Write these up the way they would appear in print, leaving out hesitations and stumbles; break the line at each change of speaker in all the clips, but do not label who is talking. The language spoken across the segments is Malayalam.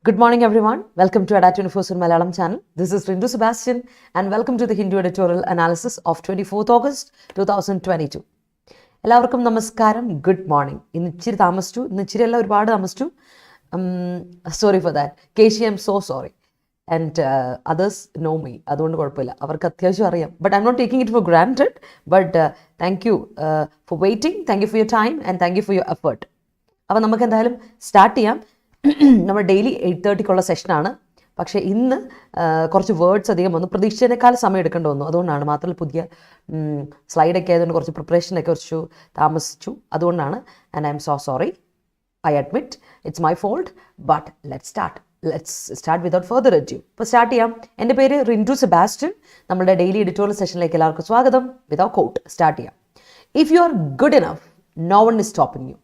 Good morning, everyone. Welcome to Adda247 Malayalam channel. This is Rintu Sebastian, and welcome to the Hindu editorial analysis of 24th August 2022. എല്ലാവർക്കും നമസ്കാരം. Good morning. ഇന്ന് ഇച്ചിരി താമസിച്ചു, ഒരുപാട് താമസിച്ചു. Sorry for that. Keshi, I M so sorry. And others know me, അതുകൊണ്ട് കുഴപ്പമില്ല, അവർക്ക് അത്യാവശ്യം അറിയാം. But I'm not taking it for granted. But thank you for waiting, thank you for your time and thank you for your effort. അപ്പോൾ നമുക്ക് എന്തായാലും സ്റ്റാർട്ട് ചെയ്യാം. നമ്മൾ ഡെയിലി 8:30 സെഷനാണ്. പക്ഷേ ഇന്ന് കുറച്ച് വേർഡ്സ് അധികം വന്നു. പ്രതീക്ഷിച്ചതിനേക്കാൾ സമയം എടുക്കേണ്ടി വന്നു. അതുകൊണ്ടാണ്. മാത്രമല്ല പുതിയ സ്ലൈഡൊക്കെ ആയതുകൊണ്ട് കുറച്ച് പ്രിപ്പറേഷനൊക്കെ കുറച്ച് താമസിച്ചു. അതുകൊണ്ടാണ്. And I M so sorry. I admit it's my fault. But let's start without further adieu. ഇപ്പോൾ സ്റ്റാർട്ട് ചെയ്യാം. എൻ്റെ പേര് റിൻറ്റു സെബാസ്റ്റ്യൻ. നമ്മുടെ ഡെയിലി എഡിറ്റോറിയൽ സെഷനിലേക്ക് എല്ലാവർക്കും സ്വാഗതം. വിതൗട്ട് കോട്ട് സ്റ്റാർട്ട് ചെയ്യാം. If you are good enough, no one is stopping you.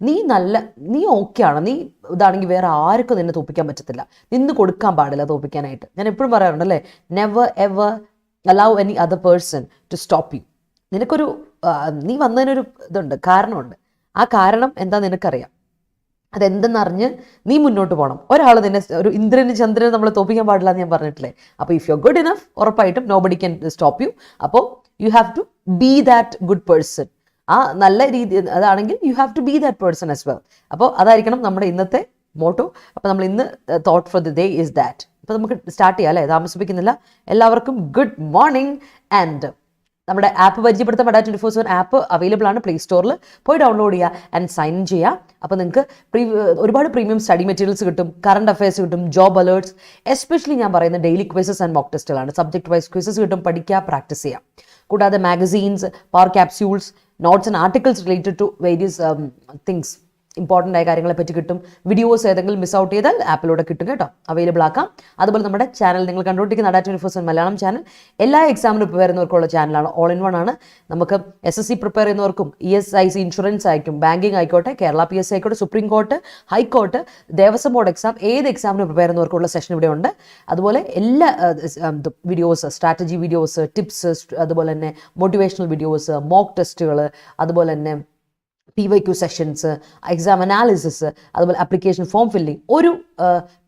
നീ ഓക്കെയാണ്, നീ ഇതാണെങ്കിൽ വേറെ ആർക്കും നിന്നെ തോപ്പിക്കാൻ പറ്റത്തില്ല. നിന്ന് കൊടുക്കാൻ പാടില്ല തോപ്പിക്കാനായിട്ട്. ഞാൻ എപ്പോഴും പറയാറുണ്ടല്ലേ, never ever allow any other person to stop you. നിനക്കൊരു നീ വന്നതിനൊരു ഇതുണ്ട്, കാരണമുണ്ട്. ആ കാരണം എന്താ നിനക്കറിയാം. അതെന്തെന്നറിഞ്ഞ് നീ മുന്നോട്ട് പോകണം. ഒരാൾ നിന്നെ, ഒരു ഇന്ദ്രന് ചന്ദ്രന് നമ്മൾ തോപ്പിക്കാൻ പാടില്ല എന്ന് ഞാൻ പറഞ്ഞിട്ടില്ലേ. അപ്പോൾ if you are good enough, ഉറപ്പായിട്ടും നോബഡി ക്യാൻ സ്റ്റോപ്പ് യു. അപ്പോൾ you have to be that good person. ആ നല്ല രീതി അതാണെങ്കിൽ you have to be that person as well. അപ്പോൾ അതായിരിക്കണം നമ്മുടെ ഇന്നത്തെ മോട്ടോ. അപ്പോൾ നമ്മൾ ഇന്ന് thought for the day is that. അപ്പോൾ നമുക്ക് സ്റ്റാർട്ട് ചെയ്യാം അല്ലേ, താമസിപ്പിക്കുന്നില്ല. എല്ലാവർക്കും ഗുഡ് മോർണിംഗ്. ആൻഡ് നമ്മുടെ ആപ്പ് പരിചയപ്പെടുത്താൻ Adda247 ആപ്പ് അവൈലബിൾ ആണ്. പ്ലേ സ്റ്റോറിൽ പോയി ഡൗൺലോഡ് ചെയ്യുക ആൻഡ് സൈൻ ചെയ്യുക. അപ്പോൾ നിങ്ങൾക്ക് ഒരുപാട് പ്രീമിയം സ്റ്റഡി മെറ്റീരിയൽസ് കിട്ടും, കറണ്ട് അഫയേഴ്സ് കിട്ടും, ജോബ് അലേർട്സ്. എസ്പെഷ്യലി ഞാൻ പറയുന്ന ഡെയിലി ക്വിസസ് ആൻഡ് മോക്ക് ടെസ്റ്റുകളാണ്. സബ്ജക്ട് വൈസ് ക്വിസസ് കിട്ടും, പഠിക്കുക, പ്രാക്ടീസ് ചെയ്യാം. കൂടാതെ magazines, power capsules, notes and articles related to various things, important ആയ കാര്യങ്ങളെ പറ്റി കിട്ടും. വീഡിയോസ് ഏതെങ്കിലും മിസ് ഔട്ട് ചെയ്താൽ ആപ്പിലൂടെ കിട്ടും കേട്ടോ, അവൈലബിൾ ആക്കാം. അതുപോലെ നമ്മുടെ ചാനൽ നിങ്ങൾ കണ്ടുകൊണ്ടിരിക്കുന്ന Adda247 മലയാളം ചാനൽ എല്ലാ എക്സാമിനും പ്രിപ്പയർ ചെയ്യുന്നവർക്കുള്ള ചാനലാണ്. ഓൾ ഇൻ വൺ ആണ്. നമുക്ക് SSC പ്രിപ്പയർ ചെയ്യുന്നവർക്കും ESIC ഇൻഷുറൻസ് ആയിരിക്കും, ബാങ്കിങ് ആയിക്കോട്ടെ, കേരള PSC ആയിക്കോട്ടെ, supreme court, high court, Devaswom board exam, ഏത് എക്സാമിനും പ്രിപ്പയർ ചെയ്യുന്നവർക്കുള്ള സെഷൻ ഇവിടെ ഉണ്ട്. അതുപോലെ എല്ലാ വീഡിയോസ്, സ്ട്രാറ്റജി വീഡിയോസ്, ടിപ്സ്, അതുപോലെ തന്നെ മോട്ടിവേഷണൽ വീഡിയോസ്, മോക്ക് ടെസ്റ്റുകൾ, അതുപോലെ തന്നെ PYQ സെഷൻസ്, എക്സാം അനാലിസിസ്, അതുപോലെ ആപ്ലിക്കേഷൻ ഫോം ഫില്ലിംഗ്. ഒരു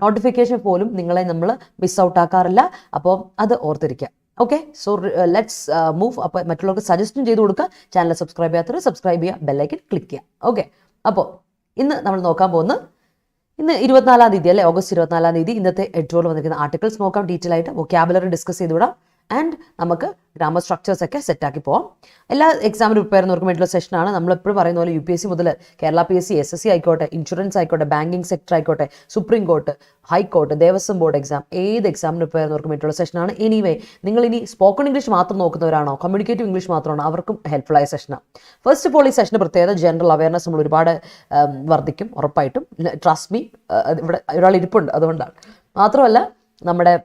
നോട്ടിഫിക്കേഷൻ പോലും നിങ്ങളെ നമ്മൾ മിസ് ഔട്ട് ആക്കാറില്ല. അപ്പോൾ അത് ഓർത്തിരിക്കുക. Okay, so let's move. അപ്പോൾ മറ്റുള്ളവർക്ക് സജസ്റ്റും ചെയ്ത് കൊടുക്കുക. ചാനൽ സബ്സ്ക്രൈബ് ചെയ്യാത്തവർ സബ്സ്ക്രൈബ് ചെയ്യുക, ബെല്ലൈക്കൻ ക്ലിക്ക് ചെയ്യുക. ഓക്കെ, അപ്പോൾ ഇന്ന് നമ്മൾ നോക്കാൻ പോകുന്നത്, ഇന്ന് 24-ാം തീയതി അല്ലേ, ഓഗസ്റ്റ് 24-ാം തീയതി ഇന്നത്തെ എഡിറ്റോറിയൽ വന്നിരിക്കുന്ന ആർട്ടിക്കിൾസ് നോക്കാം. ഡീറ്റെയിൽ ആയിട്ട് വൊക്കാബുലറി ഡിസ്കസ് ചെയ്ത് വിടാം. ആൻഡ് നമുക്ക് ഗ്രാമർ സ്ട്രക്ചേഴ്സ് ഒക്കെ സെറ്റാക്കി പോകാം. എല്ലാ എക്സാമിനും പ്രിപ്പയർ ചെയ്യുന്നവർക്കും വേണ്ടിയുള്ള സെഷനാണ്. നമ്മളെപ്പോഴും പറയുന്ന പോലെ UPSC മുതൽ കേരള PSC, SSC ആയിക്കോട്ടെ, ഇൻഷുറൻസ് ആയിക്കോട്ടെ, ബാങ്കിങ് സെക്ടർ ആയിക്കോട്ടെ, supreme court, high court, Devaswom board exam, ഏത് എക്സാമിന് പ്രിപ്പയർ ചെയ്യുന്നവർക്കും വേണ്ടിയുള്ള സെഷനാണ്. എനിവേ, നിങ്ങൾ ഇനി സ്പോക്കൺ ഇംഗ്ലീഷ് മാത്രം നോക്കുന്നവരാണോ, കമ്മ്യൂണിക്കേറ്റീവ് ഇംഗ്ലീഷ് മാത്രമാണോ, അവർക്കും ഹെൽപ്ഫുൾ ആയ സെഷനാണ്. ഫസ്റ്റ് ഓഫ് ഓൾ, ഈ സെഷന് പ്രത്യേകത ജനറൽ അവയർനെസ് നമ്മൾ ഒരുപാട് വർദ്ധിക്കും, ഉറപ്പായിട്ടും. ട്രസ്റ്റ് മീ, ഇവിടെ ഒരാൾ ഇരിപ്പുണ്ട്, അതുകൊണ്ടാണ്. മാത്രമല്ല, നമ്മുടെ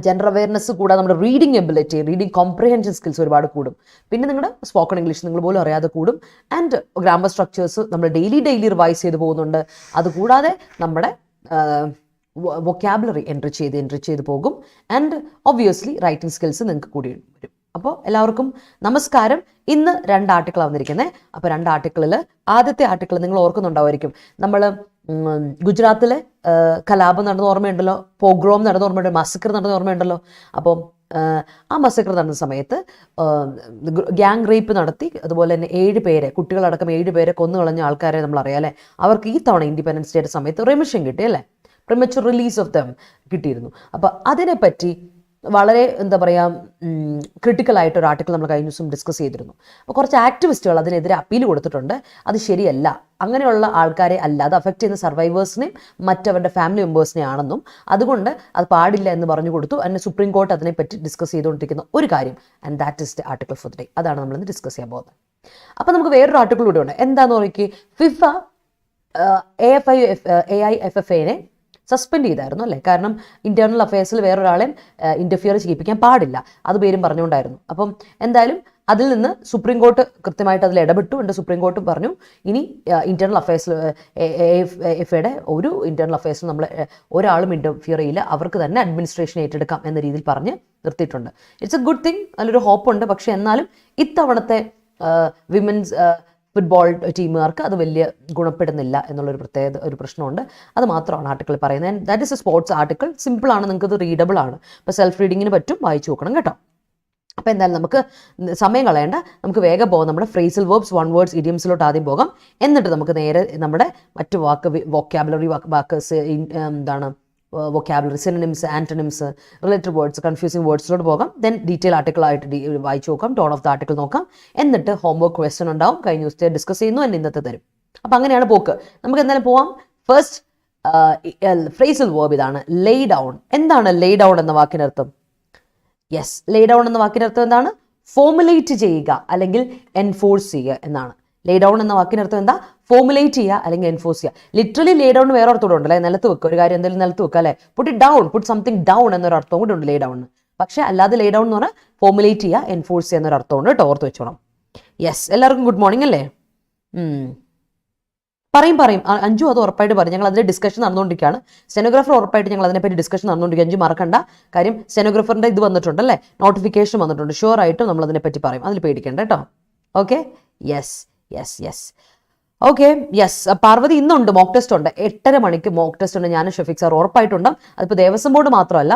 ജനറൽ അവയർനെസ് കൂടാതെ നമ്മുടെ reading ability, reading comprehension skills ഒരുപാട് കൂടും. പിന്നെ നിങ്ങളുടെ സ്പോക്കൺ ഇംഗ്ലീഷ് നിങ്ങൾ പോലും അറിയാതെ കൂടും. ആൻഡ് ഗ്രാമർ സ്ട്രക്ചേഴ്സ് നമ്മൾ ഡെയിലി റിവൈസ് ചെയ്ത് പോകുന്നുണ്ട്. അതുകൂടാതെ നമ്മുടെ വൊക്കാബുലറി എൻട്രി ചെയ്ത് പോകും. ആൻഡ് ഒബ്വിയസ്ലി റൈറ്റിംഗ് സ്കിൽസ് നിങ്ങൾക്ക് കൂടി വരും. അപ്പോൾ എല്ലാവർക്കും നമസ്കാരം. ഇന്ന് 2 ആർട്ടിക്കിളാണ് വന്നിരിക്കുന്നത്. അപ്പോൾ 2 ആർട്ടിക്കിളിൽ ആദ്യത്തെ ആർട്ടിക്കിൾ നിങ്ങൾ ഓർക്കുന്നുണ്ടാവുമായിരിക്കും. നമ്മൾ ഗുജറാത്തിലെ കലാപം നടന്ന ഓർമ്മയുണ്ടല്ലോ, പോഗ്രോം നടന്ന ഓർമ്മയുണ്ടല്ലോ, മസക്കർ നടന്ന ഓർമ്മയുണ്ടല്ലോ. അപ്പോൾ ആ മസക്കർ നടന്ന സമയത്ത് ഗ്യാങ് റേപ്പ് നടത്തി, അതുപോലെ തന്നെ 7 പേരെ, കുട്ടികളടക്കം 7 പേരെ കൊന്നു കളഞ്ഞ ആൾക്കാരെ നമ്മൾ അറിയാം അല്ലേ. അവർക്ക് ഈ തവണ ഇൻഡിപെൻഡൻസ് ഡേയുടെ സമയത്ത് റെമിഷൻ കിട്ടി അല്ലേ, പ്രിമച്വർ റിലീസ് ഓഫ് ദം കിട്ടിയിരുന്നു. അപ്പോൾ അതിനെപ്പറ്റി വളരെ എന്താ പറയുക, ക്രിട്ടിക്കലായിട്ടൊരു ആർട്ടിക്കിൾ നമ്മൾ കഴിഞ്ഞ ദിവസം ഡിസ്കസ് ചെയ്തിരുന്നു. അപ്പോൾ കുറച്ച് ആക്ടിവിസ്റ്റുകൾ അതിനെതിരെ അപ്പീൽ കൊടുത്തിട്ടുണ്ട്. അത് ശരിയല്ല, അങ്ങനെയുള്ള ആൾക്കാരെ അല്ല, അത് അഫക്റ്റ് ചെയ്യുന്ന സർവൈവേഴ്സിനെയും മറ്റവരുടെ ഫാമിലി മെമ്പേഴ്സിനെ ആണെന്നും, അതുകൊണ്ട് അത് പാടില്ല എന്ന് പറഞ്ഞു കൊടുത്തു. അതിന് സുപ്രീം കോർട്ട് അതിനെപ്പറ്റി ഡിസ്കസ് ചെയ്തുകൊണ്ടിരിക്കുന്ന ഒരു കാര്യം. And that is the article four the day. അതാണ് നമ്മളിന്ന് ഡിസ്കസ് ചെയ്യാൻ പോകുന്നത്. അപ്പോൾ നമുക്ക് വേറൊരു ആർട്ടിക്കിൾ കൂടെ ഉണ്ട്. എന്താണെന്ന് നോക്കി, ഫിഫ AIFFAനെ സസ്പെൻഡ് ചെയ്തായിരുന്നു അല്ലേ. കാരണം ഇന്റേണൽ അഫയേഴ്സിൽ വേറൊരാളെയും ഇൻ്റർഫിയർ ചെയ്യിപ്പിക്കാൻ പാടില്ല, അത് പേരും പറഞ്ഞുകൊണ്ടായിരുന്നു. അപ്പം എന്തായാലും അതിൽ നിന്ന് സുപ്രീം കോർട്ട് കൃത്യമായിട്ട് അതിൽ ഇടപെട്ടു. എൻ്റെ സുപ്രീം കോർട്ട് പറഞ്ഞു, ഇനി ഇന്റേണൽ അഫയേഴ്സിൽ AIFFAയുടെ ഒരു ഇന്റേണൽ അഫയേഴ്സിൽ നമ്മൾ ഒരാളും ഇൻ്റർഫിയർ ചെയ്യില്ല, അവർക്ക് തന്നെ അഡ്മിനിസ്ട്രേഷൻ ഏറ്റെടുക്കാം എന്ന രീതിയിൽ പറഞ്ഞ് നിർത്തിയിട്ടുണ്ട്. ഇറ്റ്സ് എ ഗുഡ് തിങ്, നല്ലൊരു ഹോപ്പുണ്ട്. പക്ഷേ എന്നാലും ഇത്തവണത്തെ വിമൻസ് ഫുട്ബോൾ ടീമുകാർക്ക് അത് വലിയ ഗുണപ്പെടുന്നില്ല എന്നുള്ളൊരു ഒരു പ്രശ്നമുണ്ട്. അത് മാത്രമാണ് ആർട്ടിക്കിൾ പറയുന്നത്. That is A sports article. സിമ്പിളാണ്, നിങ്ങൾക്ക് ഇത് റീഡബിൾ ആണ്. അപ്പോൾ സെൽഫ് റീഡിങ്ങിന് പറ്റും, വായിച്ചു നോക്കണം കേട്ടോ. അപ്പോൾ എന്തായാലും നമുക്ക് സമയം കളയേണ്ട, നമുക്ക് വേഗം പോകാം. നമ്മുടെ ഫ്രേസൽ വേർബ്സ്, വൺ വേർഡ്സ്, ഇഡിയംസിലോട്ട് ആദ്യം പോകാം. എന്നിട്ട് നമുക്ക് നേരെ നമ്മുടെ മറ്റു വൊക്കാബുലറി വാക്കേഴ്സ്, എന്താണ് vocabulary, synonyms, antonyms, related words, confusing വേർഡ്സിലോട്ട് പോകാം. ദെൻ ഡീറ്റെയിൽ ആർട്ടിക്കിൾ ആയിട്ട് വായിച്ചു നോക്കാം, ടോൺ ഓഫ് ദ ആർട്ടിക്കിൾ നോക്കാം. എന്നിട്ട് ഹോംവർക്ക് ക്വസ്റ്റ്യൻ ഉണ്ടാവും, കഴിഞ്ഞ ദിവസത്തെ ഡിസ്കസ് ചെയ്യുന്നു, എന്നെ ഇന്നത്തെ തരും. അപ്പം അങ്ങനെയാണ് പോക്ക്. നമുക്ക് എന്തായാലും പോവാം. ഫസ്റ്റ് ഫ്രേസൽ വേർബ് ഇതാണ്, ലേ ഡൗൺ. എന്താണ് ലേ ഡൗൺ എന്ന വാക്കിനർത്ഥം? യെസ്, ലേ ഡൗൺ എന്ന വാക്കിനർത്ഥം എന്താണ്? ഫോമുലേറ്റ് ചെയ്യുക അല്ലെങ്കിൽ എൻഫോഴ്സ് ചെയ്യുക എന്നാണ്. ലേ ഡൗൺ എന്ന വാക്കിനർത്ഥം എന്താ? ഫോമുലേറ്റ് ചെയ്യുക അല്ലെങ്കിൽ എൻഫോഴ്സ് ചെയ്യുക. ലിറ്ററലി ലേ ഡൗൺ വേറെ അർത്ഥം കൂടെ ഉണ്ടല്ലേ, നിലത്ത് വെക്കുക, ഒരു കാര്യം എന്തെങ്കിലും നിലത്ത് വെക്കുക അല്ലേ, put it down, puttu something down എന്നൊരു അർത്ഥം കൂടെ ഉണ്ട് ലേ ഡൗൺ. പക്ഷേ അല്ലാതെ ലേ ഡൗൺ എന്ന് പറഞ്ഞാൽ ഫോമുലേറ്റ് ചെയ്യുക, എൻഫോഴ്സ് ചെയ്യുക എന്നൊരു അർത്ഥമുണ്ട് കേട്ടോ, ഓർത്ത് വെച്ചോണം. യെസ്, എല്ലാവർക്കും ഗുഡ് മോർണിംഗ് അല്ലേ? പറയും അഞ്ചു അത് ഉറപ്പായിട്ട് പറയും. ഞങ്ങൾ അതിൻ്റെ ഡിസ്കഷൻ നടന്നുകൊണ്ടിരിക്കുകയാണ്. സ്റ്റെനോഗ്രാഫർ ഉറപ്പായിട്ട് ഞങ്ങൾ അതിനെപ്പറ്റി ഡിസ്കഷൻ നടന്നുകൊണ്ടിരിക്കുക. അഞ്ചു മറക്കണ്ട കാര്യം, സ്റ്റെനോഗ്രാഫറിൻ്റെ ഇത് വന്നിട്ടുണ്ടല്ലേ, നോട്ടിഫിക്കേഷൻ വന്നിട്ടുണ്ട്. ഷുവർ ആയിട്ടും നമ്മൾ അതിനെപ്പറ്റി പറയും, അതിൽ പേടിക്കണ്ട കേട്ടോ. Okay, yes. Okay, yes. Parvathi ഇന്നുണ്ട് മോക്ക് ടെസ്റ്റ് ഉണ്ട്, 8:30 മണിക്ക് മോക്ക് ടെസ്റ്റ് ഉണ്ട്. ഞാൻ ഷഫീഖ് സാർ ഉറപ്പായിട്ടുണ്ട്. അതിപ്പോൾ ദേവസ്വം ബോർഡ് മാത്രമല്ല,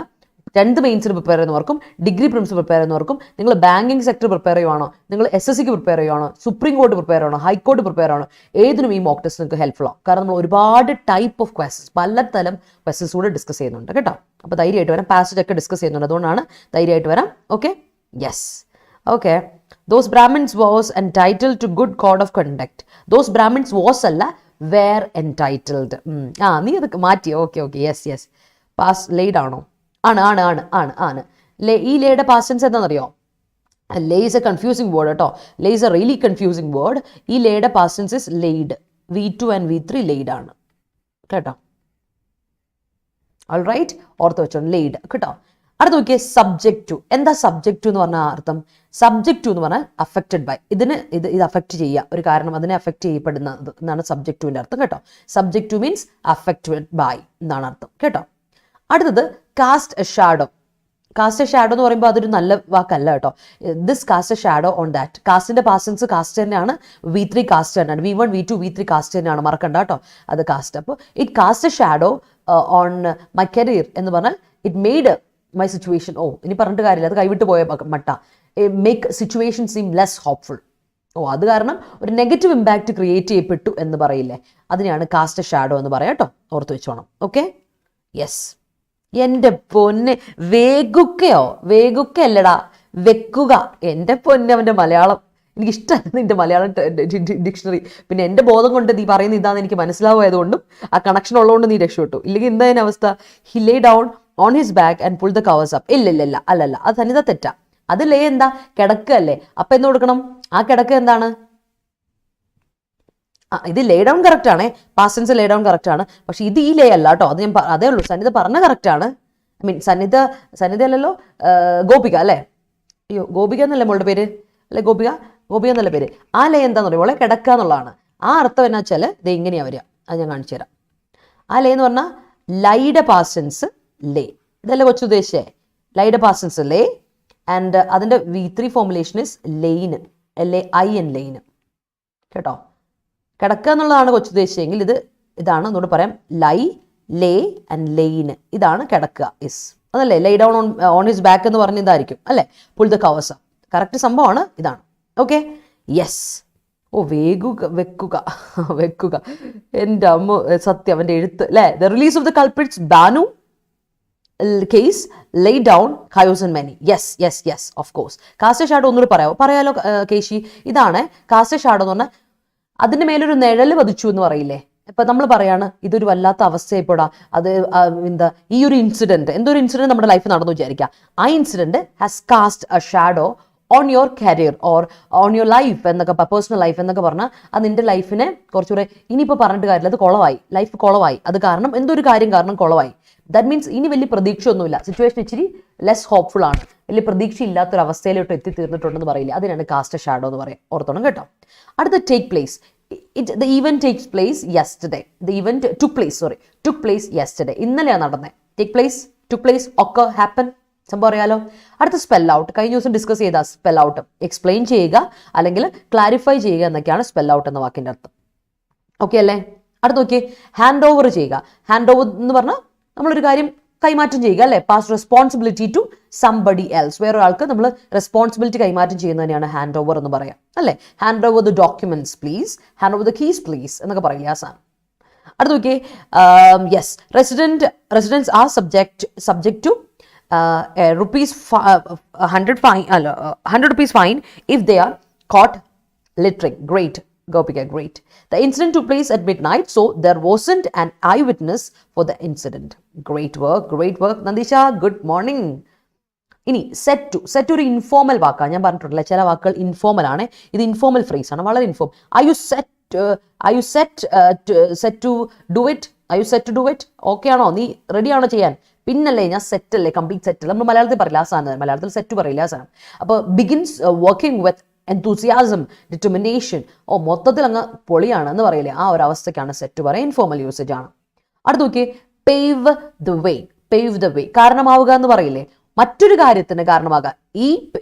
10th മെയിൻസിന് പ്രിപ്പയർ ചെയ്യുന്നവർക്കും ഡിഗ്രി പ്രിംസ് പ്രിപ്പയർ ചെയ്യുന്നവർക്കും, നിങ്ങൾ ബാങ്കിങ് സെക്ടർ പ്രിപ്പയർ ചെയ്യുവാണോ, നിങ്ങൾ SSCക്ക് പ്രിപ്പയർ ചെയ്യുവാണോ, സുപ്രീം കോടതി പ്രിപ്പയർ ആണോ, ഹൈക്കോടതി പ്രിപ്പയർ ആണോ, ഏതിനും ഈ മോക്ക് ടെസ്റ്റ് നിങ്ങൾക്ക് ഹെൽപ്ഫുൾ ആവും. കാരണം നമ്മൾ ഒരുപാട് ടൈപ്പ് ഓഫ് ക്വസ്റ്റൻസ്, പലതരം ക്വസ്റ്റൻസ് കൂടെ ഡിസ്കസ് ചെയ്യുന്നുണ്ട് കേട്ടോ. അപ്പോൾ ധൈര്യമായിട്ട് വരാം. പാസേജ് ഒക്കെ ഡിസ്കസ് ചെയ്യുന്നുണ്ട്, അതുകൊണ്ടാണ് ധൈര്യമായിട്ട് വരാം. Okay, yes. Okay, those Brahmins was entitled to good code of conduct. Those Brahmins was അല്ല, were entitled. നീ അത് മാറ്റി. Okay, yes. പാസ് ലെയ്ഡ് ആണോ? ആണ്. ഈ ലേയുടെ പാസ്റ്റ് ടെൻസ് എന്താണെന്നറിയോ? Lay is a confusing word കേട്ടോ. Lay is a really confusing word. ഈ ലേയുടെ past tense is laid. V2 and V3 laid ആണ് കേട്ടോ. ഓൾ റൈറ്റ്, ഓർത്ത് വെച്ചോ, ലെയ്ഡ് കേട്ടോ. അടുത്ത് നോക്കിയേ, സബ്ജക്റ്റ് ടു. എന്താ സബ്ജക്റ്റ് ടു എന്ന് പറഞ്ഞാൽ അർത്ഥം? സബ്ജക്റ്റ് ടു എന്ന് പറഞ്ഞാൽ അഫക്റ്റഡ് ബൈ. ഇത് അഫക്റ്റ് ചെയ്യുക, ഒരു കാരണം അതിനെ അഫക്റ്റ് ചെയ്യപ്പെടുന്നത് എന്നാണ് സബ്ജക്റ്റ് ടുവിൻ്റെ അർത്ഥം കേട്ടോ. Subject to means affected by എന്നാണ് അർത്ഥം കേട്ടോ. അടുത്തത് cast a shadow. Cast a shadow എന്ന് പറയുമ്പോൾ അതൊരു നല്ല വാക്കല്ല കേട്ടോ. This cast a shadow on that. കാസ്റ്റിന്റെ പാസ്റ്റൻസ് കാസ്റ്റ് തന്നെയാണ്, V3 കാസ്റ്റ് തന്നെയാണ്, V1 V2 V3 കാസ്റ്റ് തന്നെയാണ്, മറക്കണ്ട കേട്ടോ, അത് കാസ്റ്റ്. അപ്പോൾ it cast a shadow on my career എന്ന് പറഞ്ഞാൽ ഇറ്റ് മെയ്ഡ് മൈ സിറ്റുവേഷൻ, ഇനി പറഞ്ഞിട്ട് കാര്യമില്ല, അത് കൈവിട്ട് പോയ മട്ട, make situation seem less hopeful. അത് കാരണം ഒരു നെഗറ്റീവ് ഇമ്പാക്റ്റ് ക്രിയേറ്റ് ചെയ്യപ്പെട്ടു എന്ന് പറയില്ലേ, അതിനെയാണ് കാസ്റ്റ് എ ഷാഡോ എന്ന് പറയാം കേട്ടോ, ഓർത്ത് വെച്ചോണം. Okay, yes. എൻ്റെ പൊന്നെ, വേഗുക്കയല്ലടാ, വെക്കുക. എൻ്റെ പൊന്നെ, അവൻ്റെ മലയാളം എനിക്കിഷ്ടമായിരുന്നു, എൻ്റെ മലയാളം ഡിക്ഷണറി. പിന്നെ എൻ്റെ ബോധം കൊണ്ട് നീ പറയുന്ന ഇതാന്ന് എനിക്ക് മനസ്സിലാവുമായതുകൊണ്ടും ആ കണക്ഷൻ ഉള്ളതുകൊണ്ട് നീ രക്ഷപ്പെട്ടു. ഇല്ലെങ്കിൽ എന്താ അവസ്ഥ? He Leh down on his back and pull the covers up. ഇല്ല, അല്ലല്ല, അത് സനിത തെറ്റാ. അത് ലേ എന്താ? കിടക്കല്ലേ. അപ്പം എന്ന് കൊടുക്കണം, ആ കിടക്ക എന്താണ്? ഇത് ലേ ഡൗൺ കറക്റ്റ് ആണ്, പാസ്റ്റൻസ് ലേ ഡൗൺ കറക്റ്റ് ആണ്. പക്ഷെ ഇത് ഈ ലേ അല്ല കേട്ടോ, അത് ഞാൻ അതേ ഉള്ളൂ. സന്നിധ പറഞ്ഞ കറക്റ്റ് ആണ്. ഐ മീൻ സന്നിധ അല്ലല്ലോ, ഗോപിക അല്ലേ? അയ്യോ, ഗോപിക എന്നല്ലേ മോളുടെ പേര് അല്ലെ? ഗോപിക എന്നല്ല പേര്. ആ ലേ എന്താന്ന് പറയുമ്പോൾ മോളെ കിടക്കുക എന്നുള്ളതാണ്. ആ അർത്ഥം എന്നാ വെച്ചാൽ ഇത് എങ്ങനെയാ വരിക, അത് ഞാൻ കാണിച്ചു തരാം. ആ ലേ എന്ന് പറഞ്ഞാൽ ലൈയുടെ പാസ്റ്റൻസ് ലേ, ഇതല്ലേ കൊച്ചു ഉദ്ദേശിച്ചേ? ലൈയുടെ പാസ്റ്റൻസ് ലേ ആൻഡ് അതിൻ്റെ V3 formulation is Lane, LAIN Lane കേട്ടോ. കിടക്കുക എന്നുള്ളതാണ് കൊച്ചുദ്ദേശിച്ചെങ്കിൽ ഇതാണ് ഒന്നുകൂടെ പറയാം, ലേ ആൻഡ് ലെയിന്, ഇതാണ് കിടക്കുക ഇസ്, അതല്ലേ? Lay down on his back എന്ന് പറഞ്ഞ ഇതായിരിക്കും അല്ലേ? Pull the covers up, correct സംഭവമാണ്, ഇതാണ്. Okay, yes. വെക്കുക. എൻ്റെ അമ്മ സത്യം, അവൻ്റെ എഴുത്ത് അല്ലേ? The release of the culprits Bano case lay down ഹയോസ് and many. Yes of course. Cast shadow ഒന്നുകൂടി പറയാലോ കേശി? ഇതാണ് കാസ്റ്റ് ഷാഡോ എന്ന് പറഞ്ഞാൽ അതിൻ്റെ മേലൊരു നിഴല് പതിച്ചു എന്ന് പറയില്ലേ? ഇപ്പം നമ്മൾ പറയാണ് ഇതൊരു വല്ലാത്ത അവസ്ഥയപ്പോടാ, അത് ഈ ഒരു ഇൻസിഡൻറ്റ്, എന്തൊരു ഇൻസിഡൻറ്റ് നമ്മുടെ ലൈഫ് നടന്നു വിചാരിക്കുക. ആ incident has cast a shadow on your career or on your life എന്നൊക്കെ, പേഴ്സണൽ ലൈഫ് എന്നൊക്കെ പറഞ്ഞാൽ അത് നിൻ്റെ ലൈഫിനെ കുറച്ചുകൂടെ, ഇനിയിപ്പോൾ പറഞ്ഞിട്ട് കാര്യമില്ല, അത് കുളമായി, ലൈഫ് കുളമായി, അത് കാരണം എന്തൊരു കാര്യം കാരണം കുളമായി. ദാറ്റ് മീൻസ് ഇനി വലിയ പ്രതീക്ഷയൊന്നുമില്ല, സിറ്റുവേഷൻ ഇച്ചിരി ലെസ് ഹോപ്പ്ഫുൾ ആണ്, വലിയ പ്രതീക്ഷയില്ലാത്തൊരു അവസ്ഥയിലോട്ട് എത്തിത്തീർന്നിട്ടുണ്ടെന്ന് പറയില്ല, അതിനാണ് കാസ്റ്റ് എ ഷാഡോ എന്ന് പറയാം, ഓർത്തോണം കേട്ടോ. അടുത്ത take place. The event takes place yesterday. The event took place yesterday. ഇന്നലെയാണ് നടന്നത്. Take place, took place, occur, happen, സംഭവം അറിയാലോ. അടുത്ത സ്പെൽ ഔട്ട്. കഴിഞ്ഞ ദിവസം ഡിസ്കസ് ചെയ്ത സ്പെൽ ഔട്ട് എക്സ്പ്ലെയിൻ ചെയ്യുക അല്ലെങ്കിൽ ക്ലാരിഫൈ ചെയ്യുക എന്നൊക്കെയാണ് സ്പെൽ ഔട്ട് എന്ന വാക്കിൻ്റെ അർത്ഥം. ഓക്കെ അല്ലേ? അടുത്ത് നോക്കിയേ, ഹാൻഡ് ഓവർ ചെയ്യുക. ഹാൻഡ് ഓവർ എന്ന് പറഞ്ഞാൽ നമ്മളൊരു കാര്യം കൈമാറ്റം ചെയ്യുക അല്ലേ? Pass responsibility to somebody else. വേറൊരാൾക്ക് നമ്മൾ റെസ്പോൺസിബിലിറ്റി കൈമാറ്റം ചെയ്യുന്നതിനെയാണ് ഹാൻഡ് ഓവർ എന്ന് പറയാം അല്ലേ? Hand over the documents please, hand over the keys please എന്നൊക്കെ പറയില്ല ആ സാധനം. അടുത്ത് നോക്കിയേ, yes, residents are subject to ₹100 fine if they are caught littering. Great, Gopika, great. The incident took place at midnight, so there wasn't an eyewitness for the incident. Great work, Nandisha, good morning. ഇനി സെറ്റ് ഒരു ഇൻഫോർമൽ വാക്കാണ്. ഞാൻ പറഞ്ഞിട്ടുണ്ടല്ലേ ചില വാക്കുകൾ ഇൻഫോർമൽ ആണ്. ഇത് ഇൻഫോർമൽ ഫ്രേസ് ആണ്, വളരെ inform. Are you set to do it? Okay ആണോ? നീ റെഡി ആണോ ചെയ്യാൻ? പിന്നല്ലേ, ഞാൻ സെറ്റ് അല്ലേ, കംപ്ലീറ്റ് സെറ്റ് അല്ല. നമ്മൾ മലയാളത്തിൽ പറയില്ല ആ സാധനം, മലയാളത്തിൽ സെറ്റ് പറയില്ല ആ സാധനം. അപ്പോൾ begins working with enthusiasm, determination, മൊത്തത്തിൽ അങ്ങ് പൊളിയാണ് എന്ന് പറയില്ലേ, ആ ഒരു അവസ്ഥയ്ക്കാണ് സെറ്റ് പറയുക. ഇൻഫോർമൽ യൂസേജ് ആണ്. അടുത്ത് നോക്കിയേ, പേവ് ദ വേ, കാരണമാവുക എന്ന് പറയില്ലേ, മറ്റൊരു കാര്യത്തിന് കാരണമാകുക. ഈ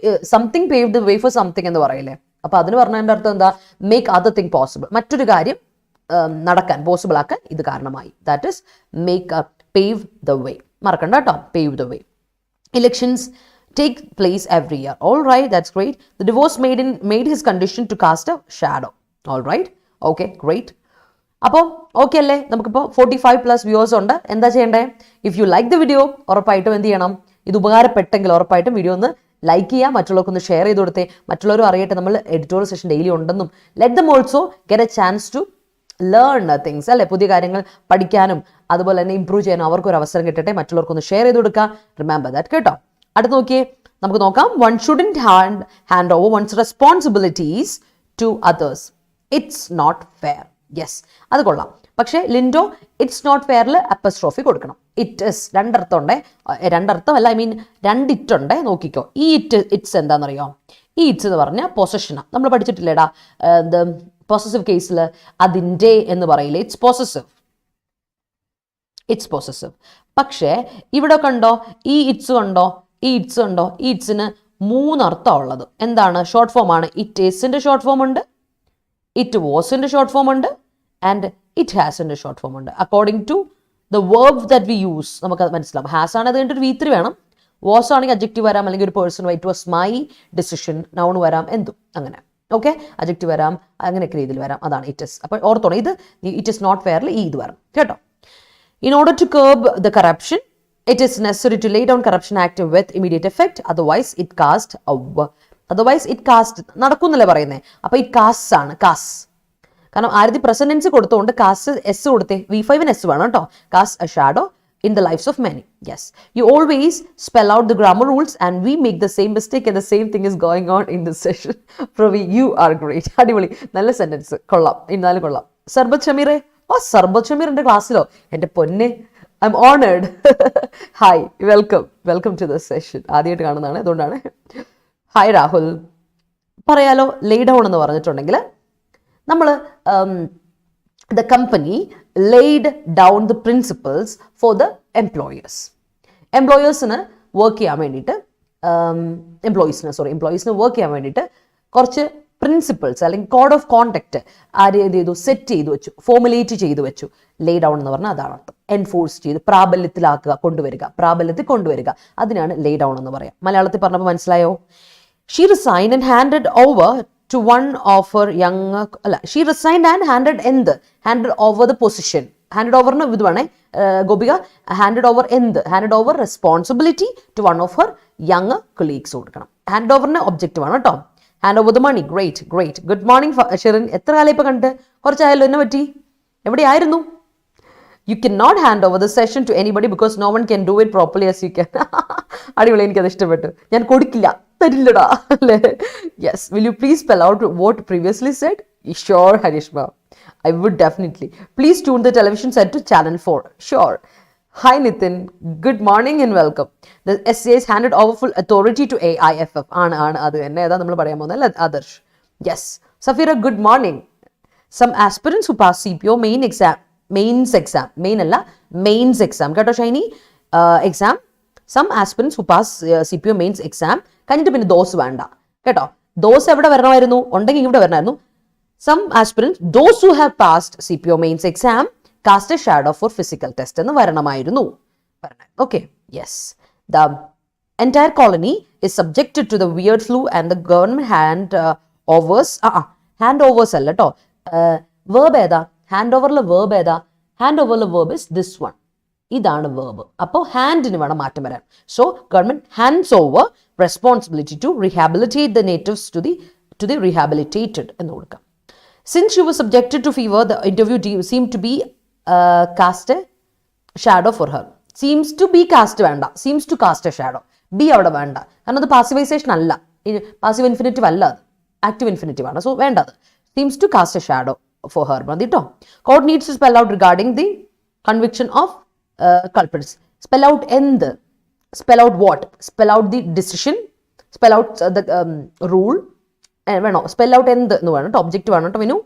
something pave the way for something എന്ന് പറയില്ലേ. അപ്പൊ അതിന് പറഞ്ഞതിന്റെ അർത്ഥം എന്താ? മേക്ക് അതർ തിങ് പോസിബിൾ, മറ്റൊരു കാര്യം നടക്കാൻ പോസിബിൾ ആക്കാൻ ഇത് കാരണമായി. That is make pave the വേ. മറക്കണ്ട കേട്ടോ, pave the way. Elections take place every year. All right, that's great. The divorce made his condition to cast a shadow. All right, okay, great. അപ്പോൾ ഓക്കെ അല്ലേ? നമുക്കിപ്പോൾ 45+ വ്യൂവേഴ്സ് ഉണ്ട്. എന്താ ചെയ്യേണ്ടേ? If you like the video, ഉറപ്പായിട്ടും എന്ത് ചെയ്യണം? ഇത് ഉപകാരപ്പെട്ടെങ്കിൽ ഉറപ്പായിട്ടും വീഡിയോ ഒന്ന് ലൈക്ക് ചെയ്യുക, മറ്റുള്ളവർക്കൊന്ന് ഷെയർ ചെയ്ത് കൊടുത്തേ, മറ്റുള്ളവരും അറിയട്ടെ നമ്മൾ എഡിറ്റോറിയൽ സെഷൻ ഡെയിലി ഉണ്ടെന്നും. Let them also get a chance to learn things അല്ലേ? പുതിയ കാര്യങ്ങൾ പഠിക്കാനും അതുപോലെ തന്നെ ഇംപ്രൂവ് ചെയ്യാനും അവർക്കൊരു അവസരം കിട്ടട്ടെ. മറ്റുള്ളവർക്കൊന്ന് ഷെയർ ചെയ്ത് കൊടുക്കുക. റിമെമ്പർ ദാറ്റ് കേട്ടോ. അടുത്ത് നോക്കിയേ, നമുക്ക് നോക്കാം. One student hand over one's responsibilities to others. It's not fair. Yes, അത് കൊള്ളാം. പക്ഷേ ലിൻഡോ ഇറ്റ്സ് നോട്ട് ഫെയറിൽ അപ്പസ്ട്രോഫി കൊടുക്കണം. ഇറ്റ് ഇസ് രണ്ടർത്ഥം ഉണ്ടേ, രണ്ടർത്ഥമല്ല, ഐ മീൻ രണ്ടിറ്റുണ്ടേ. നോക്കിക്കോ, ഈ ഇറ്റ്സ് എന്താണെന്നറിയോ? ഈ ഇറ്റ്സ് എന്ന് പറഞ്ഞാൽ പൊസഷനാണ്. നമ്മൾ പഠിച്ചിട്ടില്ലേടാ ദ പൊസസീവ് കേസിൽ അതിൻ്റെ എന്ന് പറയില്ലേ, ഇറ്റ്സ് പൊസസീവ്. പക്ഷേ ഇവിടെ കണ്ടോ, ഈ ഇറ്റ്സ് കണ്ടോ, ഈ ഇറ്റ്സിന് 3 അർത്ഥം ഉള്ളത്. എന്താണ്? ഷോർട്ട് ഫോം ആണ്. ഇറ്റ് ഈസിന്റെ ഷോർട്ട് ഫോം ഉണ്ട്, ഇറ്റ് വാസിന്റെ ഷോർട്ട് ഫോം ഉണ്ട്, ആൻഡ് ഇറ്റ് ഹാസിന്റെ ഷോർട്ട് ഫോം ഉണ്ട്. According to the verb that we use നമുക്കത് മനസ്സിലാവും. ഹാസ് ആണ്, അത് കഴിഞ്ഞിട്ട് V3 വേണം. വാസ് ആണെങ്കിൽ അഡ്ജക്റ്റീവ് വരാം, അല്ലെങ്കിൽ ഒരു person it was my decision, noun വരാം, എന്തും അങ്ങനെ. ഓക്കെ, അഡ്ജക്റ്റീവ് വരാം, അങ്ങനെയൊക്കെ രീതിയിൽ വരാം. അതാണ് ഇറ്റ് ഇസ്. അപ്പോൾ ഓർത്തോണം, ഇത് ഇറ്റ് ഇസ് നോട്ട് ഫെയറിൽ ഈ ഇത് വരാം കേട്ടോ. In order to curb the corruption, it is necessary to lay down Corruption Act with immediate effect, otherwise it cast നടക്കുന്നല്ലേ പറയുന്നത്. അപ്പൊ ഈ കാസ്റ്റ് ആണ്, കാസ്. കാരണം ആദ്യത്തെ പ്രസന്റൻസ് കൊടുത്തുകൊണ്ട് കാസ്റ്റ് എസ് കൊടുത്തേ, V5 S വേണം കേട്ടോ. Cast a shadow in the lives of many. Yes, you always spell out the grammar rules and we make the same mistake and the same thing is going on in this session. Pravi, you are great. അടിപൊളി, നല്ല സെന്റൻസ്, കൊള്ളാം, ഇന്നാലും കൊള്ളാം. സർബത്ത് ഷമീറെ, സർബത്ത് ഷമീറിന്റെ ക്ലാസ്സിലോ? എൻ്റെ പൊന്നെ, I'm honored. Hi, welcome to this session. ആദ്യമായിട്ട് കാണുന്നതാണ്, അതുകൊണ്ടാണ്. ഹായ് രാഹുൽ. പറയാലോ, ലേ ഡൗൺ എന്ന് പറഞ്ഞിട്ടുണ്ടെങ്കിൽ നമ്മൾ the company laid down the principles for the employersന് വർക്ക് ചെയ്യാൻ വേണ്ടിയിട്ട് എംപ്ലോയീസിന് വർക്ക് ചെയ്യാൻ വേണ്ടിയിട്ട് കുറച്ച് പ്രിൻസിപ്പിൾസ് അല്ലെങ്കിൽ കോഡ് ഓഫ് കോണ്ടക്ട് ആര് എന്ത് ചെയ്തു? സെറ്റ് ചെയ്തു വെച്ചു, ഫോർമുലേറ്റ് ചെയ്തു വെച്ചു. ലേ ഡൗൺ എന്ന് പറഞ്ഞാൽ അതാണ് അർത്ഥം. എൻഫോഴ്സ് ചെയ്ത് പ്രാബല്യത്തിൽ കൊണ്ടുവരിക, അതിനാണ് ലേ ഡൗൺ എന്ന് പറയാം. മലയാളത്തിൽ പറഞ്ഞപ്പോൾ മനസ്സിലായോ? She resigned and handed over to one of her younger, she resigned and handed over the position. Handed over no vidwane Gopika, handed over responsibility to one of her younger colleagues. Hand over na objective ആണ് കേട്ടോ. Hand over the money. Great. Good morning Shirin. എത്ര കാലം ഇപ്പൊ കണ്ട്? കുറച്ചായല്ലോ, എന്നെ പറ്റി? എവിടെയായിരുന്നു? You cannot hand over the session to anybody because no one can do it properly as you can. അടിപൊളി, എനിക്കത് ഇഷ്ടപ്പെട്ടു. ഞാൻ കൊടുക്കില്ല, തരില്ലടാ അല്ലേ? Yes, will you please spell out what previously said? Sure, Harishma. I would definitely. Please tune the television set to channel 4. Sure. Hi Nitin, good morning and welcome. The SCA is handed over full authority to AIFF. ആണ് അത് തന്നെ ഏതാ നമ്മൾ പറയാൻ പോകുന്നത് അല്ലേ Adarsh? Yes. Safira, good morning. Some aspirants who pass CPO mains exam കേട്ടോ Shiny, exam Some aspirants who pass CPO mains exam കഴിഞ്ഞിട്ട് പിന്നെ those വേണ്ട കേട്ടോ. Those എവിടെ വരണമായിരുന്നു? ഉണ്ടെങ്കിൽ ഇവിടെ വരണമായിരുന്നു. Some aspirants, those who have passed CPO mains exam, cast a shadow for physical test എന്ന് വരണമായിരുന്നു. Okay, yes. The entire colony is subjected to the weird flu and the government handovers അല്ല കേട്ടോ. Verb ഏതാ? Handoverലെ verb ഏതാ? Handoverലെ verb is this one. ഇതാണ് verb. അപ്പോൾ ഹാൻഡിന് വേണം മാറ്റം വരാൻ. So government hands over responsibility to rehabilitate the natives to the rehabilitated എന്ന് കൊടുക്കാം. Since she was subjected to fever, the interview seemed to be cast a shadow for her. Seems to be cast വേണ്ട. Seems to cast a shadow. B അവിടെ വേണ്ട. കാരണം അത് പാസിവൈസേഷൻ അല്ല. പാസീവ് ഇൻഫിനിറ്റീവ് അല്ല അത്. ആക്റ്റീവ് ഇൻഫിനിറ്റീവ് ആണ്. സോ വേണ്ടത്. Seems to cast a shadow for her. മതി കേട്ടോ. Court needs to spell out regarding the conviction of culprits. Spell out എന്ത്? Spell out what? Spell out the decision. Spell out the rule. വേണോ? Spell out എന്ത് എന്ന് വേണം കേട്ടോ. ഒബ്ജക്റ്റ് വേണം കേട്ടോ. Vinu.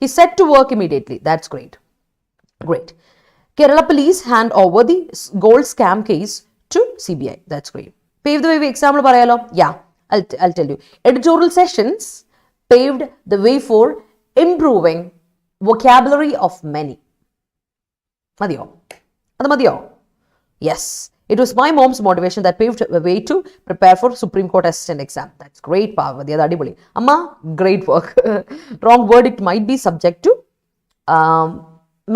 He set to work immediately. That's great. Great. Kerala police hand over the gold scam case to CBI. That's great. Pave the way example parayalo. Yeah, I'll tell you. Editorial sessions paved the way for improving vocabulary of many. Madiyo. Adu madiyo. Yes. It was my mom's motivation that paved the way to prepare for Supreme Court assistant exam. That's great, Parvati. Adu adipoli. Amma, great work. Wrong verdict might be subject to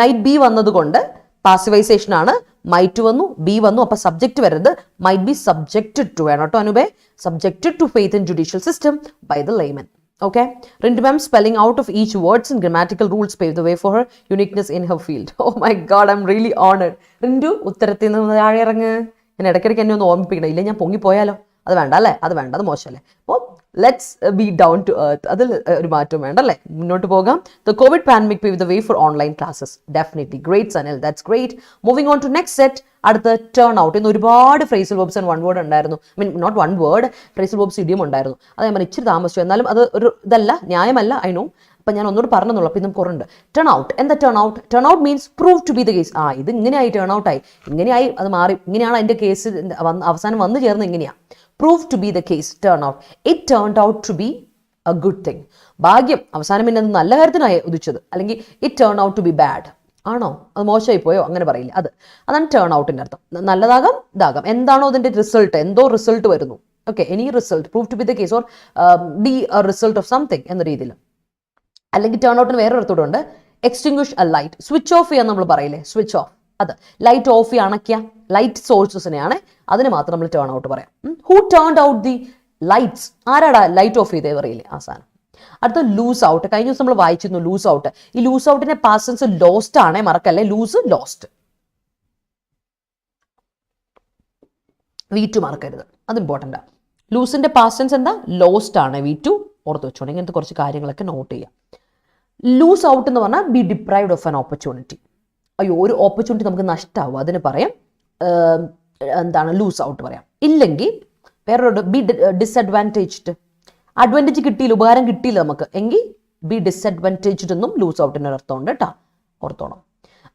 might be വന്നതുകൊണ്ട് പാസിവൈസേഷൻ ആണ്. മൈറ്റ് വന്നു, ബി വന്നു. അപ്പോൾ സബ്ജക്റ്റ് വരുന്നത് മൈറ്റ് ബി സബ്ജക്റ്റഡ് ടു വേണം കേട്ടോ അനുബേ. Subjected to faith in judicial system by the layman. Okay. Rintu ma'am spelling out of each words and grammatical rules paved the way for her uniqueness in her field. Oh my God, I'm really honored. Rintu, ഉത്തരത്തിൽ നിന്ന് താഴെ ഇറങ്ങ്. ഞാൻ ഇടയ്ക്കിടയ്ക്ക് എന്നെ ഒന്ന് ഓർമ്മിപ്പിക്കണം. ഇല്ല ഞാൻ പൊങ്ങിപ്പോയാലോ. അത് വേണ്ട അല്ലേ? അത് വേണ്ട, അത് മോശമല്ലേ? അപ്പോൾ let's be down to earth. അതിൽ ഒരു മാറ്റം വേണ്ട അല്ലേ? മുന്നോട്ട് പോകാം. The COVID pandemic pave the way for online classes. Definitely great Sanal. That's great. Moving on to next set. അടുത്ത ടേൺ ഔട്ട്. ഇന്ന് ഒരുപാട് phrasal verbs and one word ഉണ്ടായിരുന്നു. Not one word, phrasal verbs idiom ഉണ്ടായിരുന്നു. അത് ഞാൻ ഇച്ചിരി താമസിച്ചു. എന്നാലും അത് ഒരു ഇതല്ല, ന്യായമല്ല. I know. അപ്പം ഞാൻ ഒന്നുകൂടി പറഞ്ഞെന്നുള്ളൂ. അപ്പം ഇതും കുറവുണ്ട്. Turn out. എന്താ turn out? Turn out means prove to be the case. ഇത് ഇങ്ങനെയായി ടേൺ ഔട്ടായി, ഇങ്ങനെയായി അത് മാറി, ഇങ്ങനെയാണ് അതിൻ്റെ കേസ് അവസാനം വന്നു ചേർന്ന് ഇങ്ങനെയാണ്. Prove to be the case, turn out. It turned out to be a good thing. ഭാഗ്യം അവസാനം പിന്നെ അത് നല്ല കാര്യത്തിനായി ഉദിച്ചത്. അല്ലെങ്കിൽ it turned out to be bad. ആണോ? അത് മോശമായി പോയോ? അങ്ങനെ പറയില്ല. അതാണ് ടേൺ ഔട്ടിൻ്റെ അർത്ഥം. നല്ലതാകാം, ഇതാകാം. എന്താണോ അതിൻ്റെ റിസൾട്ട്, എന്തോ റിസൾട്ട് വരുന്നു. Okay, any result prove to be the case or be a result of something എന്ന രീതിയിൽ. അല്ലെങ്കിൽ ടേൺ ഔട്ടിന് വേറെ അർത്ഥമുണ്ട്. Extinguish a light. Switch off ചെയ്യാൻ നമ്മൾ പറയില്ലേ? Switch off. അത് ലൈറ്റ് ഓഫ് ചെയ്യുക, അണയ്ക്കുക. ലൈറ്റ് സോഴ്സസിനെയാണ്, അതിന് മാത്രം നമ്മൾ ടേൺ ഔട്ട് പറയാം. Who turned out the lights? ആരാടാ ലൈറ്റ് ഓഫ് ചെയ്തേ പറയില്ലേ ആ സാധനം. അടുത്ത ലൂസ് ഔട്ട്. കഴിഞ്ഞ ദിവസം നമ്മൾ വായിച്ചിരുന്നു ലൂസ് ഔട്ട്. ഈ ലൂസ് ഔട്ടിന്റെ പാസ്റ്റ് ടെൻസ് ലോസ്റ്റ് ആണേ, മറക്കല്ലേ. Lose lost. V2 മറക്കരുത്, അത് ഇമ്പോർട്ടൻ്റ്. ലൂസിന്റെ പാസ്റ്റ് ടെൻസ് എന്താ? ലോസ്റ്റ് ആണ്. V2 ഓർത്ത് വെച്ചോണം. ഇങ്ങനത്തെ കുറച്ച് കാര്യങ്ങളൊക്കെ നോട്ട് ചെയ്യാം. ലൂസ് ഔട്ട് എന്ന് പറഞ്ഞാൽ B deprived of an opportunity. അയ്യോ, ഒരു ഓപ്പർച്യൂണിറ്റി നമുക്ക് നഷ്ടമാവും, അതിന് പറയാം എന്താണ്? ലൂസ് ഔട്ട് പറയാം. ഇല്ലെങ്കിൽ വേറൊരു ബി ഡിസഡ്വാൻറ്റേജ്ഡ്. അഡ്വാൻറ്റേജ് കിട്ടിയില്ല, ഉപകാരം കിട്ടിയില്ല നമുക്ക്, എങ്കിൽ ബി ഡിസഡ്വാൻറ്റേജ്ഡ് എന്നും ലൂസ് ഔട്ടിൻ്റെ അർത്ഥമുണ്ട് കേട്ടോ, ഓർത്തോണം.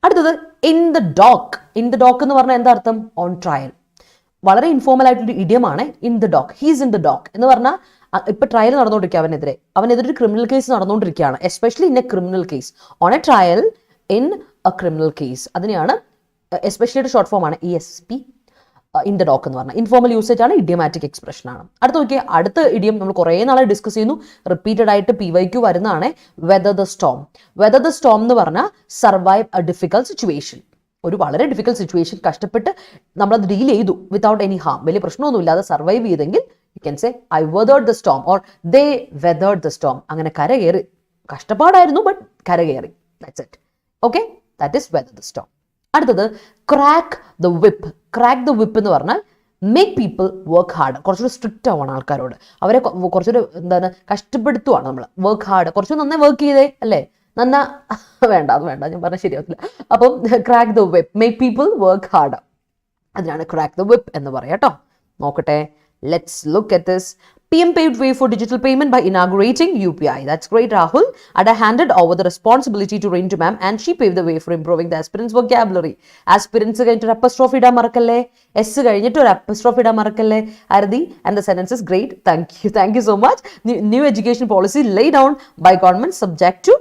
അടുത്തത് in the dock. In the dock എന്ന് പറഞ്ഞാൽ എന്താ അർത്ഥം? On trial. വളരെ ഇൻഫോർമൽ ആയിട്ടൊരു ഇഡിയമാണ് in the dock. He's in the dock എന്ന് പറഞ്ഞാൽ ഇപ്പൊ ട്രയൽ നടന്നുകൊണ്ടിരിക്കുക അവനെതിരെ ഒരു ക്രിമിനൽ കേസ് നടന്നുകൊണ്ടിരിക്കുകയാണ്. Especially in a criminal case. On a trial in a criminal case. അതിനെയാണ് എസ്പെഷ്യലി ഷോർട്ട് ഫോം ആണ് ESP. ഇൻ ദ ഡോക്ക് എന്ന് പറഞ്ഞാൽ ഇൻഫോർമൽ യൂസേജ് ആണ്, ഇഡിയമാറ്റിക് എക്സ്പ്രഷൻ ആണ്. അടുത്ത നോക്കിയാൽ അടുത്ത ഇഡിയം നമ്മൾ കുറേ നാളെ ഡിസ്കസ് ചെയ്യുന്നു, റിപ്പീറ്റഡ് ആയിട്ട് PYQ വരുന്നതാണ്. Whether the Storm. Whether the Storm എന്ന് പറഞ്ഞാൽ സർവൈവ് എ ഡിഫിക്കൽട്ട് സിറ്റുവേഷൻ. ഒരു വളരെ ഡിഫിക്കൽട്ട് സിറ്റുവേഷൻ കഷ്ടപ്പെട്ട് നമ്മളത് ഡീൽ ചെയ്തു വിത്തൗട്ട് എനി ഹാം. വലിയ പ്രശ്നമൊന്നും ഇല്ലാതെ സർവൈവ് ചെയ്തെങ്കിൽ you can say I weathered the storm or they weathered the storm. അങ്ങനെ കരകയറി. കഷ്ടപ്പാടായിരുന്നു, ബട്ട് കരകയറി. That's it. Okay, that is weather the storm. അടുത്തത് crack the whip. Crack the whip എന്ന് പറഞ്ഞാൽ മേക്ക് പീപ്പിൾ വർക്ക് ഹാർഡ്. കുറച്ചുകൂടി സ്ട്രിക്റ്റ് ആവണം ആൾക്കാരോട്. അവരെ കുറച്ചൊരു എന്താണ് കഷ്ടപ്പെടുത്തുവാണ് നമ്മൾ. Work hard. കുറച്ചുകൂടി നന്നായി വർക്ക് ചെയ്തേ അല്ലേ? നന്നാ വേണ്ട, അത് വേണ്ട, ഞാൻ പറഞ്ഞാൽ ശരിയാവത്തില്ല. അപ്പം crack the whip, make people work hard. അതിനാണ് ക്രാക്ക് ദ വിപ്പ് എന്ന് പറയാം കേട്ടോ. നോക്കട്ടെ, let's look at this. PM paved way for digital payment by inaugurating UPI. That's great, Rahul. Adda handed over the responsibility to Rintu ma'am and she paved the way for improving the aspirants' vocabulary. Aspirants കഴിഞ്ഞിട്ട് ഒരു apostrophe ഇടാൻ മറക്കല്ലേ. S കഴിഞ്ഞിട്ട് ഒരു apostrophe ഇടാൻ മറക്കല്ലേ. Ardi, and the sentence is great. Thank you so much. New education policy laid down by government subject to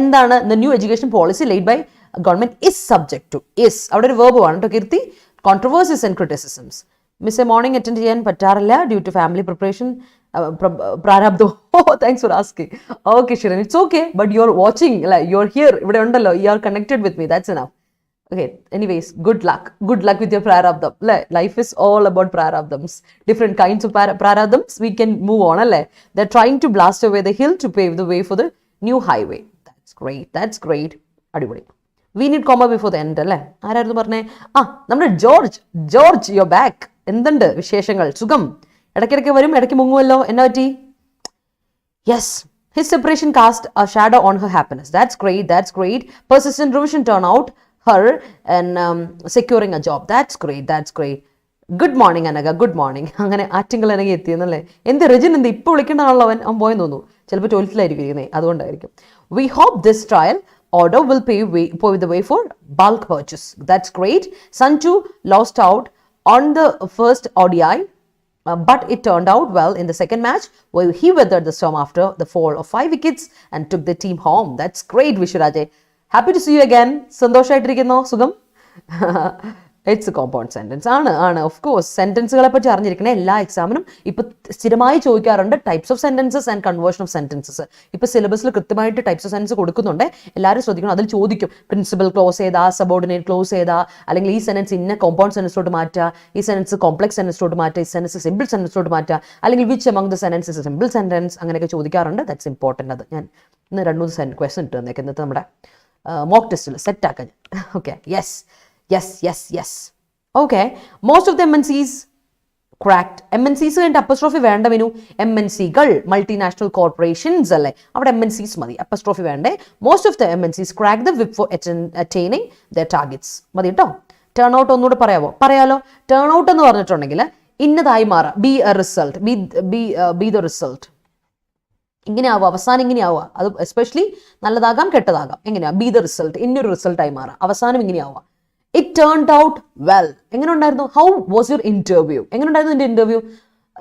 എന്താണ് the new education policy laid by government is subject to. Is അവിടെ ഒരു verb ആണ് കേട്ടോ കീർത്തി. Controversies and criticisms. Miss, morning attend ചെയ്യാൻ പറ്റാറില്ല due to family preparation. Prarabdho. Oh, thanks for asking. Okay, Shirin, it's okay, but you're watching, like, you're here, you're connected with me, that's enough. Okay, anyways, good luck with your prarabdham. Life is all about prarabdhams. Different kinds of prarabdhams, we can move on. They're trying to blast away the hill to pave the way for the new highway. That's great. Adivadi. We need comma before the end, അല്ലേ? ആരായിരുന്നു പറഞ്ഞേ? നമ്മുടെ ജോർജ് യുവർ ബാക്ക്. എന്തുണ്ട് വിശേഷങ്ങൾ? സുഖം? ഇടയ്ക്കിടയ്ക്ക് വരും, ഇടയ്ക്ക് മുങ്ങുമല്ലോ, എന്നാ പറ്റി? Yes, his separation cast a shadow on her happiness. That's great. Persistent revision turn out her and securing a job. That's great. Good morning, Anaga. Good morning. അങ്ങനെ ആറ്റിങ്ങൾ എനിക്ക് എത്തിയെന്നല്ലേ? എന്ത് റിജിൻ എന്ത് ഇപ്പോൾ വിളിക്കേണ്ടതാണല്ലോ അവൻ പോയെന്ന് തോന്നുന്നു. ചിലപ്പോൾ 12th അതുകൊണ്ടായിരിക്കും. We hope this trial order will pave the way for bulk purchase. That's great. Sanju lost out on the first ODI, but it turned out well in the second match where he weathered the storm after the fall of 5 wickets and took the team home. That's great, Vishuraje. Happy to see you again. Sandoshayitirikkunno sugam. It's a compound sentence. ആണ് ഓഫ് കോഴ്സ് സെന്റൻസുകളെ പറ്റി അറിഞ്ഞിരിക്കണേ. എല്ലാ എക്സാമിനും ഇപ്പൊ സ്ഥിരമായി ചോദിക്കാറുണ്ട് types of sentences and conversion of sentences. ഇപ്പൊ സിലബസിൽ കൃത്യമായിട്ട് ടൈപ്സ് ഓഫ് സെന്റൻസ് കൊടുക്കുന്നുണ്ട്. എല്ലാവരും ശ്രദ്ധിക്കണം. അതിൽ ചോദിക്കും പ്രിൻസിപ്പൽ ക്ലോസ് ഏതാ, സബോർഡിനേറ്റ് ക്ലോസ് ഏതാ, അല്ലെങ്കിൽ ഈ സെന്റൻസ് ഇന്ന കോമ്പൗണ്ട് സെന്റൻസിലോട്ട് മാറ്റുക, ഈ സെന്റൻസ് കോംപ്ലക്സ് സെന്റൻസിലോട്ട് മാറ്റുക, ഈ സെന്റൻസ് സിമ്പിൾ സെന്റൻസിലോട്ട് മാറ്റുക, അല്ലെങ്കിൽ which among the sentences simple sentence, അങ്ങനെയൊക്കെ ചോദിക്കാറുണ്ട്. That's important. അത് ഞാൻ ഇന്ന് 2-3 ക്വസ്റ്റൻ ഇട്ട് തന്നേക്ക് ഇന്നത്തെ നമ്മുടെ മോക്ക് ടെസ്റ്റിൽ സെറ്റ് ആക്കാൻ. Okay, yes. Okay, most of the MNCs cracked. MNCs കഴിഞ്ഞിട്ട് അപ്പസ്ട്രോഫി വേണ്ട മെനു. MNCകൾ മൾട്ടിനാഷണൽ കോർപ്പറേഷൻസ് അല്ലേ, അവിടെ MNCs മതി, അപ്പസ്ട്രോഫി വേണ്ടേ. Most of the MNCs cracked the whip for attaining their targets. മതി കേട്ടോ. ടേൺ ഔട്ട് ഒന്നുകൂടെ പറയാലോ. ടേൺ ഔട്ട് എന്ന് പറഞ്ഞിട്ടുണ്ടെങ്കിൽ ഇന്നതായി മാറാം. B a result, B the result. ഇങ്ങനെ ആവുക, അവസാനം ഇങ്ങനെ ആവുക. അത് എസ്പെഷ്യലി നല്ലതാകാം കെട്ടതാകാം. എങ്ങനെയാ? ബി ദ റിസൾട്ട്, ഇന്നൊരു റിസൾട്ടായി മാറാം. അവസാനം ഇങ്ങനെ ആവുക. It turned out well. എങ്ങനെ ഉണ്ടായിരുന്നു? How was your interview? എങ്ങനെ ഉണ്ടായിരുന്നു നിന്റെ interview?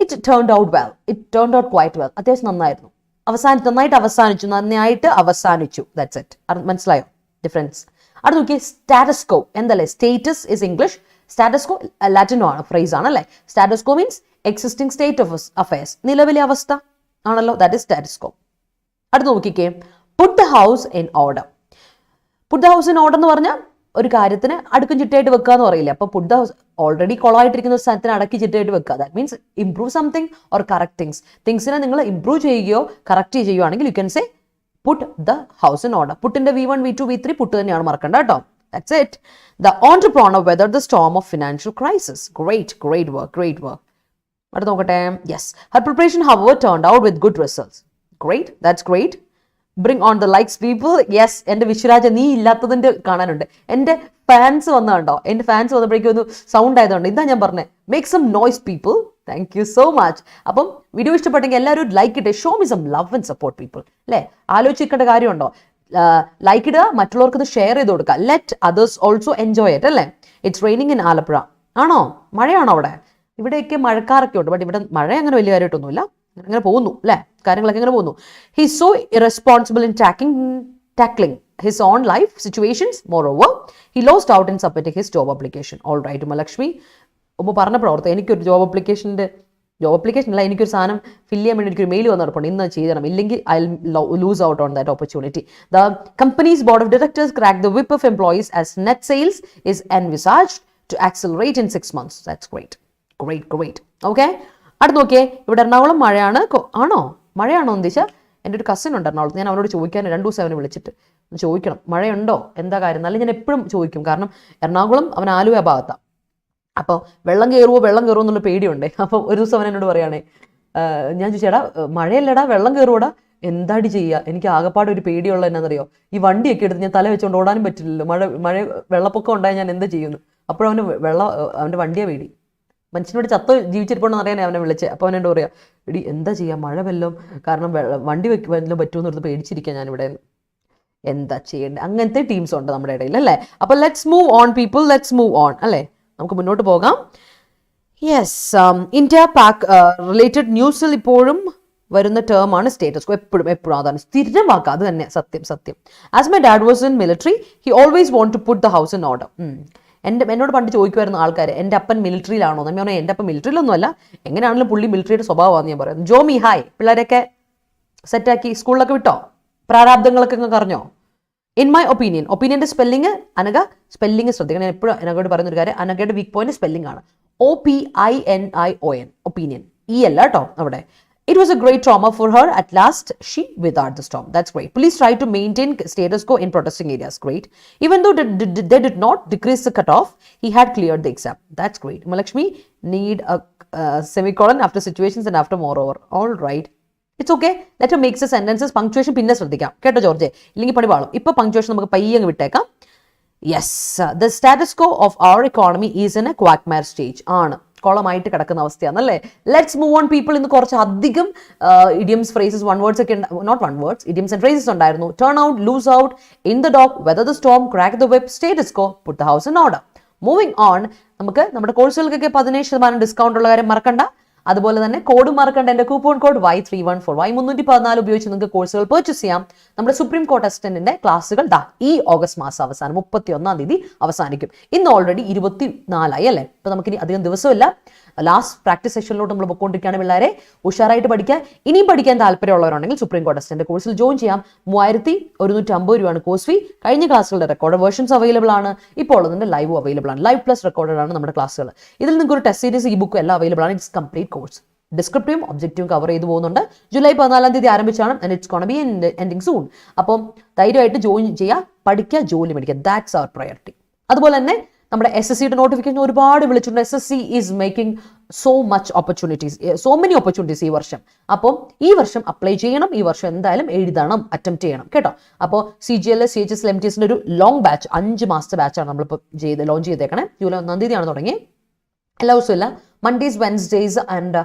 It turned out well. It turned out quite well. അത്യാവശ്യം നന്നായിരുന്നു. നന്നായിട്ട് അവസാനിച്ചു, നന്നായിട്ട് അവസാനിച്ചു. That's it. മനസ്സിലായോ ഡിഫറൻസ്? അടുത്ത് നോക്കിയേ, സ്റ്റാറ്റസ്കോ എന്തല്ലേ? Status is English, status quo Latino ആണ്, ഫ്രേസ് ആണല്ലേ. Status quo means existing state of affairs, നിലവിലെ അവസ്ഥ ആണല്ലോ. That is status quo. അടുത്ത് നോക്കിക്കേ, put the house in order. Put the house in order എന്ന് പറഞ്ഞാൽ ഒരു കാര്യത്തിന് അടുക്കും ചിട്ടയായിട്ട് വെക്കുക എന്ന് പറയില്ല. അപ്പോൾ പുട്ട് ദ ഹൗസ് ഓൾറെഡി കൊളായിട്ടിരിക്കുന്ന ഒരു സ്ഥലത്തിന് അടക്കി ചിട്ടയായിട്ട് വെക്കുക. That means improve something or correct തിങ്സിനെ നിങ്ങൾ ഇംപ്രൂവ് ചെയ്യുകയോ കറക്റ്റ് ചെയ്യുകയാണെങ്കിൽ you can say put the house in order. പുട്ടിന്റെ V1, V2, V3 പുട്ട് തന്നെയാണ് മറക്കണ്ട കേട്ടോ. That's it. The entrepreneur weathered the storm of financial crisis. Great work. അടുത്ത് നോക്കട്ടെ. Yes, her preparation however turned out with good results. That's great. Bring on the likes people. Yes, എൻ്റെ വിശ്വരാജ നീ ഇല്ലാത്തതിൻ്റെ കാണാനുണ്ട്. എൻ്റെ ഫാൻസ് വന്നതുണ്ടോ? എൻ്റെ ഫാൻസ് വന്നപ്പോഴേക്കും ഒന്ന് സൗണ്ട് ആയതുകൊണ്ട് ഇതാ ഞാൻ പറഞ്ഞത്. Make some noise people. Thank you so much. അപ്പം വീഡിയോ ഇഷ്ടപ്പെട്ടെങ്കിൽ എല്ലാവരും ലൈക്ക് ഇട്ട് show me some love and support people. അല്ലേ, ആലോചിക്കേണ്ട കാര്യമുണ്ടോ? ലൈക്ക് ഇടുക, മറ്റുള്ളവർക്ക് ഇത് ഷെയർ ചെയ്ത് കൊടുക്കുക. Let others also enjoy it. അല്ലേ, ഇറ്റ്സ് റെയിനിങ് ഇൻ ആലപ്പുഴ. ആണോ? മഴയാണോ അവിടെ? ഇവിടെയൊക്കെ മഴക്കാറൊക്കെ ഉണ്ട്, ബട്ട് ഇവിടെ മഴ അങ്ങനെ വലിയ കാര്യമായിട്ടൊന്നുമില്ല. അങ്ങനെ പോകുന്നു അല്ലേ, കാര്യങ്ങളൊക്കെ അങ്ങനെ പോകുന്നു. He's so irresponsible in tackling his own life situations. Moreover, he lost out in submitting his job application. All right, Umalakshmi, പറഞ്ഞ പ്രവർത്തനം എനിക്കൊരു ജോബ് അപ്ലിക്കേഷൻ അല്ല, എനിക്കൊരു സാധനം ഫില്ല് ചെയ്യാൻ വേണ്ടി എനിക്കൊരു മെയിൽ വന്നിട്ടുണ്ട്, ഇന്ന് ചെയ്യണം, ഇല്ലെങ്കിൽ I loose out on that opportunity. The company's board of directors cracked the whip of employees as net sales is envisaged to accelerate in 6 months. That's great. Okay, അടുത്ത് നോക്കിയേ, ഇവിടെ എറണാകുളം മഴയാണ്. മഴയാണോ എന്തിച്ച? എൻ്റെ ഒരു കസിൻ ഉണ്ട് എറണാകുളത്ത്. ഞാൻ അവനോട് ചോദിക്കാൻ 2 ദിവസം അവനെ വിളിച്ചിട്ട് ചോദിക്കണം മഴയുണ്ടോ എന്താ കാര്യം. എന്നാലും ഞാൻ എപ്പോഴും ചോദിക്കും, കാരണം എറണാകുളം അവൻ ആലുവ ഭാഗത്താണ്. അപ്പോൾ വെള്ളം കയറുമോ എന്നുള്ള പേടിയുണ്ട്. അപ്പോൾ ഒരു ദിവസം അവൻ എന്നോട് പറയുകയാണേ, ഞാൻ ചോദിച്ചേടാ മഴയല്ലടാ വെള്ളം കയറുമോടാ, എന്താടി ചെയ്യുക, എനിക്ക് ആകെപ്പാട് ഒരു പേടിയുള്ള എന്നാണെന്നറിയോ, ഈ വണ്ടിയൊക്കെ എടുത്ത് ഞാൻ തല വെച്ചുകൊണ്ട് ഓടാനും പറ്റില്ലല്ലോ, മഴ വെള്ളപ്പൊക്കം ഉണ്ടായാൽ ഞാൻ എന്താ ചെയ്യുന്നു. അപ്പോഴവന് അവൻ്റെ വണ്ടിയാണ് പേടി. മനുഷ്യനോട് ചത്ത ജീവിച്ചിരിപ്പുണ്ടെന്ന് അറിയാൻ അവനെ വിളിച്ചത്. അപ്പോൾ അവനോട് പറയാം, എടി എന്താ ചെയ്യുക, മഴ വല്ലതും കാരണം വണ്ടി വല്ലതും പറ്റുമെന്ന് പറഞ്ഞ് പേടിച്ചിരിക്കുക ഞാനിവിടെ. എന്താ ചെയ്യേണ്ടത്? അങ്ങനത്തെ ടീംസ് ഉണ്ട് നമ്മുടെ ഇടയിൽ അല്ലേ. അപ്പോൾ let's move on people, let's move on അല്ലേ, നമുക്ക് മുന്നോട്ട് പോകാം. യെസ്, ഇന്ത്യ പാക് റിലേറ്റഡ് ന്യൂസിൽ ഇപ്പോഴും വരുന്ന ടേമാണ് സ്റ്റേറ്റസ് കോ. എപ്പോഴും അതാണ് സ്ഥിരമാക്കുക, അത് തന്നെ സത്യം. As my dad was in military he always want to put the house in order. എന്നോട് പണ്ട് ചോദിക്കുമായിരുന്നു ആൾക്കാർ, എൻ്റെ അപ്പൻ മിലിറ്ററിയിലാണോ? ഞാൻ പറഞ്ഞാൽ എൻ്റെ അപ്പൻ മിലിറ്ററിയിലൊന്നുമല്ല, എങ്ങനെയാണെങ്കിലും പുള്ളി മിലിറ്ററിയുടെ സ്വഭാവമാണെന്ന് ഞാൻ പറയുന്നത്. ജോമി ഹായ്, പിള്ളേരൊക്കെ സെറ്റാക്കി സ്കൂളിലൊക്കെ വിട്ടോ? പ്രാരാബ്ദങ്ങളൊക്കെ നിങ്ങൾക്ക് അറിഞ്ഞോ? ഇൻ മൈ ഒപ്പീനിയൻ്റെ സ്പെല്ലിങ് അനഘ, സ്പെല്ലിങ് ശ്രദ്ധിക്കണം. ഞാൻ എപ്പോഴും അനഘയോട് പറയുന്നൊരു കാര്യം, അനഘയുടെ വീക്ക് പോയിന്റ് സ്പെല്ലിംഗ് ആണ്. OPINION, ഒപ്പീനിയൻ, ഈ അല്ല കേട്ടോ അവിടെ. It was a great trauma for her. At last, she withered the storm. That's great. Police tried to maintain status quo in protesting areas. Great. Even though they did not decrease the cutoff, he had cleared the exam. That's great. Malakshmi, need a semicolon after situations and after moreover. All right. It's okay. Let her make the sentences. Punctuation pinna ശ്രദ്ധിക്കാം കേട്ടോ ജോർജ്, ഇല്ലെങ്കിൽ പണി പാളും. ഇപ്പോൾ പങ്ക്ച്വേഷൻ നമുക്ക് പയ്യെ അങ്ങ് വിട്ടേക്കാം. Yes, the status quo of our economy is in a quagmire stage ആണ്, കോളമായിട്ട് കിടക്കുന്ന അവസ്ഥയാണല്ലേ. Let's move on people. ഇന്ന് കുറച്ച് അധികം ഇഡിയംസ്, ഫ്രേസസ്, വൺ വേർഡ്സ് ഒക്കെ, not one words, idioms and phrases ഉണ്ടായിരുന്നു. Turn out, lose out, in the dock, weather the storm, crack the web, status quo, put the house in order. Moving on, നമുക്ക് നമ്മുടെ കോഴ്സുകൾക്കൊക്കെ 15% ഡിസ്കൗണ്ട് ഉള്ള കാര്യം മറക്കണ്ട. അതുപോലെ തന്നെ കോഡ് മറക്കണ്ട, എൻ്റെ കൂപ്പൺ കോഡ് Y314, Y314 ഉപയോഗിച്ച് നിങ്ങൾക്ക് കോഴ്സുകൾ പർച്ചേസ് ചെയ്യാം. നമ്മുടെ സുപ്രീം കോർട്ട് അസിസ്റ്റന്റിന്റെ ക്ലാസ്സുകൾ ഈ ഓഗസ്റ്റ് മാസം അവസാനം 31-ാം തീയതി അവസാനിക്കും. ഇന്ന് ഓൾറെഡി 24 അല്ലേ, ഇപ്പൊ നമുക്കിനി അധികം ദിവസമില്ല. ലാസ്റ്റ് പ്രാക്ടീസ് സെഷനിലോട്ട് നമ്മൾ പൊയ്ക്കൊണ്ടിരിക്കുകയാണ്. പിള്ളേരെ ഉഷാറായിട്ട് പഠിക്കുക. ഇനിയും പഠിക്കാൻ താല്പര്യമുള്ളവരുണ്ടെങ്കിൽ സുപ്രീം കോർട്ട് അസിസ്റ്റന്റ് കോഴ്സിൽ ജോയിൻ ചെയ്യാം. 3150 രൂപയാണ് കോഴ്സ് ഫീ. കഴിഞ്ഞ ക്ലാസ്സുകളുടെ റെക്കോർഡ് വേർഷൻസ് അവൈലബിൾ ആണ്. ഇപ്പോൾ ഉള്ളതിന്റെ ലൈവ് അവൈലബിൾ ആണ്. ലൈവ് പ്ലസ് റെക്കോർഡഡ് ആണ് നമ്മുടെ ക്ലാസ്സുകൾ. ഇതിൽ നിങ്ങൾക്ക് ഒരു ടെസ്റ്റ് സീരീസ്, ഈ ബുക്ക് എല്ലാം അവൈലബിൾ ആണ്. It's complete course. ഡിസ്ക്രിപ്റ്റീവും ഒബ്ജക്റ്റീവും കവർ ചെയ്തു പോകുന്നുണ്ട്. ജൂലൈ 14-ാം തീയതി ആരംഭിച്ചാണ്, and it's gonna be ending soon. അപ്പം ധൈര്യമായിട്ട് ജോയിൻ ചെയ്യുക, പഠിക്കുക, ജോലി മേടിക്കുക. That's our priority. അതുപോലെ തന്നെ നമ്മുടെ SSCയുടെ നോട്ടിഫിക്കേഷൻ ഒരുപാട് വിളിച്ചിട്ടുണ്ട്. SSC is making so much opportunities, so many opportunities ഈ വർഷം. അപ്പം ഈ വർഷം അപ്ലൈ ചെയ്യണം, ഈ വർഷം എന്തായാലും എഴുതണം, അറ്റംപ്റ്റ് ചെയ്യണം കേട്ടോ. അപ്പോൾ CGL, CHSL, MTSന്റെ ഒരു ലോങ് ബാച്ച്, 5 മാസത്തെ ബാച്ചാണ് നമ്മളിപ്പോൾ ലോഞ്ച് ചെയ്തേക്കണേ. ജൂലൈ 1-ാം തീയതിയാണ് തുടങ്ങി. എല്ലാ ദിവസവും ഇല്ല, Mondays, Wednesdays and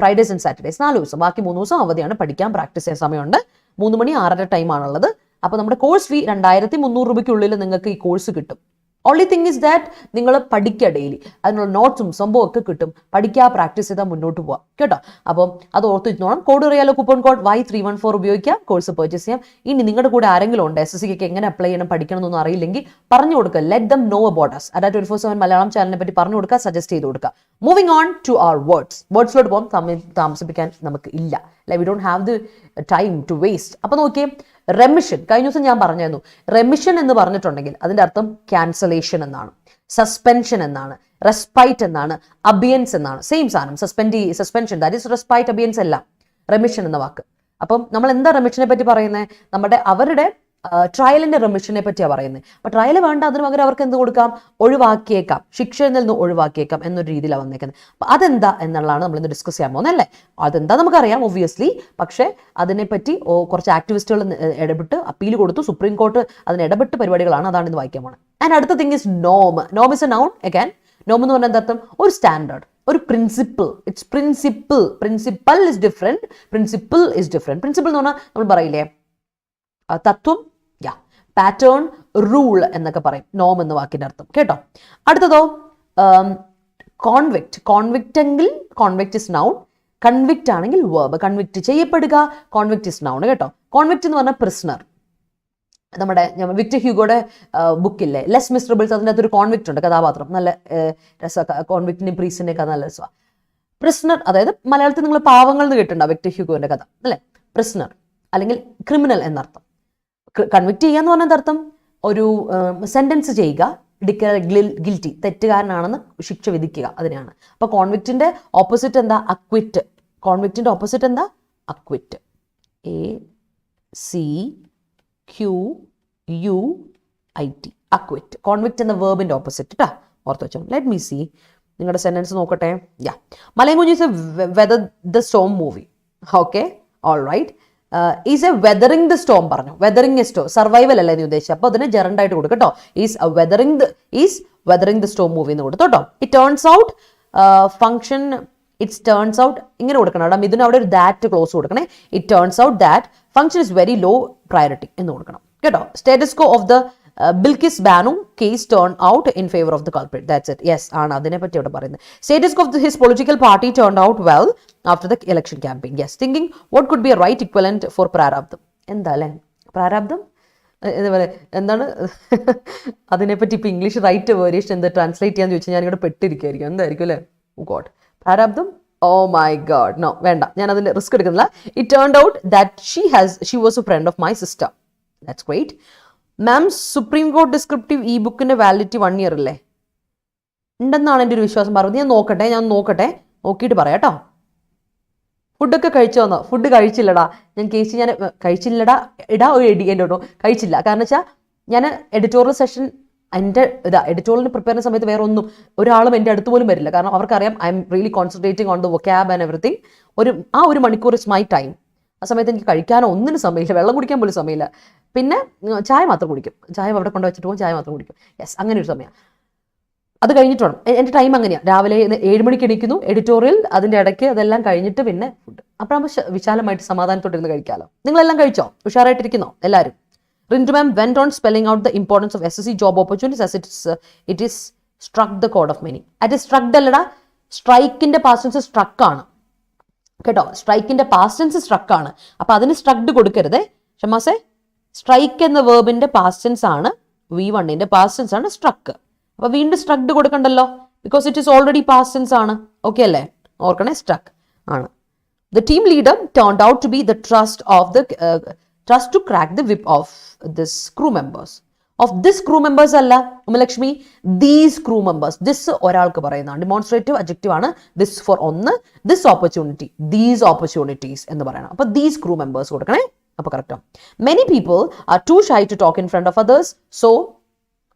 Fridays and Saturdays 4 ദിവസം. ബാക്കി 3 ദിവസം അവധിയാണ്. പഠിക്കാൻ പ്രാക്ടീസ് ചെയ്യാൻ സമയമുണ്ട്. 3 മണി 6:30 ടൈമാണുള്ളത്. അപ്പോൾ നമ്മുടെ കോഴ്സ് ഫീ 2300 രൂപയ്ക്കുള്ളിൽ നിങ്ങൾക്ക് ഈ കോഴ്സ് കിട്ടും. ഓൺലി തിങ് ഇസ് ദാറ്റ് നിങ്ങൾ പഠിക്കുക, ഡെയിലി അതിനുള്ള നോട്ട്സും സംഭവമൊക്കെ കിട്ടും. പഠിക്കുക, പ്രാക്ടീസ് ചെയ്താൽ മുന്നോട്ട് പോവാം കേട്ടോ. അപ്പം അത് ഓർത്ത് വെച്ചോണം. കോഡ് അറിയാലോ, കൂപ്പൺ കോഡ് Y314 ഉപയോഗിക്കാം, കോഴ്സ് പർച്ചേസ് ചെയ്യാം. ഇനി നിങ്ങളുടെ കൂടെ ആരെങ്കിലും ഉണ്ട് SSCക്ക് എങ്ങനെ അപ്ലൈ ചെയ്യണം, പഠിക്കണം എന്നൊന്നും അറിയില്ലെങ്കിൽ പറഞ്ഞു കൊടുക്കുക. Let them know about us. Adda247 Malayalam ചാനലിനെ പറ്റി പറഞ്ഞു കൊടുക്കുക, സജസ്റ്റ് ചെയ്ത് കൊടുക്കുക. മൂവിംഗ് ഓൺ ടു അവർ വേർഡ്സിലോട്ട് പോകും. താമസിപ്പിക്കാൻ നമുക്ക് ഇല്ല, we don't have the time to waste. അപ്പൊ നോക്കിയേ, റെമിഷൻ, കഴിഞ്ഞ ദിവസം ഞാൻ പറഞ്ഞായിരുന്നു. റെമിഷൻ എന്ന് പറഞ്ഞിട്ടുണ്ടെങ്കിൽ അതിന്റെ അർത്ഥം ക്യാൻസലേഷൻ എന്നാണ്, സസ്പെൻഷൻ എന്നാണ്, റെസ്പൈറ്റ് എന്നാണ്, അബിയൻസ് എന്നാണ്. സെയിം സാധനം, സസ്പെൻഷൻ, ദാറ്റ് ഈസ് റെസ്പൈറ്റ്, അബിയൻസ് എല്ലാം റെമിഷൻ എന്ന വാക്ക്. അപ്പം നമ്മൾ എന്താ റെമിഷനെ പറ്റി പറയുന്നത്? അവരുടെ ട്രയലിന്റെ റെമിഷനെ പറ്റിയാണ് പറയുന്നത്. അപ്പൊ ട്രയൽ വേണ്ട, അതിന് പകരം അവർക്ക് എന്ത് കൊടുക്കാം? ഒഴിവാക്കിയേക്കാം, ശിക്ഷയിൽ നിന്ന് ഒഴിവാക്കിയേക്കാം എന്നൊരു രീതിയിലാണ് വന്നേക്കുന്നത്. അപ്പൊ അതെന്താ എന്നുള്ളതാണ് നമ്മൾ ഇന്ന് ഡിസ്കസ് ചെയ്യാൻ പോകുന്നത് അല്ലേ. അതെന്താ നമുക്കറിയാം ഒബ്വിയസ്ലി, പക്ഷേ അതിനെപ്പറ്റി കുറച്ച് ആക്ടിവിസ്റ്റുകൾ ഇടപെട്ട് അപ്പീൽ കൊടുത്തു. സുപ്രീം കോർട്ട് അതിന് ഇടപെട്ട് പരിപാടികളാണ്, അതാണ് ഇന്ന് വായിക്കാൻ പോകുന്നത്. ആൻഡ് അടുത്ത തിങ് ഇസ് നോം. നോം ഇസ് എ നൗൺ. അഗൈൻ നോം എന്ന് പറഞ്ഞാൽ എന്താ? ഒരു സ്റ്റാൻഡേർഡ്, ഒരു principle. It's principle. Principal is different, principle is different. Principle എന്ന് പറഞ്ഞാൽ നമ്മൾ പറയില്ലേ, തത്വം, പാറ്റേൺ, റൂൾ എന്നൊക്കെ പറയും നോം എന്ന വാക്കിന്റെ അർത്ഥം കേട്ടോ. അടുത്തതോ കോൺവിക്റ്റ്. കോൺവിക്റ്റ് എങ്കിൽ കോൺവിക്റ്റ് ഇസ് നൗൺ, കൺവിക്റ്റ് ആണെങ്കിൽ വേർബ്. കൺവിക്റ്റ് ചെയ്യപ്പെടുക, കോൺവിക്റ്റ് ഇസ് നൗൺ കേട്ടോ. കോൺവിക്റ്റ് എന്ന് പറഞ്ഞാൽ പ്രിസണർ. നമ്മുടെ വിക്ടർ ഹ്യൂഗോയുടെ ബുക്കില്ലേ ലെസ് മിസ്റ്ററബിൾസ്, അതിൻ്റെ അകത്തൊരു കോൺവിക്റ്റ് ഉണ്ട്, കഥാപാത്രം നല്ല രസമൊക്കെ. കോൺവിക്റ്റിന്റെയും പ്രീസിന്റെയും കഥ നല്ല രസമാണ്. പ്രിസണർ, അതായത് മലയാളത്തിൽ നിങ്ങൾ പാവങ്ങൾ എന്ന് കേട്ടിട്ടുണ്ടാവും വിക്ടർ ഹ്യൂഗോന്റെ കഥ അല്ലെ. പ്രിസണർ അല്ലെങ്കിൽ ക്രിമിനൽ എന്നർത്ഥം. കൺവിക്റ്റ് ചെയ്യുക എന്ന് പറഞ്ഞ അർത്ഥം ഒരു സെന്റൻസ് ചെയ്യുക, ഡിക്ലെയർ ഗിൽറ്റി, തെറ്റുകാരനാണെന്ന് ശിക്ഷ വിധിക്കുക, അതിനാണ്. അപ്പൊ കോൺവിക്റ്റിന്റെ ഓപ്പോസിറ്റ് എന്താ? അക്വിറ്റ്. കോൺവിക്റ്റിന്റെ ഓപ്പോസിറ്റ് എന്താ? അക്വിറ്റ്. ACQUIT, acquit. കോൺവിക്റ്റ് എന്ന വേർബിന്റെ ഓപ്പോസിറ്റ് കേട്ടോ, ഓർത്ത് വെച്ചോ. ലെറ്റ് മീ സി, നിങ്ങളുടെ സെന്റൻസ് നോക്കട്ടെ. Malayankunju is a weather the storm movie. Okay, all right. Is a weathering the storm പറഞ്ഞു. വെദറിംഗ് എ സ്റ്റോം, സർവൈവൽ അല്ലേ നീ ഉദ്ദേശിച്ചത്, അപ്പോൾ അതിന് ജെറണ്ട് ആയിട്ട് കൊടുക്കും കേട്ടോ. Is weathering the storm movie എന്ന് കൊടുത്തു കേട്ടോ. It turns out function it's turns out ഇങ്ങനെ കൊടുക്കണം അവിടെ ഇതിന് അവിടെ ഒരു ദാറ്റ് ക്ലോസ് കൊടുക്കണേ. It turns out that function is very low priority എന്ന് കൊടുക്കണം കേട്ടോ. Status quo of the Bilkis Bano case turn out in favour of the culprit. That's it. Yes ആണ് അതിനെ പറ്റി അവിടെ പറയുന്നത്. Status quo of his political party turn out well after the election campaign. Yes thinking what could be a right equivalent for പ്രാരാബ്ദം. എന്താ അല്ലേ പ്രാരാബ്ദം ഇതുപോലെ എന്താണ് അതിനെപ്പറ്റി ഇപ്പം ഇംഗ്ലീഷ് റൈറ്റ് വേരിയേഷൻ എന്താ ട്രാൻസ്ലേറ്റ് ചെയ്യാന്ന് ചോദിച്ചാൽ ഞാനിവിടെ പെട്ടിരിക്കുകയായിരിക്കും. എന്തായിരിക്കും അല്ലേ? ഗോഡ് പ്രാരാബ്ദം. ഓ മൈ ഗോഡ് നോ വേണ്ട, ഞാൻ അതിന്റെ റിസ്ക് എടുക്കുന്നില്ല. It turned out that she was a friend of my sister. That's great. Ma'am Supreme Court descriptive e ബുക്കിന്റെ വാലിഡിറ്റി 1 year അല്ലേ? ഉണ്ടെന്നാണ് എൻ്റെ ഒരു വിശ്വാസം. പറഞ്ഞത് ഞാൻ നോക്കട്ടെ നോക്കിയിട്ട് പറയാം കേട്ടോ. ഫുഡൊക്കെ കഴിച്ചു വന്നോ? ഫുഡ് കഴിച്ചില്ലടാ ഞാൻ കഴിച്ചില്ലടാ ഇടാ ഒരു എടി എൻ്റെ കേട്ടോ കഴിച്ചില്ല. കാരണം വെച്ചാൽ ഞാൻ എഡിറ്റോറിയൽ സെഷൻ എൻ്റെ എഡിറ്റോറിയലിന് പ്രിപ്പയർ ചെയ്യുന്ന സമയത്ത് വേറെ ഒന്നും ഒരാളും എൻ്റെ അടുത്ത് പോലും വരില്ല. കാരണം അവർക്കറിയാം I am really concentrating on the വൊക്കാബ് and everything. ഒരു മണിക്കൂർ ഇസ് മൈ ടൈം. ആ സമയത്ത് എനിക്ക് കഴിക്കാനോ ഒന്നിനും സമയമില്ല, വെള്ളം കുടിക്കാൻ പോലും സമയമില്ല. പിന്നെ ചായ മാത്രം കുടിക്കും. ചായ അവിടെ കൊണ്ട് വെച്ചിട്ട് പോകും, ചായ മാത്രം കുടിക്കും. യെസ്, അങ്ങനെ ഒരു സമയം. അത് കഴിഞ്ഞിട്ട് വേണം. എൻ്റെ ടൈം അങ്ങനെയാണ്. രാവിലെ 7 മണിക്ക് എണീക്കുന്നു, എഡിറ്റോറിയൽ, അതിൻ്റെ ഇടയ്ക്ക് അതെല്ലാം കഴിഞ്ഞിട്ട് പിന്നെ ഫുഡ്. അപ്പോഴാകുമ്പോൾ വിശാലമായിട്ട് സമാധാനത്തോട്ടിരുന്ന് കഴിക്കാമല്ലോ. നിങ്ങളെല്ലാം കഴിച്ചോ? ഉഷാറായിട്ടിരിക്കുന്നോ എല്ലാവരും? Rintu ma'am went on spelling out the importance of SSC job opportunities as it is struck the chord of many. It is struck അല്ലടാ, സ്ട്രൈക്കിന്റെ പാസ്റ്റ് ടെൻസ് സ്ട്രക്ക് ആണ് കേട്ടോ. സ്ട്രൈക്കിന്റെ പാസ്റ്റ് ടെൻസ് സ്ട്രക്ക് ആണ്. അപ്പൊ അതിന് സ്ട്രക്ഡ് കൊടുക്കരുതേ ഷമാസെ. സ്ട്രൈക്ക് എന്ന വേർബിന്റെ പാസ്റ്റ് ടെൻസ് ആണ്, V1ന്റെ പാസ്റ്റ് ടെൻസ് ആണ് സ്ട്രക്ക്. അപ്പൊ വീണ്ടും സ്ട്രക്ഡ് കൊടുക്കണ്ടല്ലോ, because it is already past tense ആണ്. ഓക്കെ അല്ലേ? ഓർക്കണേ, സ്ട്രക്ക് ആണ്. The team leader turned out to be the trust to crack the whip of this crew members. Of this crew members അല്ല ഉമലക്ഷ്മി, these crew members. This ഒരാൾക്ക് പറയുന്നതാണ്, ഡെമോൺസ്ട്രേറ്റീവ് അഡ്ജക്റ്റീവ് ആണ്. This for ഒന്ന്, this opportunity, these opportunities എന്ന് പറയണം. അപ്പൊ these crew members കൊടുക്കണേ. അപ്പൊ correct. Many people are too shy to talk in front of others, so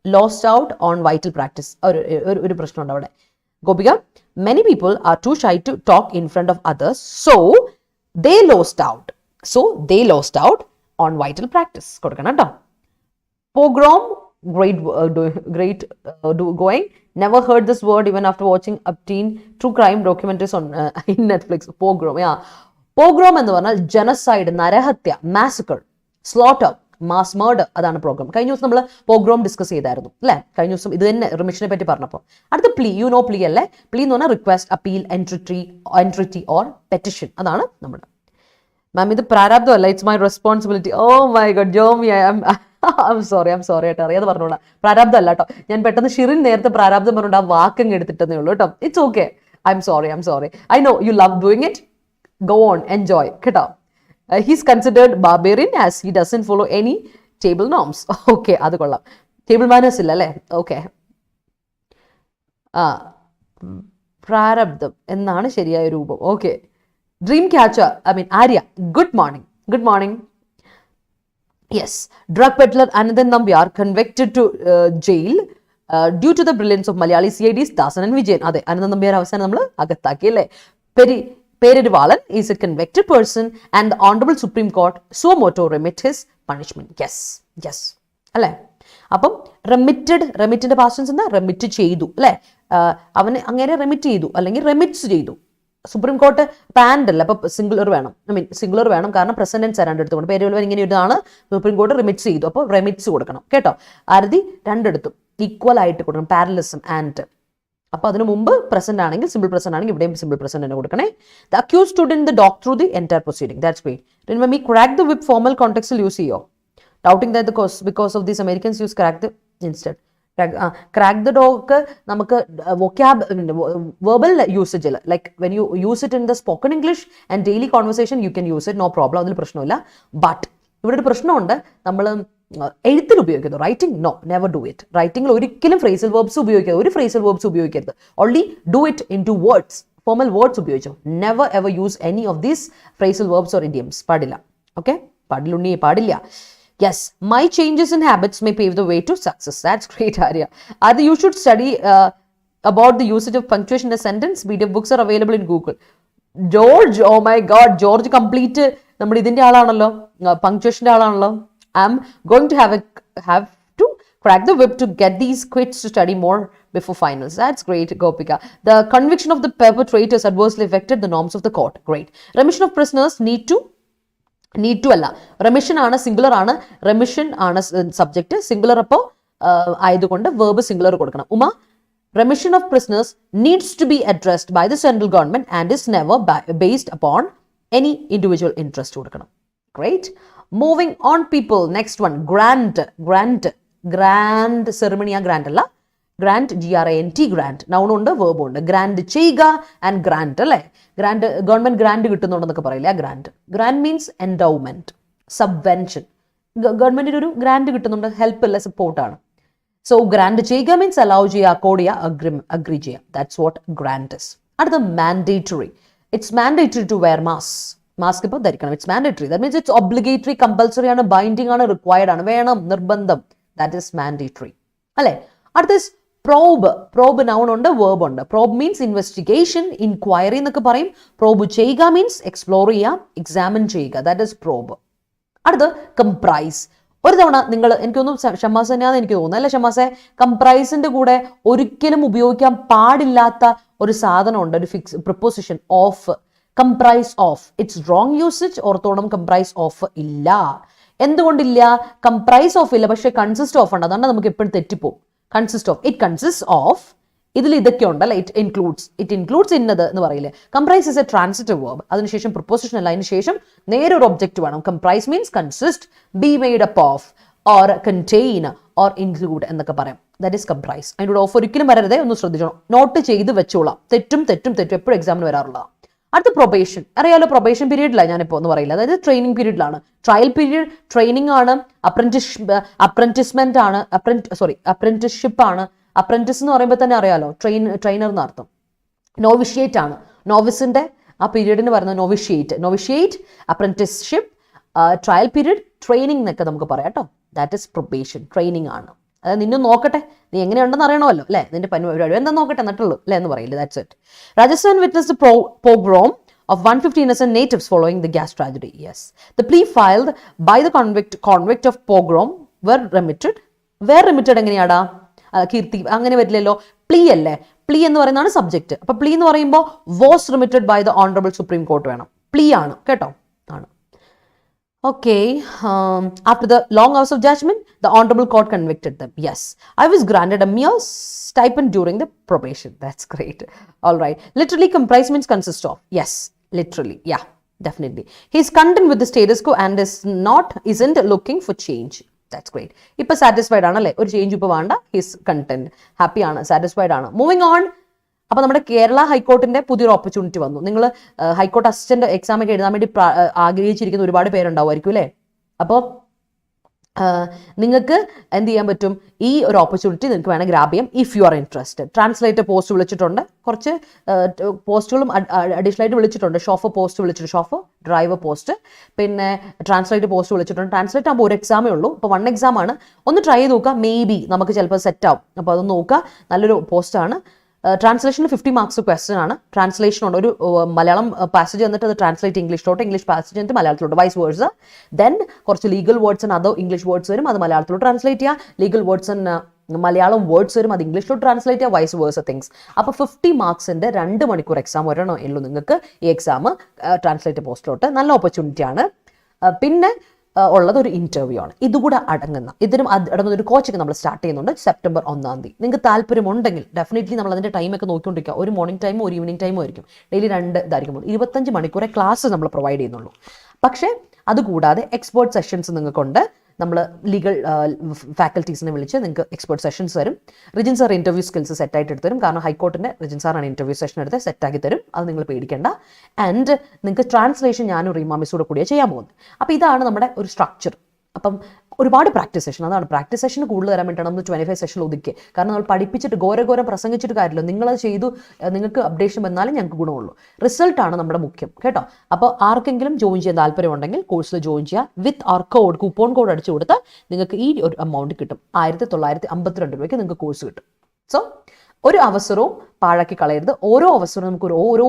lost out on vital practice. ഒരു പ്രശ്നമുണ്ട് അവിടെ Gopika. Many people are too shy to talk in front of others, so they lost out on vital practice. കൊടുക്കണം കേട്ടോ. Pogrom, great going. Never heard this word even after watching upteen true crime documentaries on in Netflix. Pogrom, yeah. Pogrom എന്ന് പറഞ്ഞാൽ ജനസൈഡ്, നരഹത്യ, മാസക്കർ, സ്ലോട്ടർ, മാസ് മർഡർ. അതാണ് പ്രോഗ്രാം. കഴിഞ്ഞ ദിവസം നമ്മൾ പോഗ്രോം ഡിസ്കസ് ചെയ്തായിരുന്നു അല്ലേ? കഴിഞ്ഞ ദിവസം ഇത് തന്നെ റിമിഷനെ പറ്റി പറഞ്ഞപ്പോൾ. അടുത്ത പ്ലീ, യു നോ പ്ലീ അല്ലേ? പ്ലീ എന്ന് പറഞ്ഞാൽ request, appeal, entreaty or petition. അതാണ് നമ്മുടെ മാം. ഇത് പ്രാരാബ്ദം അല്ല, it's my responsibility. Oh my God Jomi, I am sorry കേട്ടോ, അറിയാതെ പറഞ്ഞോളാം. പ്രാരാബ്ദം അല്ല കേട്ടോ. ഞാൻ പെട്ടെന്ന് ഷിറിൻ നേരത്തെ പ്രാരാബ്ദം പറഞ്ഞുകൊണ്ട് ആ വാക്കങ്ങ് എടുത്തിട്ടേ ഉള്ളൂ കേട്ടോ. It's okay. I am sorry. I know you love doing it. Go on, enjoy കേട്ടോ. He's considered barbarian as he doesn't follow any table norms. Okay, അത് കൊള്ളാം. ടേബിൾ മാനേഴ്സ് ഇല്ല അല്ലേ? ഓക്കെ. പ്രാരബ്ധം എന്നാണ് ശരിയായ രൂപം. Okay. Dream catcher, Arya, good morning. Yes, drug peddler Anandan Nambyar convicted to jail due to the brilliance of Malayali CIDs Dasan and Vijayan. അതെ, Anandan Nambyar അവസാനം നമ്മൾ അകത്താക്കി അല്ലേ? Perivalan is a convicted person and the Honorable Supreme Court suo motu remit his punishment. Yes. അല്ലേ? അപ്പം റെമിറ്റിന്റെ പാസ്റ്റൻസ് എന്താ? റെമിറ്റ് ചെയ്തു അല്ലേ? അവന് അങ്ങനെ റെമിറ്റ് ചെയ്തു അല്ലെങ്കിൽ റെമിറ്റ്സ് ചെയ്തു. സുപ്രീം കോർട്ട് പാൻഡ് അല്ല, അപ്പൊ സിംഗുലർ വേണം കാരണം പ്രസന്റ് ടെൻസ് രണ്ടെടുത്തുകൊണ്ട് പേരുവൻ ഇങ്ങനെ ഇതാണ്. സുപ്രീം കോർട്ട് റെമിറ്റ്സ് ചെയ്തു, അപ്പോൾ റെമിറ്റ്സ് കൊടുക്കണം കേട്ടോ. ആരതി രണ്ടെടുത്തും ഈക്വൽ ആയിട്ട് കൊടുക്കണം. Parallelism and. അപ്പൊ അതിന് മുമ്പ് പ്രസന്റ് ആണെങ്കിൽ സിമ്പിൾ പ്രസന്റ് ആണെങ്കിൽ ഇവിടെയും സിമ്പിൾ പ്രസന്റ് തന്നെ കൊടുക്കണേ. The accused stood in the dock through the entire proceeding. That's great. Remember me, crack the whip formal context use ചെയ്യോ? Doubting that because of these Americans use crack the instead. Crack the dock നമുക്ക് verbal usage ഇല്ല. Like when you use it in the spoken English and daily conversation you can use it, no problem. അതിൽ പ്രശ്നമില്ല. But ഇവിടെ ഒരു പ്രശ്നമുണ്ട്. നമ്മൾ എഴുത്തിൽ ഉപയോഗിക്കുന്നു. Writing no, never do it. റൈറ്റിംഗിൽ ഒരിക്കലും ഫ്രേസൽ വേർബ്സ് ഉപയോഗിക്കരുത്. Only do it in two words, formal words ഉപയോഗിച്ചോ. Never ever use any of these phrasal verbs or idioms. പാടില്ല. ഓക്കെ, പാടില്ല. Yes, my changes in habits may pave the way to success. That's great Arya. അത് you should study about the usage of punctuation in a sentence. PDF books are available in Google. George, oh my god, George complete നമ്മുടെ ഇതിന്റെ ആളാണല്ലോ, പങ്ക്ച്വേഷന്റെ ആളാണല്ലോ. I'm going to have to crack the whip to get these quits to study more before finals. That's great, Gopika. The conviction of the perpetrators adversely affected the norms of the court. Great. Remission of prisoners need to അല്ല, റെമിഷൻ ആണ്, സിംഗുലർ ആണ്, റെമിഷൻ ആണ് സബ്ജക്റ്റ്, സിംഗുലർ അപ്പോൾ ആയതുകൊണ്ട് വേർബ് സിംഗുലർ കൊടുക്കണം. Uma, remission of prisoners needs to be addressed by the central government and is never based upon any individual interest കൊടുക്കണം. Great. Moving on people. Next one. Grant ceremony ആ grant അല്ല. Grant, grant, grant. Noun ഉണ്ട്, verb ഉണ്ട്. Grant ചെയ്യുക and grant അല്ലേ. Grant, government grant കിട്ടുന്നുണ്ടെന്നൊക്കെ പറയില്ല. Grant means endowment, subvention. ഗവൺമെന്റിന് ഒരു ഗ്രാൻഡ് കിട്ടുന്നുണ്ട്, ഹെൽപ്പ് അല്ല, സപ്പോർട്ടാണ്. So grant ചെയ്യുക means allow ചെയ്യുക, accord ചെയ്യുക, agree ചെയ്യുക. That's what grant is. അടുത്ത mandatory. It's mandatory to wear mask. Mask ഇപ്പോൾ ധരിക്കണം. It's mandatory. That means it's obligatory, compulsory ആണ്, binding ആണ്, required ആണ്, വേണം, നിർബന്ധം. That is mandatory. അല്ലേ? അടുത്ത probe noun ഉണ്ട്, verb ഉണ്ട്. Probe means investigation, inquiry എന്നൊക്കെ പറയും. Probe ചെയ്യുക means explore ചെയ്യുക, examine ചെയ്യുക. That is probe. അടുത്ത comprise. ഒരു തവണ നിങ്ങൾ, എനിക്കൊന്നും ഷമാസ് തന്നെയാണെന്ന് എനിക്ക് തോന്നുന്നു അല്ലേ ഷമാസെ, കംപ്രൈസിന്റെ കൂടെ ഒരിക്കലും ഉപയോഗിക്കാൻ പാടില്ലാത്ത ഒരു സാധനമുണ്ട്, ഒരു preposition, of. Comprise of. It's wrong usage. ഓർത്തോണം, കംപ്രൈസ് ഓഫ് ഇല്ല. എന്തുകൊണ്ടില്ല? കംപ്രൈസ് ഓഫ് ഇല്ല, പക്ഷെ കൺസിസ്റ്റ് ഓഫ് ഉണ്ട്. അതാണ് നമുക്ക് എപ്പോഴും തെറ്റിപ്പോവും. Consist of, it consist of, ഇതിൽ ഇതൊക്കെ ഉണ്ടല്ലേ, ഇറ്റ് ഇൻക്ലൂഡ്സ് ഇന്നത് എന്ന് പറയില്ലേ. Comprise is a transitive verb. അതിനുശേഷം പ്രിപ്പോസിഷൻ അല്ല, അതിനുശേഷം നേരെ ഒരു ഒബ്ജക്റ്റ് വേണം. Comprise means consist, be made up of, or contain, or include എന്നൊക്കെ പറയാം. That is comprise. അതിൻ്റെ കൂടെ ഓഫ് ഒരിക്കലും വരരുതേ, ഒന്ന് ശ്രദ്ധിച്ചോണം. നോട്ട് ചെയ്ത് വെച്ചോളാം. തെറ്റും എപ്പോഴും എക്സാമിന് വരാറുള്ളതാണ്. അടുത്ത പ്രൊബേഷൻ. അറിയാലോ, പ്രൊബേഷൻ പീരീഡിലാണ് ഞാനിപ്പോൾ എന്ന് പറയില്ല, അതായത് ട്രെയിനിങ് പീരീഡിലാണ്. ട്രയൽ പീരീഡ് ട്രെയിനിങ് ആണ്, അപ്രന്റിസ്ഷിപ്പ് ആണ്. അപ്രന്റിസ് എന്ന് പറയുമ്പോൾ തന്നെ അറിയാലോ, ട്രെയിനർ എന്നർത്ഥം. നോവിഷ്യേറ്റ് ആണ്, നോവിസിന്റെ ആ പീരീഡിന് പറയുന്നത് novitiate, apprenticeship, trial period, training എന്നൊക്കെ നമുക്ക് പറയാം കേട്ടോ. ദാറ്റ് ഇസ് പ്രൊബേഷൻ, ട്രെയിനിങ് ആണ്. അതായത് നിന്നെ നോക്കട്ടെ, നീ എങ്ങനെയുണ്ടെന്ന് അറിയണമല്ലോ അല്ലേ, നിന്റെ പരിപാടി എന്താ നോക്കട്ടെ എന്നിട്ടുള്ളൂ അല്ലേ എന്ന് പറയില്ല. That's it. Rajasthan witnessed the pogrom of 150 innocent natives following the gas tragedy. Yes, the plea filed by the convict of pogrom were remitted. എങ്ങനെയാടാ കീർത്തി? അങ്ങനെ വരില്ലല്ലോ, പ്ലീ അല്ലേ. പ്ലീ എന്ന് പറയുന്നതാണ് സബ്ജക്റ്റ്. അപ്പൊ പ്ലീ എന്ന് പറയുമ്പോൾ was remitted by the honourable Supreme Court വേണം. പ്ലീ ആണ് കേട്ടോ, ആണ്. Okay, after the long hours of judgment, the honorable court convicted them. Yes, I was granted a mere stipend during the probation. That's great. All right. Literally, comprise means consist of. Yes, literally. Yeah, definitely. He is content with the status quo and isn't looking for change. That's great. ഇപ്പൊ സാറ്റിസ്ഫൈഡ് ആണല്ലേ, ഒരു ചേഞ്ച് ഇപ്പൊ വേണ്ട. ഹിസ് കണ്ടന്റ്, ഹാപ്പി ആണ്, സാറ്റിസ്ഫൈഡ് ആണ്. Moving on. അപ്പൊ നമ്മുടെ കേരള ഹൈക്കോർട്ടിന്റെ പുതിയൊരു ഓപ്പർച്യൂണിറ്റി വന്നു. നിങ്ങൾ ഹൈക്കോർട്ട് അസിസ്റ്റന്റ് എക്സാം ഒക്കെ എഴുതാൻ വേണ്ടി ആഗ്രഹിച്ചിരിക്കുന്ന ഒരുപാട് പേരുണ്ടാവുമായിരിക്കും അല്ലേ. അപ്പോൾ നിങ്ങൾക്ക് എന്ത് ചെയ്യാൻ പറ്റും, ഈ ഒരു ഓപ്പർച്യൂണിറ്റി നിങ്ങൾക്ക് വേണം ഗ്രാബ് ചെയ്യാം if you are interested. Translator post വിളിച്ചിട്ടുണ്ട്, കുറച്ച് പോസ്റ്റുകളും അഡീഷണൽ ആയിട്ട് വിളിച്ചിട്ടുണ്ട്. ഷോഫർ പോസ്റ്റ് വിളിച്ചിട്ടുണ്ട്, ഷോഫർ ഡ്രൈവർ പോസ്റ്റ്, പിന്നെ ട്രാൻസ്ലേറ്റർ പോസ്റ്റ് വിളിച്ചിട്ടുണ്ട്. ട്രാൻസ്ലേറ്റ് ആകുമ്പോൾ ഒരു എക്സാമേ ഉള്ളൂ, ഇപ്പോൾ 1 എക്സാം ആണ്. ഒന്ന് ട്രൈ ചെയ്ത് നോക്കുക, മേ ബി നമുക്ക് ചിലപ്പോൾ സെറ്റ് ആവും. അപ്പോൾ അതൊന്ന് നോക്കുക, നല്ലൊരു പോസ്റ്റാണ്. ട്രാൻസ്ലേഷനിൽ 50 മാർക്സ് ക്വസ്റ്റൻ ആണ്. ട്രാൻസ്ലേഷൻ ഉണ്ട്, ഒരു മലയാളം പാസേജ് എന്നിട്ട് അത് ട്രാൻസ്ലേറ്റ് ഇംഗ്ലീഷിലോട്ട്, ഇംഗ്ലീഷ് പാസേജ് എന്നിട്ട് മലയാളത്തിലോട്ട്, വൈസ് വേഴ്സ്. ദെൻ കുറച്ച് ലീഗൽ വേർഡ്സ് ആൻഡ് അതോ ഇംഗ്ലീഷ് വേർഡ്സ് വരും, അത് മലയാളത്തിലോട്ട് ട്രാൻസ്ലേറ്റ് ചെയ്യുക. Legal words and Malayalam words വരും, അത് ഇംഗ്ലീഷിലോട്ട് ട്രാൻസ്ലേറ്റ് ചെയ്യുക, വൈസ് വേഴ്സ് തിങ്സ്. അപ്പോൾ 50 മാർക്സിന്റെ 2 മണിക്കൂർ എക്സാം വരണോ ഉള്ളൂ നിങ്ങൾക്ക് ഈ എക്സാം ട്രാൻസ്ലേറ്റ് പോസ്റ്റിലോട്ട്. നല്ല ഓപ്പർച്യൂണിറ്റി ആണ്. പിന്നെ ഉള്ളത് ഒരു ഇന്റർവ്യൂ ആണ്. ഇതുകൂടെ ഇതിനും അടങ്ങുന്ന ഒരു കോച്ചിങ് നമ്മൾ സ്റ്റാർട്ട് ചെയ്യുന്നുണ്ട് സെപ്റ്റംബർ 1-ാം തീയതി. നിങ്ങൾക്ക് താല്പര്യമുണ്ടെങ്കിൽ ഡെഫിനറ്റ്ലി നമ്മൾ അതിന്റെ ടൈമൊക്കെ നോക്കിക്കൊണ്ടിരിക്കുക. ഒരു മോർണിംഗ് ടൈമോ ഒരു ഈവനിങ് ടൈമോ ആയിരിക്കും. ഡെയിലി 2 ഇതായിരിക്കും. 25 മണിക്കൂറെ ക്ലാസ് നമ്മൾ പ്രൊവൈഡ് ചെയ്യുന്നുള്ളൂ. പക്ഷേ അതുകൂടാതെ എക്സ്പേർട്ട് സെഷൻസ് നിങ്ങൾക്കുണ്ട്. നമ്മൾ ലീഗൽ ഫാക്കൽറ്റീസിനെ വിളിച്ച് നിങ്ങൾക്ക് എക്സ്പേർട്ട് സെഷൻസ് തരും. റിജിൻ സാർ ഇന്റർവ്യൂ സ്കിൽസ് സെറ്റായിട്ട് എടുത്ത് തരും. കാരണം ഹൈക്കോർട്ടിൻ്റെ റിജിൻ സാറാണ് ഇന്റർവ്യൂ സെഷൻ എടുത്ത് സെറ്റാക്കി തരും. അത് നിങ്ങൾ പേടിക്കേണ്ട. ആൻഡ് നിങ്ങൾക്ക് ട്രാൻസ്ലേഷൻ ഞാനും റീമാ മിസ്സൂടെ കൂടിയാണ് ചെയ്യാൻ പോകുന്നത്. അപ്പോൾ ഇതാണ് നമ്മുടെ ഒരു സ്ട്രക്ചർ. അപ്പം ഒരുപാട് പ്രാക്ടീസ് സെഷൻ, അതാണ് പ്രാക്ടീസ് സെഷൻ കൂടുതൽ തരാൻ വേണ്ടിയിട്ടാണ് നമ്മൾ 25 സെഷൻ ഒതുക്കി. കാരണം നമ്മൾ പഠിപ്പിച്ചിട്ട് ഘോരം പ്രസംഗിച്ചിട്ട് കാര്യമില്ല. നിങ്ങളത് ചെയ്തു, നിങ്ങൾക്ക് അപ്ഡേഷൻ വന്നാലും ഞങ്ങൾക്ക് ഗുണമുള്ളൂ. റിസൾട്ടാണ് നമ്മുടെ മുഖ്യം കേട്ടോ. അപ്പോൾ ആർക്കെങ്കിലും ജോയിൻ ചെയ്യാൻ താല്പര്യമുണ്ടെങ്കിൽ കോഴ്സിൽ ജോയിൻ ചെയ്യുക. With R code, coupon code അടിച്ചു കൊടുത്താൽ നിങ്ങൾക്ക് ഈ ഒരു എമൗണ്ട് കിട്ടും. 1952 രൂപയ്ക്ക് നിങ്ങൾക്ക് കോഴ്സ് കിട്ടും. സോ ഒരു അവസരവും പാഴാക്കി കളയരുത്. ഓരോ അവസരവും നമുക്ക് ഒരു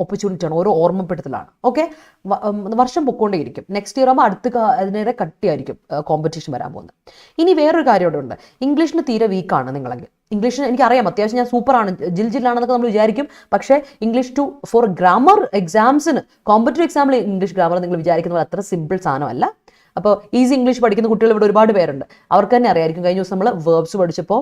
ഓപ്പർച്യൂണിറ്റിയാണ്, ഓരോ ഓർമ്മപ്പെടുത്തലാണ്. ഓക്കെ, വർഷം പൊക്കോണ്ടേയിരിക്കും. നെക്സ്റ്റ് ഇയർ ആകുമ്പോൾ അതിനേറെ കട്ടിയായിരിക്കും കോമ്പറ്റീഷൻ വരാൻ പോകുന്നത്. ഇനി വേറൊരു കാര്യം ഇവിടെ ഉണ്ട്. ഇംഗ്ലീഷിന് തീരെ വീക്കാണ് നിങ്ങളെങ്കിൽ, ഇംഗ്ലീഷിന് എനിക്കറിയാം അത്യാവശ്യം ഞാൻ സൂപ്പറാണ്, ജില്ലാണെന്നൊക്കെ നമ്മൾ വിചാരിക്കും. പക്ഷേ ഇംഗ്ലീഷ് ഫോർ ഗ്രാമർ എക്സാംസിന്, കോമ്പറ്റീവ് എക്സാമിൽ ഇംഗ്ലീഷ് ഗ്രാമർ നിങ്ങൾ വിചാരിക്കുന്നത് അത്ര സിമ്പിൾ സാധനമല്ല. അപ്പോൾ ഈസി ഇംഗ്ലീഷ് പഠിക്കുന്ന കുട്ടികൾ ഇവിടെ ഒരുപാട് പേരുണ്ട്. അവർക്ക് തന്നെ അറിയായിരിക്കും. കഴിഞ്ഞ ദിവസം നമ്മൾ വേർബ്സ് പഠിച്ചപ്പോൾ,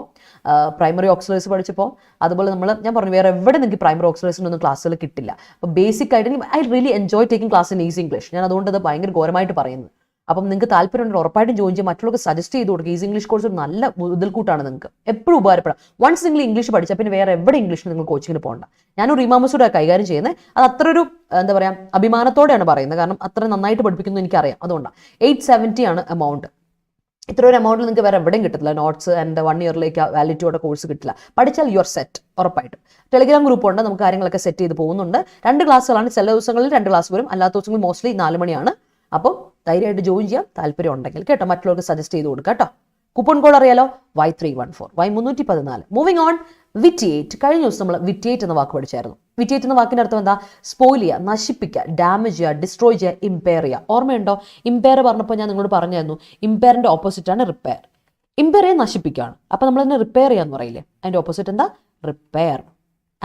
പ്രൈമറി ഓക്സിലറീസ് പഠിച്ചപ്പോൾ, അതുപോലെ ഞാൻ പറഞ്ഞു വേറെ എവിടെ നിങ്ങൾക്ക് പ്രൈമറി ഓക്സിലറീസിനൊന്നും ക്ലാസ്സുകൾ കിട്ടില്ല. അപ്പോൾ ബേസിക് ആയിട്ട് I really enjoy taking class in easy English. ഞാൻ അതുകൊണ്ട് അത് ഭയങ്കര ഘോരമായിട്ട് പറയുന്നത്. അപ്പം നിങ്ങൾക്ക് താല്പര്യമുണ്ടെങ്കിൽ ഉറപ്പായിട്ടും ജോയിൻ ചെയ്യും. മറ്റുള്ളവർക്ക് സജസ്റ്റ് ചെയ്ത് കൊടുക്കുക. ഈസി ഇംഗ്ലീഷ് കോഴ്സ് ഒരു നല്ല മുതൽക്കൂട്ടാണ്, നിങ്ങൾക്ക് എപ്പോഴും ഉപകാരപ്പെടാം. വൺസ് നിങ്ങൾ ഇംഗ്ലീഷ് പഠിച്ചാൽ പിന്നെ വേറെ എവിടെ ഇംഗ്ലീഷിന് നിങ്ങൾ കോച്ചിങ്ങിന് പോകണ്ട. ഞാനൊരു റീമാമസൂടെ കൈകാര്യം ചെയ്യുന്നത്. അത് അത്ര ഒരു എന്താ പറയുക അഭിമാനത്തോടെയാണ് പറയുന്നത്. കാരണം അത്ര നന്നായിട്ട് പഠിപ്പിക്കുന്നു എനിക്കറിയാം. അതുകൊണ്ടാണ് 870 ആണ് എമൗണ്ട്. ഇത്ര ഒരു എമൗണ്ടിൽ നിങ്ങൾക്ക് വേറെ എവിടെയും കിട്ടില്ല. നോട്ട്സ് ആൻഡ് 1 ഇയറിലേക്ക് വാലിഡിറ്റിയോടെ കോഴ്സ് കിട്ടില്ല. പഠിച്ചാൽ യുവർ സെറ്റ് ഉറപ്പായിട്ടും. ടെലിഗ്രാം ഗ്രൂപ്പ് ഉണ്ട്, നമുക്ക് കാര്യങ്ങളൊക്കെ സെറ്റ് ചെയ്ത് പോകുന്നുണ്ട്. 2 ക്ലാസ്സുകളാണ്. ചില ദിവസങ്ങളിൽ 2 ക്ലാസ് വരും, അല്ലാത്ത ദിവസങ്ങളിൽ മോസ്റ്റ്ലി 4 മണിയാണ്. അപ്പോൾ ധൈര്യമായിട്ട് ജോയിൻ ചെയ്യാം, താല്പര്യം ഉണ്ടെങ്കിൽ കേട്ടോ. മറ്റുള്ളവർക്ക് സജസ്റ്റ് ചെയ്ത് കൊടുക്കുക കേട്ടോ. കൂപ്പൺ കോഡ് അറിയാലോ, Y314 Y314. Moving on, vitiate. കഴിഞ്ഞ ദിവസം നമ്മൾ വിറ്റിയേറ്റ് എന്ന വാക്ക് പഠിച്ചായിരുന്നു. വിറ്റിയേറ്റ് എന്ന വാക്കിന്റെ അർത്ഥം എന്താ? സ്പോയിൽ ചെയ്യുക, നശിപ്പിക്കുക, ഡാമേജ് ചെയ്യുക, ഡിസ്ട്രോയ് ചെയ്യുക, ഇമ്പയർ ചെയ്യുക. ഓർമ്മയുണ്ടോ? ഇമ്പയർ പറഞ്ഞപ്പോൾ ഞാൻ നിങ്ങളോട് പറഞ്ഞായിരുന്നു, ഇമ്പയറിന്റെ ഓപ്പോസിറ്റ് ആണ് റിപ്പയർ. ഇമ്പയറെ നശിപ്പിക്കുകയാണ്, അപ്പോൾ നമ്മൾ അതിനെ റിപ്പയർ ചെയ്യാന്ന് പറയില്ലേ? അതിന്റെ ഓപ്പോസിറ്റ് എന്താ? റിപ്പയർ.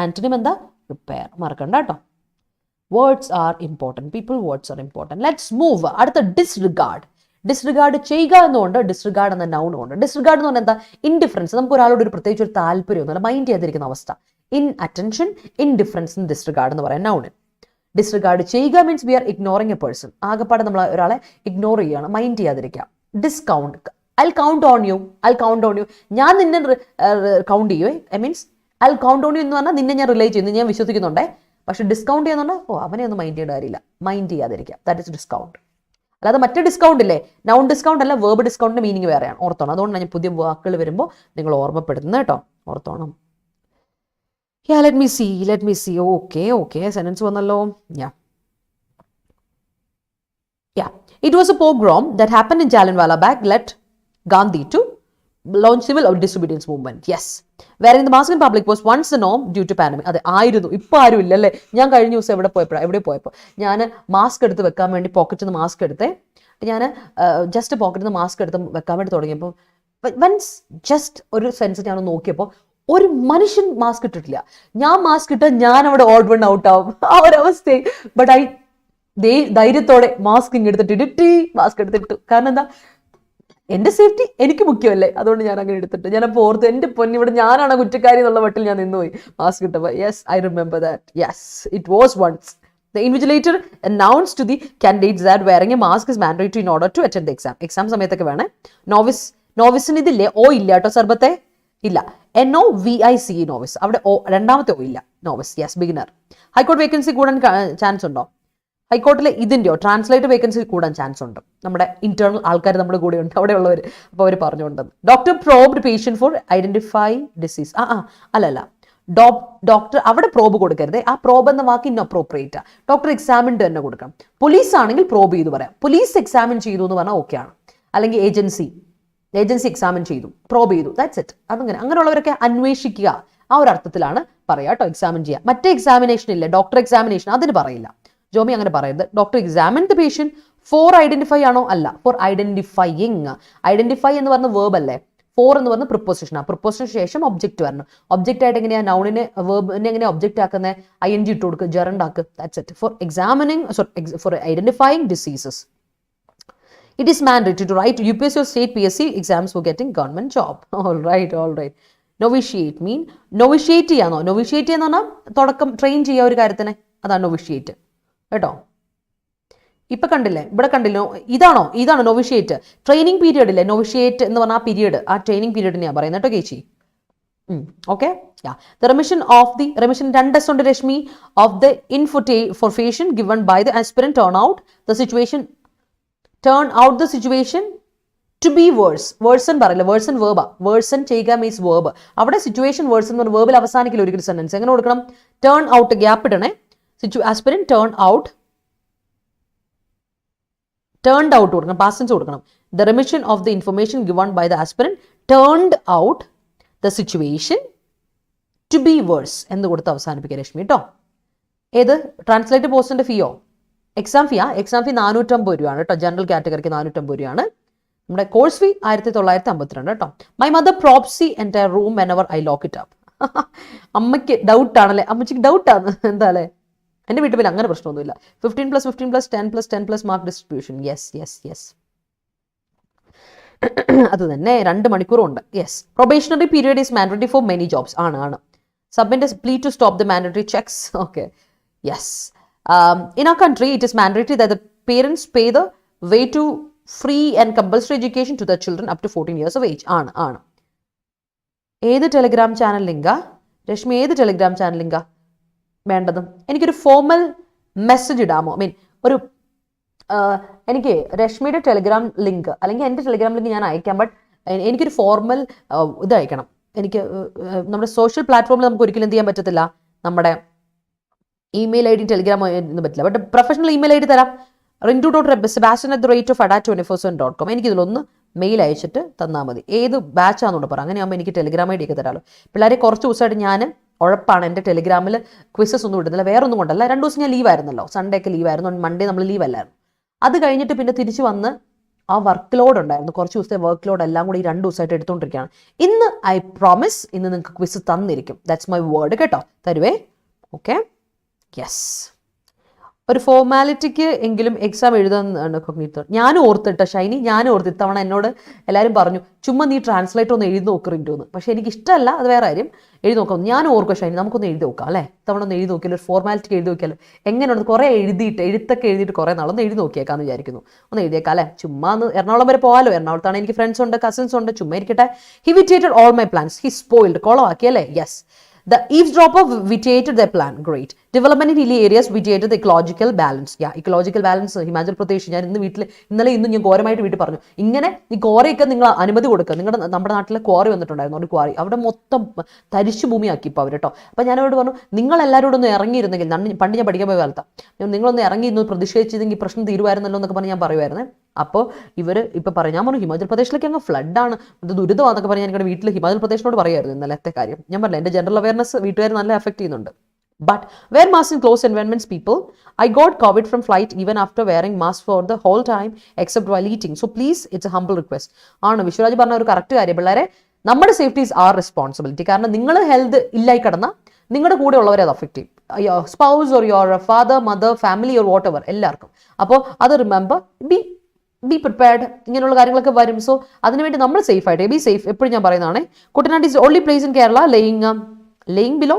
ആന്റണിം എന്താ? റിപ്പയർ. മറക്കണ്ട കേട്ടോ. Words are important people, words are important. Let's move. അടുത്ത ഡിസ്റിഗാർഡ്. ഡിസ്റിഗാർഡ് ചെയ്യുക എന്നുകൊണ്ട് ഡിസ്റിഗാർഡ് എന്ന നൗണും ഉണ്ട്. ഡിസ്റിഗാർഡ് എന്ന് പറഞ്ഞാൽ എന്താ? ഇൻഡിഫറൻസ്. നമുക്ക് ഒരാളോട് ഒരു പ്രത്യേകിച്ച് ഒരു താല്പര്യമൊന്നുമില്ല, മൈൻഡ് ചെയ്യാതിരിക്കുന്ന അവസ്ഥ. ഇൻ അറ്റൻഷൻ, ഇൻഡിഫറൻസ്, ഡിസ്റിഗാർഡ് എന്ന് പറയാം നൗണ്. ഡിസ്റിഗാർഡ് ചെയ്യുക means we are ignoring a person. ആകെപ്പാടെ നമ്മൾ ഒരാളെ ഇഗ്നോർ ചെയ്യുകയാണ്, മൈൻഡ് ചെയ്യാതിരിക്കുക. Discount. I count on you, I count on you. ഞാൻ നിന്നെ കൗണ്ട് ചെയ്യുവേ, I means I count on you എന്ന് പറഞ്ഞാൽ നിന്നെ ഞാൻ റിലേ ചെയ്യുന്നു, ഞാൻ വിശ്വസിക്കുന്നുണ്ടേ. പക്ഷെ ഡിസ്കൗണ്ട് ചെയ്യുന്നുണ്ടോ? അവനെ ഒന്നും മൈൻഡ് ചെയ്യേണ്ട കാര്യമില്ല, മൈൻഡ് ചെയ്യാതിരിക്കുക. That is discount. അല്ലാതെ മറ്റേ ഡിസ്കൗണ്ട് ഇല്ലേ, നൗൺ ഡിസ്കൗണ്ട് അല്ല, വേർബ് ഡിസ്കൗണ്ടിന്റെ മീനിങ് വേറെയാണ്. ഓർത്തോണം. അതുകൊണ്ടാണ് ഞാൻ പുതിയ വാക്കുകൾ വരുമ്പോൾ നിങ്ങൾ ഓർമ്മപ്പെടുത്തുന്നത് കേട്ടോ. ഓർത്തോണം. Let me see. Okay sentence വന്നല്ലോ. It was a pogrom that happened in Jallianwala Bagh led Gandhi to launch civil disobedience movement. Yes. Wearing the mask in public was once the norm due to pandemic. അതെ, ആയിരുന്നു. ഇപ്പം ആരും ഇല്ലല്ലേ. ഞാൻ കഴിഞ്ഞ ദിവസം എവിടെ പോയപ്പോൾ ഞാൻ മാസ്ക് എടുത്ത് വെക്കാൻ വേണ്ടി പോക്കറ്റിൽ നിന്ന് മാസ്ക് എടുത്തേ. ഞാൻ ജസ്റ്റ് പോക്കറ്റിൽ നിന്ന് മാസ്ക് എടുത്ത് വെക്കാൻ വേണ്ടി തുടങ്ങിയപ്പോൾ വൺസ് ജസ്റ്റ് ഒരു സെൻസ് ഞാൻ നോക്കിയപ്പോൾ ഒരു മനുഷ്യൻ മാസ്ക് ഇട്ടിട്ടില്ല. ഞാൻ മാസ്ക് ഇട്ടാൽ ഞാൻ അവിടെ ഓഡ് വൺ ഔട്ട് ആവും, ആ ഒരു അവസ്ഥ. ബട്ട് ധൈര്യത്തോടെ മാസ്ക് ഇങ്ങെടുത്തിട്ട് മാസ്ക് എടുത്തിട്ടു. കാരണം എന്താ? എന്റെ സേഫ്റ്റി എനിക്ക് മുഖ്യമല്ലേ, അതുകൊണ്ട് ഞാൻ അങ്ങനെ എടുത്തിട്ട്. ഞാൻ അപ്പോൾ ഓർത്ത് എന്റെ പൊന്നിവിടെ ഞാനാണ് കുറ്റക്കാരി എന്നുള്ള മട്ടിൽ ഞാൻ നിന്നുപോയി മാസ്ക് ഇട്ടപ്പോൾ. Yes, I remember that. Yes, it was once. The invigilator announced to the candidates that wearing a mask is mandatory in order to attend the exam. Exam സമയത്തൊക്കെ വേണേ. നോവിസിന് ഇതില്ലേ? ഓ ഇല്ല കേട്ടോ, സർബത്തെ ഇല്ല. NOVICE novice. അവിടെ രണ്ടാമത്തെ ഓ ഇല്ല. Novice, yes, beginner. High court vacancy കൂടാൻ ചാൻസ് ഉണ്ടോ? ഹൈക്കോർട്ടിലെ ഇതിൻ്റെയോ ട്രാൻസ്ലേറ്റ് വേക്കൻസി കൂടാൻ ചാൻസ് ഉണ്ട്. നമ്മുടെ ഇന്റേണൽ ആൾക്കാർ നമ്മുടെ കൂടെ ഉണ്ട്, അവിടെ ഉള്ളവർ. അപ്പോൾ അവർ പറഞ്ഞുകൊണ്ടത്. Doctor probed patient for identify disease. അല്ലല്ല, ഡോക്ടർ അവിടെ പ്രോബ് കൊടുക്കരുത്. ആ പ്രോബ് എന്ന വാക്ക് ഇൻഅപ്രോപ്രിയേറ്റ്. ഡോക്ടർ എക്സാമിൻ തന്നെ കൊടുക്കണം. പോലീസ് ആണെങ്കിൽ പ്രോബ് ചെയ്തു പറയാം. പോലീസ് എക്സാമിൻ ചെയ്തു എന്ന് പറഞ്ഞാൽ ഓക്കെ ആണ്. അല്ലെങ്കിൽ ഏജൻസി എക്സാമിൻ ചെയ്തു, പ്രോബ് ചെയ്തു, ദാറ്റ്സ് ഇറ്റ്. അങ്ങനെയുള്ളവരൊക്കെ അന്വേഷിക്കുക, ആ ഒരു അർത്ഥത്തിലാണ് പറയാം കേട്ടോ. എക്സാമിൻ ചെയ്യുക. മറ്റേ എക്സാമിനേഷൻ ഇല്ലേ, ഡോക്ടർ എക്സാമിനേഷൻ, അതിന് പറയില്ല. ജോമി അങ്ങനെ പറയരുത്. Doctor examine the patient for identify ആണോ? അല്ല, ഫോർ ഐഡന്റിഫൈയിങ്. ഐഡന്റിഫൈ എന്ന് പറഞ്ഞ വേർബ് അല്ലേ. ഫോർ എന്ന് പറഞ്ഞ പ്രിപ്പോസിഷനാണ്. പ്രിപ്പോസിഷന് ശേഷം ഒബ്ജക്റ്റ് വരണം. ഒബ്ജക്റ്റ് ആയിട്ട് എങ്ങനെയാ നൗണിനെ വേർബിനെ എങ്ങനെയാ ഒബ്ജക്റ്റ് ആക്കുന്നത്? ING ഇട്ട് കൊടുക്കുക, ജെറണ്ട് ആക്കുക. That's it. For identifying diseases. It is mandatory to write UPSC or state PSC exams for getting government job. All right. Novitiate mean novitiate ചെയ്യാന്നോ? Novitiate എന്ന് പറഞ്ഞാൽ തുടക്കം, ട്രെയിൻ ചെയ്യുക ഒരു കാര്യത്തിനെ, അതാണ് novitiate കേട്ടോ. ഇപ്പൊ കണ്ടില്ലേ, ഇവിടെ കണ്ടില്ലോ, ഇതാണോ നോവിഷ്യേറ്റ്? ട്രെയിനിങ് പീരിയഡ് ഇല്ലേ, നോവിഷ്യേറ്റ് എന്ന് പറഞ്ഞ ആ പീരിയഡ്, ആ ട്രെയിനിങ് പീരിയഡിനെയാണ് പറയുന്നത് കേട്ടോ ചേച്ചി. ഓക്കെ. The remission 2S ഉണ്ട് Rashmi, of the information given by the aspirant turn out the situation to be worse. Worsen പറയില്ല, worsen verb. Worsen ചെയ്യുക means verb. അവിടെ situation worsen എന്ന് പറഞ്ഞ വേർബിൽ അവസാനിക്കില്ല ഒരിക്കലും സെന്റൻസ്. എങ്ങനെ കൊടുക്കണം? ടേൺ ഔട്ട്, ഗ്യാപ്പ് ഇടണേ. ആസ്പിരന്റ് turned out കൊടുക്കണം, past tense കൊടുക്കണം. The remission of the information given by the aspirant turned out the situation to be worse എന്ന് കൊടുത്ത് അവസാനിപ്പിക്കുക രശ്മി കേട്ടോ. ഏത് ട്രാൻസ്ലേറ്റ് പോസ്റ്റിന്റെ ഫീയോ? എക്സാം ഫീ 450 രൂപയാണ് കേട്ടോ. ജനറൽ കാറ്റഗറിക്ക് 450 രൂപയാണ്. നമ്മുടെ കോഴ്സ് ഫീ 1952 കേട്ടോ. മൈ മദർ പ്രോപ്സി എൻ്റെ room whenever I lock it up. അമ്മയ്ക്ക് ഡൗട്ടാണല്ലേ, അമ്മച്ചിക്ക് ഡൗട്ടാണ് എന്താ അല്ലേ. എൻ്റെ വീട്ടിൽ പിന്നെ അങ്ങനെ പ്രശ്നമൊന്നുമില്ല. 15+15+10+10+ മാർക്ക് ഡിസ്ട്രിബ്യൂഷൻ. യെസ് അത് തന്നെ 2 മണിക്കൂറുണ്ട്. Yes. Probationary period is mandatory for many jobs. ആണ്. Submit plea to stop the mandatory checks. Okay. Yes. In our country, it is mandatory that the parents pay the way to free and compulsory education to their children up to 14 years of age. ആണ്. ഏത് ടെലിഗ്രാം ചാനൽ ലിങ്കാ രശ്മി? ഏത് ടെലിഗ്രാം ചാനൽ ലിങ്കാ വേണ്ടതും? എനിക്കൊരു ഫോർമൽ മെസ്സേജ് ഇടാമോ? ഒരു എനിക്ക് രശ്മിയുടെ ടെലിഗ്രാം ലിങ്ക് അല്ലെങ്കിൽ എൻ്റെ ടെലിഗ്രാം ലിങ്ക് ഞാൻ അയക്കാം. ബട്ട് എനിക്കൊരു ഫോർമൽ ഇത് അയക്കണം. എനിക്ക് നമ്മുടെ സോഷ്യൽ പ്ലാറ്റ്ഫോമിൽ നമുക്ക് ഒരിക്കലും എന്ത് ചെയ്യാൻ പറ്റത്തില്ല. നമ്മുടെ ഇമെയിൽ ഐ ഡി ടെലിഗ്രാം ഒന്നും പറ്റില്ല. But professional email I D തരാം. rintu.sebastian@ada247.com. എനിക്കിതിലൊന്ന് മെയിൽ അയച്ചിട്ട് തന്നാൽ മതി. ഏത് ബാച്ചാണെന്നോട് പറ. അങ്ങനെയാകുമ്പോൾ എനിക്ക് ടെലിഗ്രാം ഐ ഡി ഒക്കെ തരാമല്ലോ. പിള്ളേരെ കുറച്ച് ദിവസമായിട്ട് ഞാൻ ഉഴപ്പാണ്. എൻ്റെ ടെലിഗ്രാമിൽ ക്വിസസ് ഒന്നും ഇടുന്നില്ല. വേറെ ഒന്നും കൊണ്ടല്ല. 2 ദിവസം ഞാൻ ലീവായിരുന്നല്ലോ. സൺഡേ ഒക്കെ ലീവായിരുന്നു. മൺഡേ നമ്മൾ ലീവല്ലായിരുന്നു. അത് കഴിഞ്ഞിട്ട് പിന്നെ തിരിച്ച് വന്ന് ആ വർക്ക് ലോഡ് ഉണ്ടായിരുന്നു. കുറച്ച് ദിവസത്തെ വർക്ക് ലോഡ് എല്ലാം കൂടി ഈ 2 ദിവസമായിട്ട് എടുത്തുകൊണ്ടിരിക്കുകയാണ്. ഇന്ന് ഐ പ്രോമിസ് ഇന്ന് നിങ്ങൾക്ക് ക്വിസ് തന്നിരിക്കും. ദാറ്റ്സ് മൈ വേർഡ് കേട്ടോ. തരുവേ. ഓക്കെ. യെസ്. ഒരു ഫോർമാലിറ്റിക്ക് എങ്കിലും എക്സാം എഴുതാൻ ഞാനും ഓർത്തിട്ട ഷൈനി, ഞാനും ഓർത്ത് ഇത്തവണ എന്നോട് എല്ലാവരും പറഞ്ഞു ചുമ്മാ നീ ട്രാൻസ്ലേറ്റ് ഒന്ന് എഴുതി നോക്ക് റിന്റു എന്ന്. പക്ഷേ എനിക്ക് ഇഷ്ടമല്ല, അത് വേറെ കാര്യം. എഴുതി നോക്കാം. ഞാനും ഓർക്കുക ഷൈനി നമുക്കൊന്ന് എഴുതി നോക്കാം അല്ലേ. ഇത്തവണ ഒന്ന് എഴുതി നോക്കിയാലോ, ഒരു ഫോർമാലിറ്റിക്ക് എഴുതി നോക്കിയാലോ എങ്ങനെയാണ്. കുറേ എഴുത്തൊക്കെ എഴുതിയിട്ട് കുറേ നാളൊന്ന് എഴുതി നോക്കിയേക്കാന്ന് വിചാരിക്കുന്നു. ഒന്ന് എഴുതിയേക്കാം അല്ലേ. ചുമ്മാ ഒന്ന് എറണാകുളം വരെ പോകാമല്ലോ. എറണാകുളത്താണ് എനിക്ക് ഫ്രണ്ട്സ് ഉണ്ട്, കസിൻസ് ഉണ്ട്. ചുമ്മാ ഇരിക്കട്ടെ. He vitiated all my plans. He spoiled. കുളമാക്കി അല്ലേ. Yes. The eavesdropper vitiated their plan. Great. Development in hilly areas vitiated the ecological balance. Ecological balance. Himachal Pradesh ഞാൻ ഇന്നലെ ഇന്നും ഞാൻ ഘോരമായിട്ട് വീട്ടിൽ പറഞ്ഞു. ഇങ്ങനെ ഈ ക്വാറിയൊക്കെ നിങ്ങൾ അനുമതി കൊടുക്കുക. നമ്മുടെ നാട്ടിലെ ക്വാറി വന്നിട്ടുണ്ടായിരുന്നു. ഒരു ക്വാറി അവിടെ മൊത്തം തരിശു ഭൂമിയാക്കി ഇപ്പോൾ അവർ കേട്ടോ. അപ്പോൾ ഞാൻ അവരോട് പറഞ്ഞു നിങ്ങൾ എല്ലാവരോടും ഒന്ന് ഇറങ്ങിയിരുന്നെങ്കിൽ, പണ്ട് ഞാൻ പഠിക്കാൻ പോയ കാലത്താണ്, നിങ്ങളൊന്ന് ഇറങ്ങി ഇന്ന് പ്രതിഷേധിച്ചതെങ്കിൽ പ്രശ്നം തീരുമായിരുന്നല്ലോ എന്നൊക്കെ പറഞ്ഞ് ഞാൻ പറയുമായിരുന്നേ. അപ്പോൾ ഇവർ ഇപ്പോൾ പറയും. ഞാൻ പറഞ്ഞു ഹിമാചൽ പ്രദേശിലേക്ക് അങ്ങ് ഫ്ലഡാണ്, ഇത് ദുരിതമാണെന്നൊക്കെ പറഞ്ഞ് ഞാൻ നിങ്ങളുടെ വീട്ടിൽ ഹിമാചൽ പ്രദേശിനോട് പറയുമായിരുന്നു ഇന്നലത്തെ കാര്യം. ഞാൻ പറഞ്ഞില്ല എൻ്റെ ജനറൽ അവയർനെസ് വീട്ടുകാർ നല്ല എഫക്ട് ചെയ്യുന്നുണ്ട്. But wear mask in closed environments, people. I got COVID from flight even after wearing mask for the whole time except while eating. So please, it's a humble request. ആണ് വിശ്വരാജ് പറഞ്ഞ ഒരു കറക്റ്റ് കാര്യം. പിള്ളേരെ നമ്മുടെ സേഫ്റ്റി ഈസ് ആർ റെസ്പോൺസിബിലിറ്റി. കാരണം നിങ്ങൾ ഹെൽത്ത് ഇല്ലായി കിടന്നാൽ നിങ്ങളുടെ കൂടെ ഉള്ളവരെ അത് അഫക്റ്റ് ചെയ്യും. Your spouse or your father, mother, family or what ever എല്ലാവർക്കും. അപ്പോൾ അത് റിമെമ്പർ, ബി പ്രിപ്പയർഡ്. ഇങ്ങനെയുള്ള കാര്യങ്ങളൊക്കെ വരും. സോ അതിനുവേണ്ടി നമ്മൾ സേഫ് ആയിട്ട് ബി സേഫ് എപ്പോഴും ഞാൻ പറയുന്നതാണ്. Kuttanad is only place in Kerala laying below.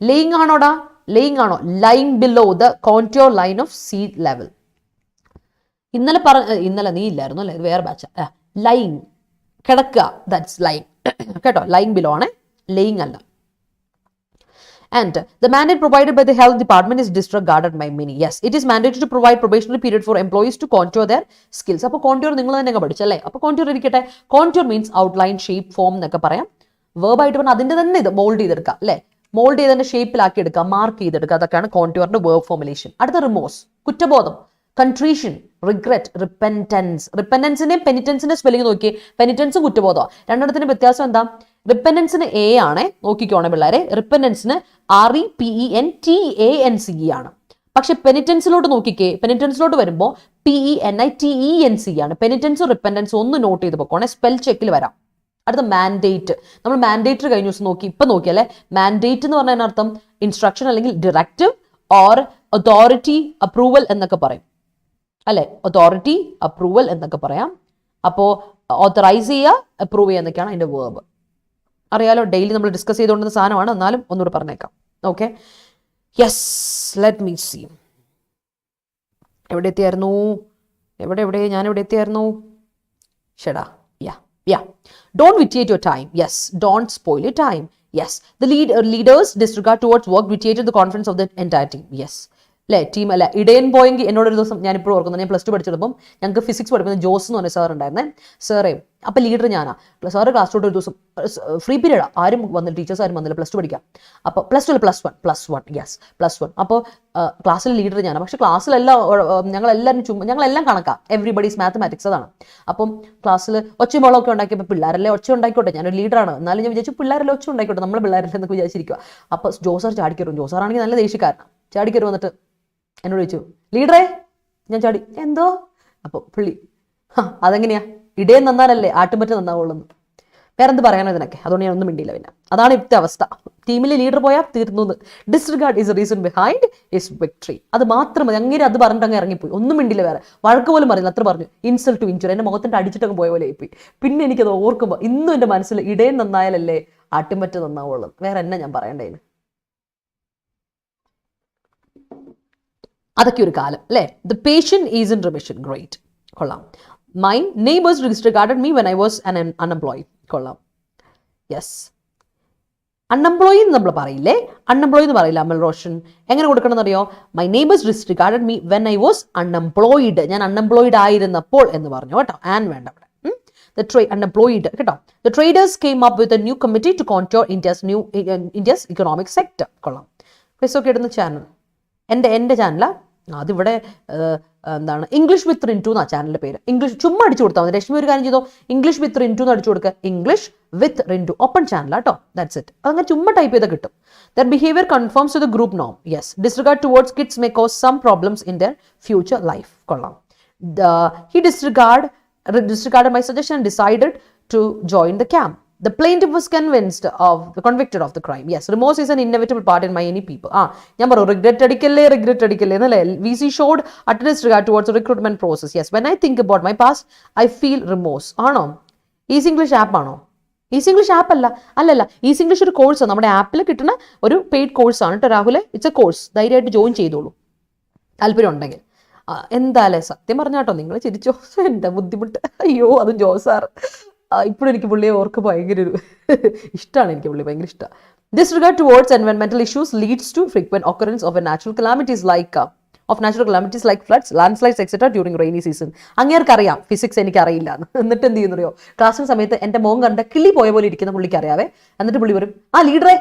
Laying ആണോടാ? ലേയിങ് ആണോ? Lying below the contour line of sea level. ഇന്നലെ നീ ഇല്ലായിരുന്നു അല്ലേ, ഇത് വേറെ ബാച്ചാ. ലൈങ് കിടക്കുക, ദാറ്റ്സ് ലൈങ് കേട്ടോ. ലൈങ് ബിലോ ആണ്, ലേയിങ് അല്ല. And the mandate provided by the health department is disregarded by many. Yes, it is mandatory to provide probationary period for employees to contour their skills. അപ്പോൾ കോൺട്യൂർ നിങ്ങൾ തന്നെ പഠിച്ചല്ലേ. അപ്പോൾ കോൺട്യൂർ ഇരിക്കട്ടെ. Contour means outline, shape, form എന്നൊക്കെ പറയാം. വേർബായിട്ട് പറഞ്ഞാൽ അതിൻ്റെ തന്നെ ഇത് മോൾഡ് ചെയ്തെടുക്കുക അല്ലേ. മോൾഡ് ചെയ്തതിൻ്റെ ഷേപ്പിലാക്കി എടുക്കുക, മാർക്ക് ചെയ്തെടുക്കുക. അതൊക്കെയാണ് കോൺട്യൂറിന്റെ വേർബ് ഫോർമുലേഷൻ. അടുത്ത റിമോഴ്സ്, കുറ്റബോധം. Contrition, regret, repentance. റിപ്പൻറ്റൻസിന്റെയും പെനിറ്റൻസിന്റെ സ്പെല്ലിംഗ് നോക്കി. പെനിറ്റൻസും കുറ്റബോധവും രണ്ടിടത്തിന്റെ വ്യത്യാസം എന്താ? റിപ്പൻറ്റൻസിന് എ ആണ്, നോക്കിക്കോണേ പിള്ളേരെ. റിപ്പൻറ്റൻസിന് REPENTANCE ആണ്. പക്ഷെ പെനിറ്റൻസിലോട്ട് നോക്കിക്കേ. പെനിറ്റൻസിലോട്ട് വരുമ്പോൾ PENITENC ആണ്. പെനിറ്റൻസും റിപ്പൻറ്റൻസും ഒന്ന് നോട്ട് ചെയ്ത് പോക്കോണേ, സ്പെൽ ചെക്കിൽ വരാം. അടുത്ത മാൻഡേറ്റ്. നമ്മൾ മാൻഡേറ്ററി കഴിഞ്ഞ ദിവസം നോക്കി, ഇപ്പം നോക്കിയല്ലേ. മാൻഡേറ്റ് എന്ന് പറഞ്ഞതിന് അർത്ഥം ഇൻസ്ട്രക്ഷൻ അല്ലെങ്കിൽ ഡയറക്റ്റീവ് ഓർ അതോറിറ്റി അപ്രൂവൽ എന്നൊക്കെ പറയും അല്ലെ. അതോറിറ്റി അപ്രൂവൽ എന്നൊക്കെ പറയാം. അപ്പോൾ ഓത്തറൈസ് ചെയ്യുക, അപ്രൂവ് ചെയ്യുക എന്നൊക്കെയാണ് അതിൻ്റെ വേർബ്. അറിയാലോ, ഡെയിലി നമ്മൾ ഡിസ്കസ് ചെയ്തുകൊണ്ടിരുന്ന സാധനമാണ്. എന്നാലും ഒന്നുകൂടെ പറഞ്ഞേക്കാം. Okay. Yes, let me see. എവിടെ എത്തിയായിരുന്നു? ഞാൻ എവിടെ എത്തിയായിരുന്നു? ഷെടാ. Don't vitiate your time. Yes, don't spoil your time. Yes, the leaders disregard towards work vitiated the confidence of the entire team. Yes, അല്ലേ ടീം അല്ല ഇടയൻ പോയെങ്കിൽ എന്നോടൊരു ദിവസം ഞാനിപ്പോഴും ഓർക്കുന്നു, ഞാൻ പ്ലസ് ടു പഠിച്ചപ്പോൾ ഞങ്ങൾക്ക് ഫിസിക്സ് പഠിപ്പിക്കുന്ന ജോസ് എന്ന് പറഞ്ഞ സാർ ഉണ്ടായിരുന്നേ, സാറേ അപ്പോൾ ലീഡർ ഞാനാ. സാറ് ക്ലാസ്സിലോട്ട് ഒരു ദിവസം ഫ്രീ പീരീഡാണ്, ആരും വന്നില്ല, ടീച്ചേഴ്സ് ആരും വന്നില്ല, പ്ലസ് ടു പഠിക്കാം. അപ്പോൾ പ്ലസ് വൺ അപ്പോൾ ക്ലാസ്സിൽ ലീഡർ ഞാനാണ്. പക്ഷേ ക്ലാസ്സിലെല്ലാം ഞങ്ങളെല്ലാം കണക്കാം, എവറിബഡീസ് മാത്തമാറ്റിക്സ് അതാണ്. അപ്പം ക്ലാസ്സിൽ ഒച്ചമോളൊക്കെ ഉണ്ടാക്കിയപ്പോൾ പിള്ളേരല്ലേ ഒച്ച ഉണ്ടായിക്കോട്ടെ, ഞാനൊരു ലീഡറാണ് എന്നാലും ഞാൻ വിചാരിച്ചു പിള്ളേരല്ലേ ഒച്ച ഉണ്ടായിക്കോട്ടെ, നമ്മൾ പിള്ളേരല്ലേ എന്നൊക്കെ വിചാരിച്ചിരിക്കുക. അപ്പോൾ ജോസാർ ചാടിക്കയറും, ജോസാറാണെങ്കിൽ നല്ല ദേഷ്യക്കാരനാണ്, ചാടിക്കയറി വന്നിട്ട് എന്നോട് ചോദിച്ചു, ലീഡറേ. ഞാൻ ചാടി, എന്തോ? അപ്പോൾ പുള്ളി അതെങ്ങനെയാ, ഇടയിൽ നന്നാലല്ലേ ആട്ടുംപറ്റ നന്നാവുള്ളൂ. വേറെന്ത് പറയാനോ ഇതിനൊക്കെ, അതുകൊണ്ട് ഞാൻ ഒന്നും മിണ്ടിയില്ല. പിന്നെ അതാണ് ഇപ്പോഴത്തെ അവസ്ഥ, ടീമിൽ ലീഡർ പോയാൽ തീർന്നു. Disregard is A reason behind his victory. അത് മാത്രം മതി, അങ്ങനെ അത് പറഞ്ഞിട്ട് അങ്ങ് ഇറങ്ങിപ്പോയി, ഒന്നും മിണ്ടില്ല, വേറെ വഴക്ക് പോലും പറയുന്നില്ല, അത്ര പറഞ്ഞു. ഇൻസൾട്ട് ടു ഇഞ്ചുറി, എൻ്റെ മുഖത്തിൻ്റെ അടിച്ചിട്ടങ്ങ് പോയ പോലെ ആയിപ്പോയി. പിന്നെ എനിക്കത് ഓർക്കുമ്പോൾ ഇന്നും എൻ്റെ മനസ്സിൽ ഇടയിൽ നന്നായാലല്ലേ ആട്ടുംപറ്റ നന്നാവുള്ളൂ, വേറെ എന്നെ ഞാൻ പറയണ്ടേന്. അതൊക്കെ ഒരു കാലം അല്ലേ. The patient is in remission, great, കൊള്ളാം. My neighbours disregarded me when I was unemployed, കൊള്ളാം. യെസ്, അൺഎംപ്ലോയി എന്ന് നമ്മൾ പറയില്ലേ, അൺഎംപ്ലോയി എന്ന് പറയില്ല അമൽ റോഷൻ. എങ്ങനെ കൊടുക്കണം എന്നറിയോ? My neighbours disregarded me when I was unemployed, ഞാൻ അൺഎംപ്ലോയിഡ് ആയിരുന്നപ്പോൾ എന്ന് പറഞ്ഞു കേട്ടോ. ആൻ വേണ്ട അവിടെ, unemployed കേട്ടോ. The traders came up with a new committee to contour India's economic sector. കൊള്ളാം. ക്വിസൊക്കെ ഇടുന്ന ചാനൽ എൻ്റെ ചാനലാണ്. അതിവിടെ എന്താണ് ഇംഗ്ലീഷ് വിത്ത് റിൻറ്റു എന്നാ ചാനലിൻ്റെ പേര്. ഇംഗ്ലീഷ് ചുമ്മാ അടിച്ചു കൊടുത്താൽ മതി. രശ്മി ഒരു കാര്യം ചെയ്തോ, ഇംഗ്ലീഷ് വിത്ത് റിൻറ്റു എന്ന് അടിച്ചു കൊടുക്കുക, ഇംഗ്ലീഷ് വിത്ത് റിൻറ്റു, ഓപ്പൺ ചാനലാട്ടോ, ദാറ്റ്സ് ഇറ്റ്. അതങ്ങനെ ചുമ്മാ ടൈപ്പ് ചെയ്താൽ കിട്ടും. Their behavior conforms to the group norm. Yes, disregard towards kids may cause some problems in their future life. കൊള്ളാം. He disregarded my suggestion and decided to join the camp. The plaintiff was convicted of the crime. Yes, remorse is an inevitable part in many people. ഞാൻ പറഞ്ഞു regret അടിക്കല്ലേ എന്നല്ലേ. VC showed utter disregard towards the recruitment process. Yes, when I think about my past, I feel remorse. ആണോ? ഈസി ഇംഗ്ലീഷ് ആപ്പ് ആണോ? ഈസി ഇംഗ്ലീഷ് ആപ്പ് അല്ലല്ല. ഈസി ഇംഗ്ലീഷ് ഒരു കോഴ്സാണ്, നമ്മുടെ ആപ്പിൽ കിട്ടുന്ന ഒരു പെയ്ഡ് കോഴ്സാണ് കേട്ടോ രാഹുലെ. ഇറ്റ്സ് എ കോഴ്സ്, ധൈര്യമായിട്ട് ജോയിൻ ചെയ്തോളൂ താല്പര്യം ഉണ്ടെങ്കിൽ. എന്തായാലേ സത്യം പറഞ്ഞാട്ടോ, നിങ്ങൾ ചിരിച്ചോ, എൻ്റെ ബുദ്ധിമുട്ട്. അയ്യോ, അതും ജോസാർ. ഇപ്പോഴും എനിക്ക് പുള്ളിയെ ഓർക്ക് ഭയങ്കര ഒരു ഇഷ്ടമാണ്, എനിക്ക് പുള്ളി ഭയങ്കര ഇഷ്ടമാണ്. Disregard towards environmental issues leads to frequent occurrence of natural calamities like floods, landslides, etc. during rainy season. അങ്ങേർക്കറിയാം ഫിസിക്സ് എനിക്ക് അറിയില്ല എന്ന്. എന്നിട്ട് എന്ത് ചെയ്യുന്നറിയോ, ക്ലാസ്സിന് സമയത്ത് എൻ്റെ മോൻ കണ്ട കിളി പോയ പോലെ ഇരിക്കുന്ന പുള്ളിക്ക് അറിയാവേ. എന്നിട്ട് പുള്ളി പറയും, ലീഡറെ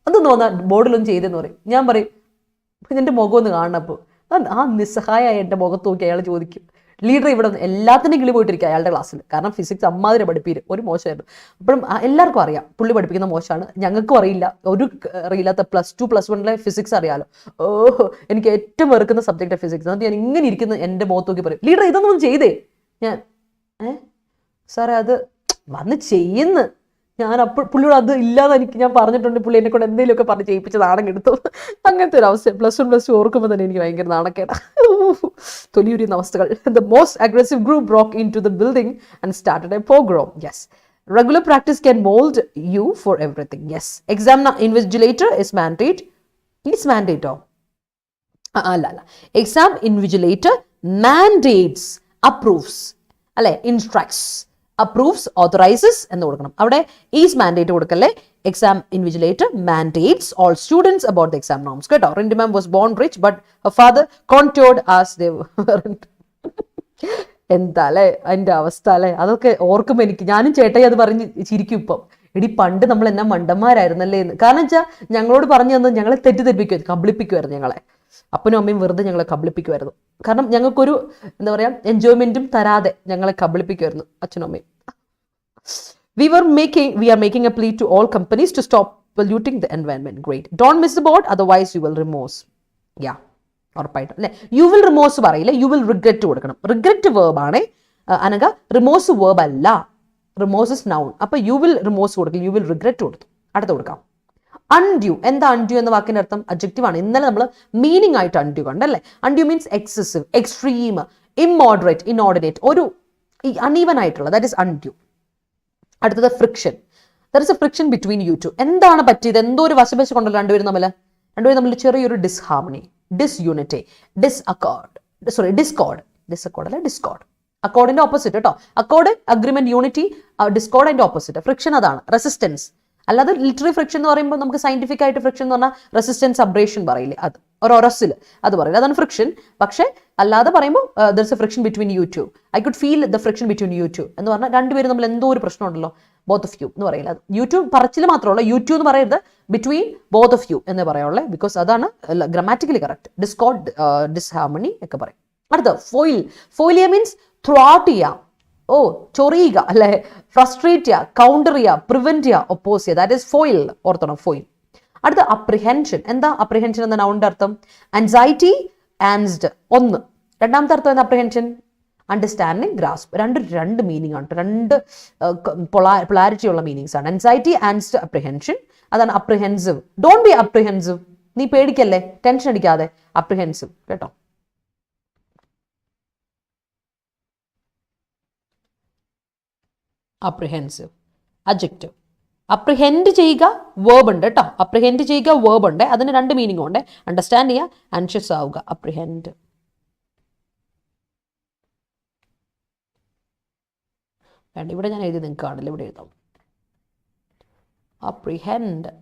അതൊന്ന് വന്നാൽ ബോർഡിലൊന്നും ചെയ്തെന്ന് പറയും. ഞാൻ പറയും എൻ്റെ മുഖം ഒന്ന് കാണണപ്പോൾ നിസ്സഹായ എൻ്റെ മുഖത്ത് നോക്കി അയാൾ ചോദിക്കും, ലീഡർ ഇവിടെ എല്ലാത്തിനും കിളി പോയിട്ടിരിക്കുക അയാളുടെ ക്ലാസ്സിൽ. കാരണം ഫിസിക്സ് അമ്മാതിരി പഠിപ്പീര് ഒരു മോശമായിരുന്നു. അപ്പോഴും എല്ലാവർക്കും അറിയാം പുള്ളി പഠിപ്പിക്കുന്ന മോശമാണ്, ഞങ്ങൾക്കും അറിയില്ല, ഒരു അറിയില്ലാത്ത +2+1 ഫിസിക്സ് അറിയാലോ. എനിക്ക് ഏറ്റവും വെറുക്കുന്ന സബ്ജക്റ്റ് ഫിസിക്സ്. എന്നിട്ട് ഞാൻ ഇങ്ങനെ ഇരിക്കുന്ന എൻ്റെ മുഖത്ത് നോക്കി പറയും, ലീഡർ ഇതൊന്നും ചെയ്തേ. ഞാൻ സാറേ അത് വന്ന് ചെയ്യുന്നു. ഞാൻ അപ്പോൾ പുള്ളിയോട് അത് ഇല്ലാതെ ഞാൻ പറഞ്ഞിട്ടുണ്ട്, പുള്ളി എന്നെ കൊണ്ട് എന്തെങ്കിലുമൊക്കെ പറഞ്ഞ് ചെയ്യിപ്പിച്ച് നാണം കെടുത്തു. അങ്ങനത്തെ ഒരു അവസ്ഥ +1+2 ഓർക്കുമ്പോൾ തന്നെ എനിക്ക് ഭയങ്കര നാണക്കേടാ, തൊലിയുരിയുന്ന അവസ്ഥകൾ. The most aggressive group broke into the building and started a pogrom. Yes, regular practice can mold you for everything. Yes, exam invigilator is mandate. അല്ല exam invigilator mandates, approves അല്ലെ, instructs, approves, authorizes എന്ന് കൊടുക്കണം. അവിടെ ഈസ് മാൻഡേറ്റ് കൊടുക്കല്ലേ. Exam invigilator mandates all students about the exam norms. കേട്ടോ. Rintu ma'am was born rich but her father contoured as they weren't. എന്താ അല്ലേ അതിൻ്റെ അവസ്ഥ അല്ലേ. അതൊക്കെ ഓർക്കുമ്പോൾ എനിക്ക്, ഞാനും ചേട്ടായി അത് പറഞ്ഞ് ചിരിക്കും ഇപ്പം. എടി പണ്ട് നമ്മൾ എന്നാ മണ്ടന്മാരായിരുന്നല്ലേ എന്ന്. കാരണം വെച്ചാൽ ഞങ്ങളോട് പറഞ്ഞു തന്നത് ഞങ്ങളെ തെറ്റിദ്ധരിപ്പിക്കുമായിരുന്നു, കബളിപ്പിക്കുമായിരുന്നു ഞങ്ങളെ. അപ്പനും അമ്മയും വെറുതെ ഞങ്ങളെ കബളിപ്പിക്കുമായിരുന്നു. കാരണം ഞങ്ങൾക്കൊരു എന്താ പറയുക എൻജോയ്മെന്റും തരാതെ ഞങ്ങളെ കബളിപ്പിക്കുമായിരുന്നു അച്ഛനും അമ്മയും. We are making a plea to all companies to stop polluting the environment. Great. Don't miss the boat, otherwise you will remorse. Yeah, ഉറപ്പായിട്ടും അല്ലേ. യു വിൽ റിമോഴ്സ് പറയില്ല, യു വിൽ റിഗ്രറ്റ് കൊടുക്കണം. റിഗ്രറ്റ് വേർബ് ആണ് അനക, റിമോഴ്സ് വേർബ് അല്ല. Remorse is noun. അപ്പൊ യു വിൽ റിമോഴ്സ് കൊടുക്കില്ല, യു വിൽ റിഗ്രറ്റ് കൊടുത്തു. അടുത്ത് കൊടുക്കാം. അൺഡ്യൂ. എന്താ അൺഡ്യൂ എന്ന വാക്കിന്റെ അർത്ഥം? അഡ്ജക്റ്റീവ് ആണ്. ഇന്നലെ നമ്മൾ മീനിങ് ആയിട്ട് അൺഡ്യൂ കണ്ടല്ലേ. Undue means excessive, extreme, immoderate, inordinate, ഒരു അൺഈവൻ ആയിട്ടുള്ള, ദാറ്റ് ഇസ് അൺഡ്യൂ. അടുത്തത് friction. There is a friction between you two. എന്താണ് പറ്റിയത്? എന്തോ ഒരു വശപശ കൊണ്ടല്ലോ രണ്ടുപേരും തമ്മിൽ ചെറിയൊരു ഡിസ്ഹാർമണി, ഡിസ്യൂണിറ്റി, ഡിസ്കോർഡ്. അക്കോർഡിന്റെ ഓപ്പോസിറ്റ് കേട്ടോ. അക്കോർഡ് അഗ്രിമെന്റ്, യൂണിറ്റി, ഡിസ്കോർഡ് അതിന്റെ ഓപ്പോസിറ്റ്. ഫ്രിക്ഷൻ അതാണ് റെസിസ്റ്റൻസ്. അല്ലാതെ ലിറ്റററി ഫ്രിക്ഷൻ എന്ന് പറയുമ്പോൾ നമുക്ക് സയന്റിഫിക് ആയിട്ട് ഫ്രിക്ഷൻ എന്ന് പറഞ്ഞാൽ റെസിസ്റ്റൻസ്, അബ്രേഷൻ പറയില്ലേ അത്. ഒരൊരസിൽ അത് പറയില്ല, അതാണ് ഫ്രിക്ഷൻ. പക്ഷേ അല്ലാതെ പറയുമ്പോൾ there is a friction between you two, I could feel the friction between you two എന്ന് പറഞ്ഞാൽ രണ്ടുപേരും നമ്മൾ എന്തോ ഒരു പ്രശ്നമുണ്ടല്ലോ, ബോത്ത് ഓഫ് യു എന്ന് പറയില്ല. യു ടു പറച്ചിൽ മാത്രമല്ല, യു ടു എന്ന് പറയരുത്, ബിറ്റ്വീൻ ബോത്ത് ഓഫ് യു എന്ന് പറയുള്ളൂ, ബിക്കോസ് അതാണ് ഗ്രാമാറ്റിക്കലി കറക്റ്റ്. ഡിസ്കോർഡ്, ഡിസ്ഹാർമണി ഒക്കെ പറയും. അടുത്ത ഫോയിൽ. ഫോയിലിയ മീൻസ് ത്രോട്ട് ചെയ്യുക, ചൊറിയുക അല്ലെ, ഫ്രസ്ട്രേറ്റ് ചെയ്യുക, കൗണ്ടർ ചെയ്യുക, പ്രിവെന്റ് ചെയ്യുക, ഒപ്പോസ് ചെയ്യുക, ദാറ്റ് ഈസ് ഫോയിൽ. ഓർത്തണം, ഫോയിൽ. അടുത്ത അപ്രിഹെൻഷൻ. എന്താ അപ്രിഹെൻഷൻ എന്ന നൗണിന്റെ അർത്ഥം? ആൻസൈറ്റി, ആൻസ്ഡ് ഒന്ന്. രണ്ടാമത്തെ അർത്ഥം എന്താ അപ്രിഹെൻഷൻ? Understanding, grasp. രണ്ട് മീനിങ് ആണ്, രണ്ട് പൊളാരിറ്റി ഉള്ള മീനിങ്സ് ആണ്. Anxiety, angst, apprehension. അതാണ് അപ്രിഹെൻസിവ്. ഡോണ്ട് ബി അപ്രിഹെൻസിവ്, നീ പേടിക്കല്ലേ, ടെൻഷൻ അടിക്കാതെ, അപ്രിഹെൻസിവ് കേട്ടോ. അപ്രിഹെൻസിവ് അഡ്ജക്റ്റീവ്. അപ്രിഹെൻഡ് ചെയ്യുക വേർബ് ഉണ്ട് കേട്ടോ, അപ്രിഹെൻഡ് ചെയ്യുക വേർബ് ഉണ്ട്, അതിന് രണ്ട് മീനിങ് ഉണ്ട്. അണ്ടർസ്റ്റാൻഡ് ചെയ്യുക, ആൻഷ്യസ് ആവുക, അപ്രിഹെൻഡ്. വേണ്ട, ഇവിടെ ഞാൻ എഴുതി നിങ്ങൾക്ക് കാണില്ല, ഇവിടെ എഴുതാം. അപ്രിഹെൻഡ്.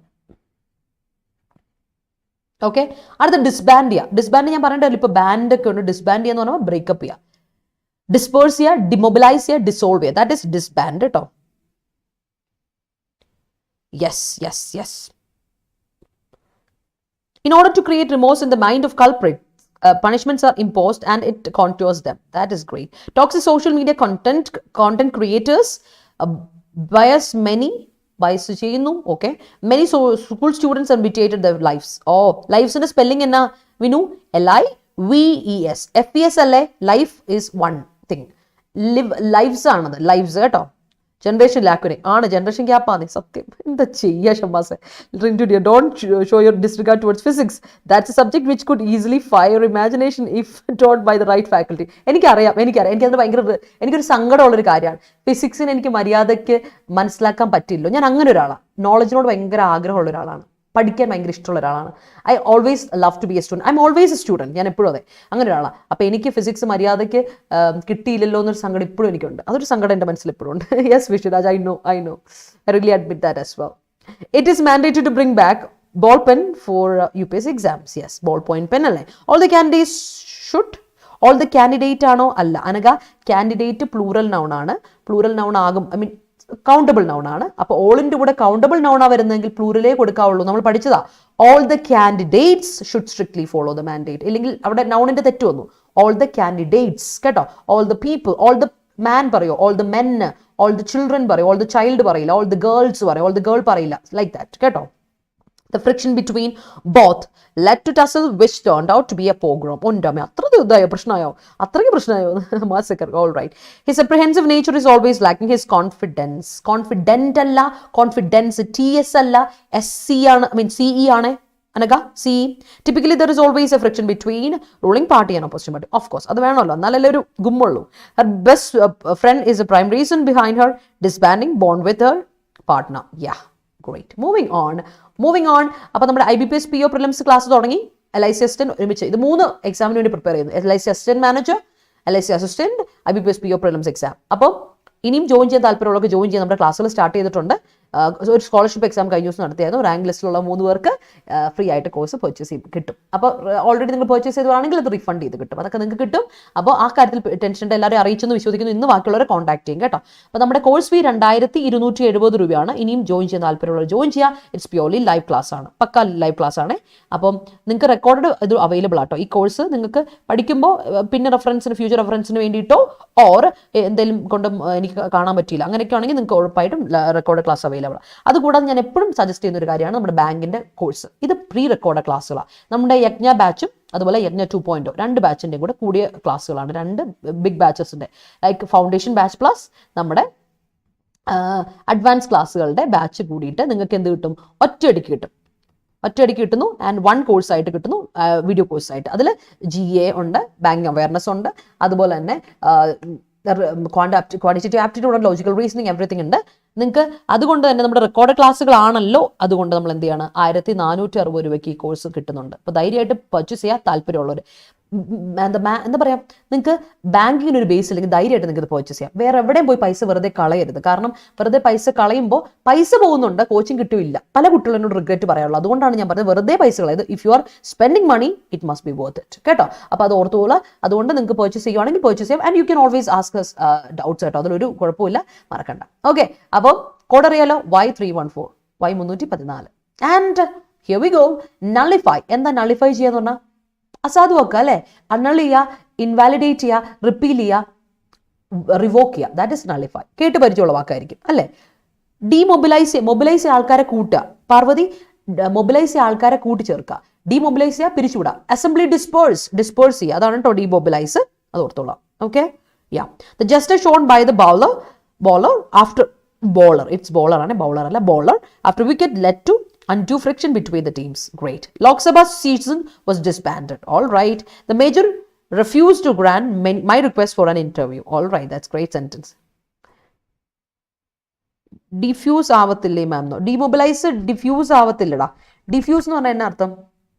ഓക്കെ. അടുത്ത ഡിസ്ബാൻഡ് ചെയ്യുക. ഡിസ്ബാൻഡ് ഞാൻ പറയേണ്ടല്ലോ, ഇപ്പൊ ബാൻഡ് ഒക്കെ ഉണ്ട്. ഡിസ്ബാൻഡ് ചെയ്യുക എന്ന് പറയുമ്പോൾ ബ്രേക്കപ്പ് ചെയ്യുക. ഡിസ്പേഴ്സ് ചെയ്യുക, ഡിമൊബിലൈസ് ചെയ്യുക, ഡിസോൾവ് ചെയ്യുക, ദാറ്റ് ഇസ് ഡിസ്ബാൻഡ് കേട്ടോ. Yes, yes, yes. In order to create remorse in the mind of culprit, punishments are imposed and it contours them. That is great. Toxic social media content creators bias many. Bias ചെയ്യുന്നു. Okay. Many school students have mitigated their lives. Lives in spelling enna Vinu? Lives. FPS അല്ലേ? Life is one thing. Lives ആണത്. Lives കേട്ടോ. ജനറേഷൻ ലാക്കുനെ ആണ്, ജനറേഷൻ ഗ്യാപ്പാണ് സത്യം. എന്താ ചെയ്യുക ഷമ്മാസെ. Rintu dear, don't show your disregard towards physics. That's a subject which could easily fire imagination if taught by the right faculty. എനിക്കറിയാം, എനിക്കത് ഭയങ്കര, എനിക്കൊരു സങ്കടമുള്ളൊരു കാര്യമാണ്. ഫിസിക്സിന് എനിക്ക് മര്യാദയ്ക്ക് മനസ്സിലാക്കാൻ പറ്റില്ലോ. ഞാൻ അങ്ങനെ ഒരാളാണ്, നോളജിനോട് ഭയങ്കര ആഗ്രഹമുള്ള ഒരാളാണ്, പഠിക്കാൻ ഭയങ്കര ഇഷ്ടമുള്ള ഒരാളാണ്. I always love to be a student. I am always a student. ഞാൻ എപ്പോഴും അതെ, അങ്ങനെ ഒരാളാണ്. അപ്പോൾ എനിക്ക് ഫിസിക്സ് മര്യാദയ്ക്ക് കിട്ടിയില്ലല്ലോ എന്നൊരു സങ്കടം ഇപ്പോഴും എനിക്കുണ്ട്. അതൊരു സങ്കടം എൻ്റെ മനസ്സിൽ എപ്പോഴും ഉണ്ട്. Yes Vishnuraj, I know. I really admit that as well. It is mandatory to bring back ball pen for UPSC exams. Yes, ball point pen അല്ലേ. All the candidates should. All the candidate ആണോ? അല്ല അനക, കാൻഡിഡേറ്റ് പ്ലൂറൽ നൗൺ ആണ്. പ്ലൂറൽ നൗൺ ആകും, ഐ മീൻ കൗണ്ടബിൾ നൗൺ ആണ്. അപ്പോൾ ഓളിൻ്റെ കൂടെ കൗണ്ടബിൾ നൗണാണ് വരുന്നതെങ്കിൽ പ്ലൂറലേ കൊടുക്കാവുള്ളൂ. നമ്മൾ പഠിച്ചതാ, all the candidates should strictly follow the mandate. ഇല്ലെങ്കിൽ അവിടെ നൗണിന്റെ തെറ്റ് വന്നു. ഓൾ ദ കാൻഡിഡേറ്റ്സ് കേട്ടോ. All the people, all the man പറയോ, all the men, all the children പറയോ, ഓൾ ദ ചൈൽഡ് പറയില്ല, ഓൾ ദ ഗേൾസ് പറയും, ഓൾ ദ ഗേൾ പറയില്ല, ലൈക്ക് ദാറ്റ് കേട്ടോ. The friction between both led to tussle which turned out to be a pogrom. Ondame atradu idayo prashnayo, atrage prashnayo massacre. All right. His apprehensive nature is always lacking his confidence. Confident alla, confidence, TS alla, SC aanu, I mean CE aanu. Anaga, CE. Typically there is always a friction between ruling party and opposition party. Of course, adu venallo, nallale oru gummollu. Her best friend is a prime reason behind her disbanding bond with her partner. Yeah. Great. Moving on. അപ്പോൾ നമ്മുടെ IBPS PO പ്രിലിംസ് ക്ലാസ് തുടങ്ങി. LIC അസിസ്റ്റന്റ് ഒരുമിച്ച് ഇത് 3 എക്സാമിന് വേണ്ടി പ്രിപ്പയർ ചെയ്യുന്നു. LIC assistant manager, LIC assistant, IBPS PO prelims exam. അപ്പോൾ ഇനിയും ജോയിൻ ചെയ്യാൻ താല്പര്യമുള്ളവർക്ക് ജോയിൻ ചെയ്യാൻ നമ്മുടെ ക്ലാസ്സുകൾ സ്റ്റാർട്ട് ചെയ്തിട്ടുണ്ട്. ഒരു സ്കോളർഷിപ്പ് എക്സാം കഴിഞ്ഞ ദിവസം നടത്തിയായിരുന്നു. റാങ്ക് ലിസ്റ്റിലുള്ള 3 പേർക്ക് ഫ്രീ ആയിട്ട് കോഴ്സ് പർച്ചേസ് ചെയ്ത് കിട്ടും. അപ്പോൾ ഓൾറെഡി നിങ്ങൾ പർച്ചേസ് ചെയ്തതാണെങ്കിൽ അത് റീഫണ്ട് ചെയ്ത് കിട്ടും. അതൊക്കെ നിങ്ങൾക്ക് കിട്ടും. അപ്പോൾ ആ കാര്യത്തിൽ ടെൻഷൻ്റെ എല്ലാവരും അറിയിച്ചെന്ന് വിശ്വസിക്കുന്നു. ഇന്ന് ബാക്കിയുള്ളവരെ കോൺടാക്ട് ചെയ്യും കേട്ടോ. അപ്പോൾ നമ്മുടെ കോഴ്സ് ഫീ 2270 രൂപയാണ്. ഇനിയും ജോയിൻ ചെയ്യാൻ താല്പര്യമുള്ളവർ ജോയിൻ ചെയ്യുക. ഇറ്റ്സ് പ്യോർലി ലൈവ് ക്ലാസ് ആണ്, പക്ക ലൈവ് ക്ലാസ് ആണ്. അപ്പം നിങ്ങൾക്ക് റെക്കോർഡ് ഇത് അവൈലബിൾ ആട്ടോ. ഈ കോഴ്സ് നിങ്ങൾക്ക് പഠിക്കുമ്പോൾ പിന്നെ റെഫറൻസിന്, ഫ്യൂച്ചർ റെഫറൻസിന് വേണ്ടിയിട്ടോ ഓർ എന്തെങ്കിലും കൊണ്ട് എനിക്ക് കാണാൻ പറ്റിയില്ല അങ്ങനെയൊക്കെ ആണെങ്കിൽ നിങ്ങൾക്ക് ഉറപ്പായിട്ടും റെക്കോർഡ് ക്ലാസ് അവൈലബിൾ. അതുകൂടാതെ ഞാൻ എപ്പോഴും സജസ്റ്റ് ചെയ്യുന്ന ഒരു കാര്യമാണ് നമ്മുടെ ബാങ്കിന്റെ കോഴ്സ്. ഇത് പ്രീ റെക്കോർഡ് ക്ലാസ്സുകളാണ്. നമ്മുടെ യജ്ഞ ബാച്ചും അതുപോലെ യജ്ഞ 2.0 രണ്ട് ബാച്ചിൻ്റെയും കൂടെ കൂടിയ ക്ലാസ്സുകളാണ്. 2 ബിഗ് ബാച്ചസിൻ്റെ, ലൈക്ക് ഫൗണ്ടേഷൻ ബാച്ച് പ്ലസ് നമ്മുടെ അഡ്വാൻസ് ക്ലാസ്സുകളുടെ ബാച്ച് കൂടിയിട്ട് നിങ്ങൾക്ക് എന്ത് കിട്ടും? ഒറ്റയടിക്ക് കിട്ടുന്നു. ആൻഡ് 1 കോഴ്സായിട്ട് കിട്ടുന്നു, വീഡിയോ കോഴ്സായിട്ട്. അതിൽ GA ഉണ്ട്, ബാങ്കിങ് അവയർനെസ് ഉണ്ട്, അതുപോലെ തന്നെ quantitative aptitude, logical reasoning, everything ഉണ്ട് നിങ്ങൾക്ക്. അതുകൊണ്ട് തന്നെ നമ്മുടെ റെക്കോർഡ് ക്ലാസ്സുകളാണല്ലോ, അതുകൊണ്ട് നമ്മൾ എന്ത് ചെയ്യണം, 1460 രൂപയ്ക്ക് ഈ കോഴ്സ് കിട്ടുന്നുണ്ട്. അപ്പോൾ ധൈര്യമായിട്ട് പർച്ചേസ് ചെയ്യാൻ താല്പര്യമുള്ളവർ. എന്താ പറയുക, നിങ്ങൾക്ക് ബാങ്കിങ്ങിന് ഒരു ബേസ് അല്ലെങ്കിൽ ധൈര്യമായിട്ട് നിങ്ങൾക്ക് ഇത് പർച്ചേസ് ചെയ്യാം. വേറെ എവിടെയും പോയി പൈസ വെറുതെ കളയരുത്. കാരണം വെറുതെ പൈസ കളയുമ്പോൾ പൈസ പോകുന്നുണ്ട്, കോച്ചിങ് കിട്ടില്ല. പല കുട്ടികളോട് റിഗ്രറ്റ് പറയാനുള്ളൂ. അതുകൊണ്ടാണ് ഞാൻ പറഞ്ഞത് വെറുതെ പൈസ കളയത്. If you are spending money it must be worth it കേട്ടോ. അപ്പോൾ അത് ഓർത്തുകൊള്ളുക. അതുകൊണ്ട് നിങ്ങൾക്ക് പർച്ചേസ് ചെയ്യുവാണെങ്കിൽ പർച്ചേസ് ചെയ്യാം. And you can always ask doubts കേട്ടോ, അതിലൊരു കുഴപ്പമില്ല, മറക്കണ്ട. ഓക്കെ, അപ്പോൾ കോഡ് അറിയാലോ, Y314 Y314. And here we go. Nullify. എന്താ നള്ളിഫൈ ചെയ്യാന്ന് പറഞ്ഞാൽ അസാധുവാക്കുക അല്ലേ. അണ്ണൾ ചെയ്യുക, ഇൻവാലിഡേറ്റ് ചെയ്യുക, റിപ്പീൽ ചെയ്യുക, റിവോക്ക് ചെയ്യുക. That is nullify. കേട്ട് പരിചയമുള്ള വാക്കായിരിക്കും അല്ലേ. മൊബിലൈസ് ചെയ്യുക ആൾക്കാരെ കൂട്ടുക. പാർവതി, മൊബിലൈസ് ചെയ്യുക ആൾക്കാരെ കൂട്ടിച്ചേർക്കുക. ഡിമൊബിലൈസ് ചെയ്യുക, പിരിച്ചുവിടുക. അസംബ്ലി ഡിസ്പേഴ്സ് ചെയ്യുക, അതാണ് കേട്ടോ ഡിമൊബിലൈസ്. അത് ഓർത്തോളാം. Okay, yeah. The just shown by the bowler after bowler, it's bowler ആണ്, bowler അല്ല, bowler after wicket led to undue friction between the teams. Great. Lok Sabha season was disbanded. All right. The major refused to grant my request for an interview. All right, that's great sentence. Diffuse ആവത്തില്ലേ മാം? ഡിമൊബിലൈസ് ഡിഫ്യൂസ് ആവത്തില്ലടാ. ഡിഫ്യൂസ് എന്ന് പറഞ്ഞാൽ എന്നാ അർത്ഥം?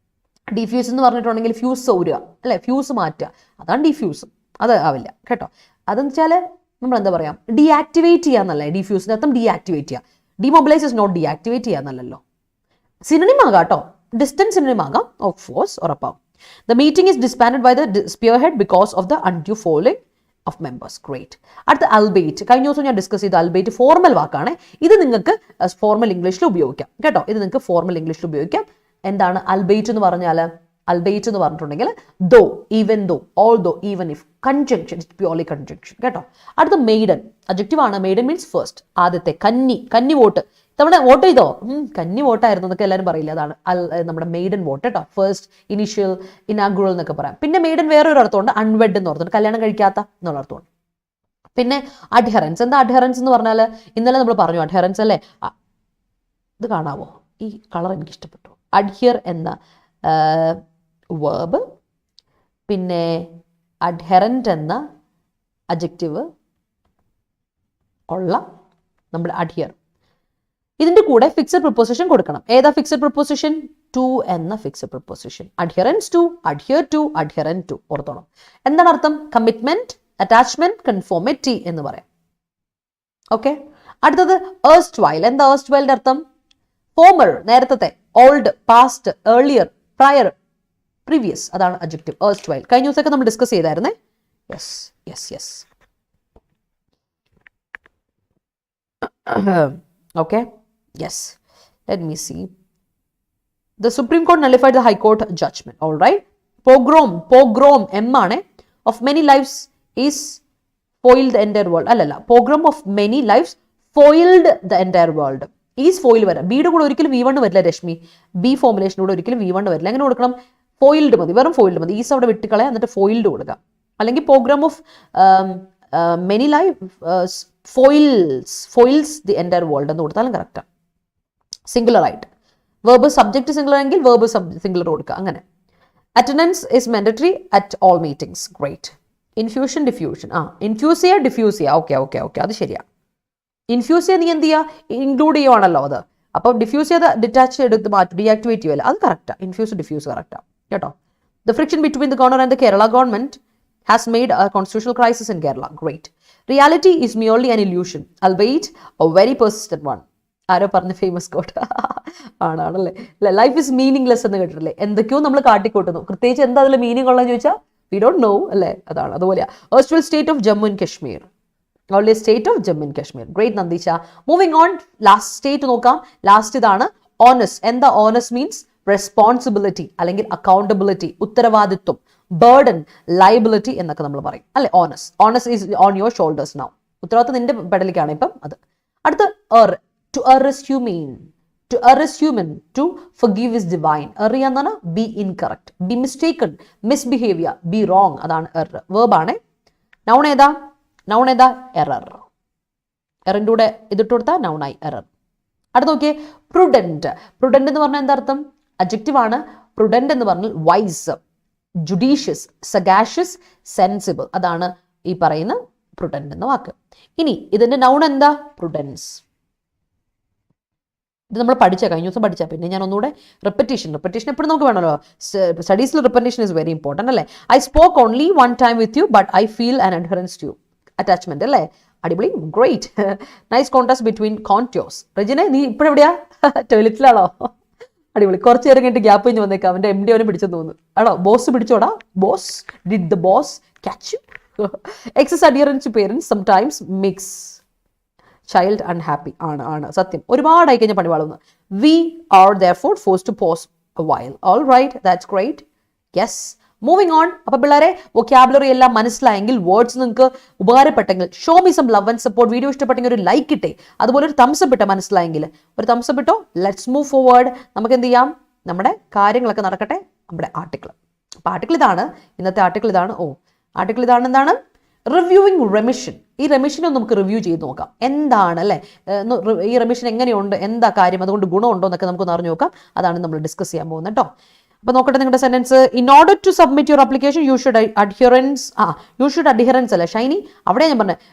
ഡിഫ്യൂസ് എന്ന് പറഞ്ഞിട്ടുണ്ടെങ്കിൽ ഫ്യൂസ് സൗരുക അല്ലെ, ഫ്യൂസ് മാറ്റുക, അതാണ് ഡിഫ്യൂസ്. അത് ആവില്ല കേട്ടോ. അതെന്ന് വെച്ചാൽ നമ്മൾ എന്താ പറയാം, ഡീആക്ടിവേറ്റ് ചെയ്യാന്നല്ലേ ഡിഫ്യൂസിന്റെ അർത്ഥം. ഡീആക്ടിവേറ്റ് ചെയ്യുക. ഡിമൊബിലൈസ് ഇസ് നോട്ട് ഡീആക്ടിവേറ്റ് ചെയ്യാന്നല്ലോ. സിനണിം ആകാം കേട്ടോ, ഡിസ്റ്റൻസ് സിനണിം ആകാം, ഓഫ് കോഴ്സ്, ഉറപ്പാവും. The meeting is disbanded by the spearhead because of the undue following of members. Great. അടുത്ത അൽബേറ്റ്. കഴിഞ്ഞ ദിവസം ഞാൻ ഡിസ്കസ് ചെയ്ത അൽബേറ്റ് ഫോർമൽ വാക്കാണ്. ഇത് നിങ്ങൾക്ക് ഫോർമൽ ഇംഗ്ലീഷിൽ ഉപയോഗിക്കാം കേട്ടോ. ഇത് നിങ്ങൾക്ക് ഫോർമൽ ഇംഗ്ലീഷിൽ ഉപയോഗിക്കാം. എന്താണ് അൽബേറ്റ് എന്ന് പറഞ്ഞാൽ? അൽബേറ്റ് എന്ന് പറഞ്ഞിട്ടുണ്ടെങ്കിൽ though, even though, although, even if, conjunction, it purely conjunction കേട്ടോ. അടുത്ത മെയ്ഡൻ. അഡ്ജക്റ്റീവ് ആണ്. മെയ്ഡൻ മീൻസ് ഫസ്റ്റ്, ആദ്യത്തെ. കന്നി വോട്ട്. നമ്മുടെ വോട്ട് ചെയ്തോ? കന്നി വോട്ടായിരുന്നു എന്നൊക്കെ എല്ലാവരും പറയില്ല. അതാണ് നമ്മുടെ മെയ്ഡൻ വോട്ട് കേട്ടോ. ഫസ്റ്റ്, ഇനീഷ്യൽ, ഇനാഗുറൽ എന്നൊക്കെ പറയാം. പിന്നെ മെയ്ഡൻ വേറൊരു അർത്ഥമുണ്ട്, അൺവെഡ് എന്ന് പറഞ്ഞിട്ട്, കല്യാണം കഴിക്കാത്ത എന്നുള്ള അർത്ഥമുണ്ട്. പിന്നെ അഡ്ഹറൻസ്. എന്താ അഡ്ഹറൻസ് എന്ന് പറഞ്ഞാൽ? ഇന്നലെ നമ്മൾ പറഞ്ഞു അഡ്ഹറൻസ് അല്ലേ. ഇത് കാണാവോ? ഈ കളർ എനിക്ക് ഇഷ്ടപ്പെട്ടു. അഡ്ഹിയർ എന്ന വേർബ്, പിന്നെ അഡ്ഹെറൻറ്റ് എന്ന അഡ്ജക്റ്റീവ് ഉള്ള നമ്മുടെ അഡ്ഹിയർ. ഇതിൻ്റെ കൂടെ ഫിക്സഡ് പ്രിപ്പോസിഷൻ കൊടുക്കണം. ഏതാ ഫിക്സഡ് പ്രിപ്പോസിഷൻ? ടു എന്ന fixed preposition. Adherence to, adhere to, adherent to. ഓർത്തോണം. എന്താണ് അർത്ഥം? കമ്മിറ്റ്മെന്റ്, അറ്റാച്ച്മെന്റ്, കൺഫോമിറ്റി എന്ന് പറയാം. ഓക്കെ. അടുത്തത് ഏർസ്റ്റ് വൈൽ. എന്താ ഏർസ്റ്റ് വൈലിന്റെ അർത്ഥം? ഫോമർ, നേരത്തെ. Old, past, earlier, prior, previous. അതാണ് അഡ്ജക്റ്റീവ് ഏർസ്റ്റ് വൈൽ. കഴിഞ്ഞ ദിവസമൊക്കെ നമ്മൾ ഡിസ്കസ് ചെയ്തായിരുന്നേ. Yes. Okay. Yes. Let me see. The Supreme Court nullified the High Court judgment. All right. Pogrom M ആണ്. Of many lives is foiled the entire world. അല്ലല്ല. Pogrom of many lives foiled the entire world. Is foil വരാം. ബിയുടെ കൂടെ ഒരിക്കലും V1 വരില്ല രശ്മി. ബി ഫോർമുലേഷനൂടെ ഒരിക്കലും V1 വരില്ല. എങ്ങനെ കൊടുക്കണം? ഫോയിൽഡ് മതി, വെറും ഫോയിൽഡ് മതി. ഈസ് അവിടെ വിട്ടുകളയാം, എന്നിട്ട് ഫോയിൽഡ് കൊടുക്കാം. അല്ലെങ്കിൽ programme of many life foils the entire world എന്ന് കൊടുത്താലും കറക്റ്റാണ്. സിംഗുലർ ആയിട്ട്. വേർബ് സബ്ജക്റ്റ് സിംഗുലർ എങ്കിൽ വേർബ് സിംഗുലർ കൊടുക്കുക. അങ്ങനെ. Attendance is mandatory at all meetings. Great. Infusion, diffusion. Infuse ചെയ്യുക, ഡിഫ്യൂസ് ചെയ്യുക. ഓക്കെ, അത് ശരിയാണ്. ഇൻഫ്യൂസ് ചെയ്ത് നീ എന്ത് ചെയ്യുക? ഇൻക്ലൂഡ് ചെയ്യുവാണല്ലോ അത്. അപ്പോൾ ഡിഫ്യൂസ് ചെയ്ത് ഡിറ്റാച്ച് എടുത്ത് മാറ്റി, ഡീആക്ടിവേറ്റ് ചെയ്യുമല്ലോ, അത് കറക്റ്റാണ്. ഇൻഫ്യൂസ്, ഡിഫ്യൂസ് കറക്റ്റാണ് കേട്ടോ. The friction between the governor and the Kerala government has made A constitutional crisis in Kerala. Great. Reality is merely an illusion albeit a very persistent one. ആരോ പറഞ്ഞ ഫേമസ് കോട്ട് ആണല്ലേ. ലൈഫ് ഇസ് മീനിങ്ലെസ് എന്ന് കേട്ടിട്ടില്ലേ? എന്തൊക്കെയോ നമ്മൾ കാട്ടിക്കൂട്ടുന്നു, പ്രത്യേകിച്ച് എന്താ അതിൽ മീനിങ് ഉള്ളതെന്ന് ചോദിച്ചാൽ വി ഡോണ്ട് നോ അല്ലേ. അതാണ്. അതുപോലെയാ Erstwhile state of Jammu and Kashmir. Only state of Jammu and Kashmir. Great Nandisha. Moving on, last state നോക്കാം. ലാസ്റ്റ് ഇതാണ് ഓണസ്. എന്താ ഓണസ് മീൻസ്? റെസ്പോൺസിബിലിറ്റി അല്ലെങ്കിൽ അക്കൗണ്ടബിലിറ്റി, ഉത്തരവാദിത്വം, ബേർഡൻ, ലയബിലിറ്റി എന്നൊക്കെ നമ്മൾ പറയും അല്ലെ. Onus is on your shoulders now. ഉത്തരവാദിത്വം നിന്റെ പെടലിക്കാണ് ഇപ്പം അത്. അടുത്ത to err is human, to forgive is divine. err എന്നാണ് be incorrect, be mistaken, misbehavior, be wrong. അതാണ് err. verb ആണ്. noun ഏതാ? error. എറിൻ്റെ കൂടെ ഇതിട്ട് കൊടുത്താൽ നൗണായി എറർ. അടുത്ത നോക്കിയേ, പ്രുഡന്റ്. പ്രുഡന്റ് എന്ന് പറഞ്ഞാൽ എന്താ അർത്ഥം? അഡ്ജക്റ്റീവ് ആണ്. പ്രുഡന്റ് എന്ന് പറഞ്ഞാൽ വൈസ്, ജുഡീഷ്യസ്, സഗാഷ്യസ്, സെൻസിബിൾ. അതാണ് ഈ പറയുന്ന പ്രുഡന്റ് എന്ന വാക്ക്. ഇനി ഇതിന്റെ നൗൺ എന്താ? പ്രുഡൻസ്. ഇത് നമ്മൾ പഠിച്ചാൽ കഴിഞ്ഞ ദിവസം പഠിച്ചാൽ പിന്നെ ഞാൻ ഒന്നുകൂടെ റിപ്പറ്റീഷൻ എപ്പോഴും നമുക്ക് വേണമല്ലോ. സ്റ്റഡീസിൽ റിപ്പറ്റീഷൻ ഇസ് വെരി ഇമ്പോർട്ടൻ്റ് അല്ലേ. I spoke only one time with you but I feel an adherence to you. Attachment അല്ലേ, അടിപൊളി, great. Nice contrast between contours. റെജിനെ നീ ഇപ്പോഴെവിടെയാ, ടോയ്ലറ്റിലാണോ? അടിപൊളി. കുറച്ച് നേരം കഴിഞ്ഞിട്ട് ഗ്യാപ്പ് കഴിഞ്ഞ് വന്നേക്കാം. അവൻ്റെ MD അവനെ പിടിച്ചെന്ന് തോന്നുന്നു. ആണോ, ബോസ് പിടിച്ചോടാ? Boss, did the boss catch you? Excess adherence to parents sometimes makes child unhappy. ആണ് സത്യം. ഒരുപാടായി കഴിഞ്ഞാൽ പണി വളർന്നു. We are therefore forced to pause a while. All right, that's great. Yes, moving on. അപ്പോൾ പിള്ളേരെ വൊക്കാബുലറി എല്ലാം മനസ്സിലായെങ്കിൽ, വേർഡ്സ് നിങ്ങൾക്ക് ഉപകാരപ്പെട്ടെങ്കിൽ, show me some love and support. Video ഇഷ്ടപ്പെട്ടെങ്കിൽ ഒരു ലൈക്ക് ഇട്ടേ, അതുപോലെ ഒരു തംസപ്പ് ഇട്ടേ. മനസ്സിലായെങ്കിൽ ഒരു തംസപ്പ് ഇട്ടോ. Let's move forward. നമുക്ക് എന്ത് ചെയ്യാം, നമ്മുടെ കാര്യങ്ങളൊക്കെ നടക്കട്ടെ. നമ്മുടെ ആർട്ടിക്കിൾ. അപ്പോൾ ആർട്ടിക്കിൾ ഇതാണ്, ഇന്നത്തെ ആർട്ടിക്കിൾ ഇതാണ്. ആർട്ടിക്കിൾ ഇതാണ്. എന്താണ്? Reviewing remission. ഈ റെമിഷനെ നമുക്ക് റിവ്യൂ ചെയ്ത് നോക്കാം. എന്താണ് അല്ലേ, ഈ റെമിഷൻ എങ്ങനെയുണ്ട്, എന്താ കാര്യം, അതുകൊണ്ട് ഗുണമുണ്ടോ എന്നൊക്കെ നമുക്കൊന്ന് അറിഞ്ഞു നോക്കാം. അതാണ് നമ്മൾ ഡിസ്കസ് ചെയ്യാൻ പോകുന്നത് കേട്ടോ. അപ്പോൾ നോക്കട്ടെ നിങ്ങളുടെ sentence. In order to submit your application you should adherence അല്ലേ ഷൈനി, അവിടെ ഞാൻ പറഞ്ഞത്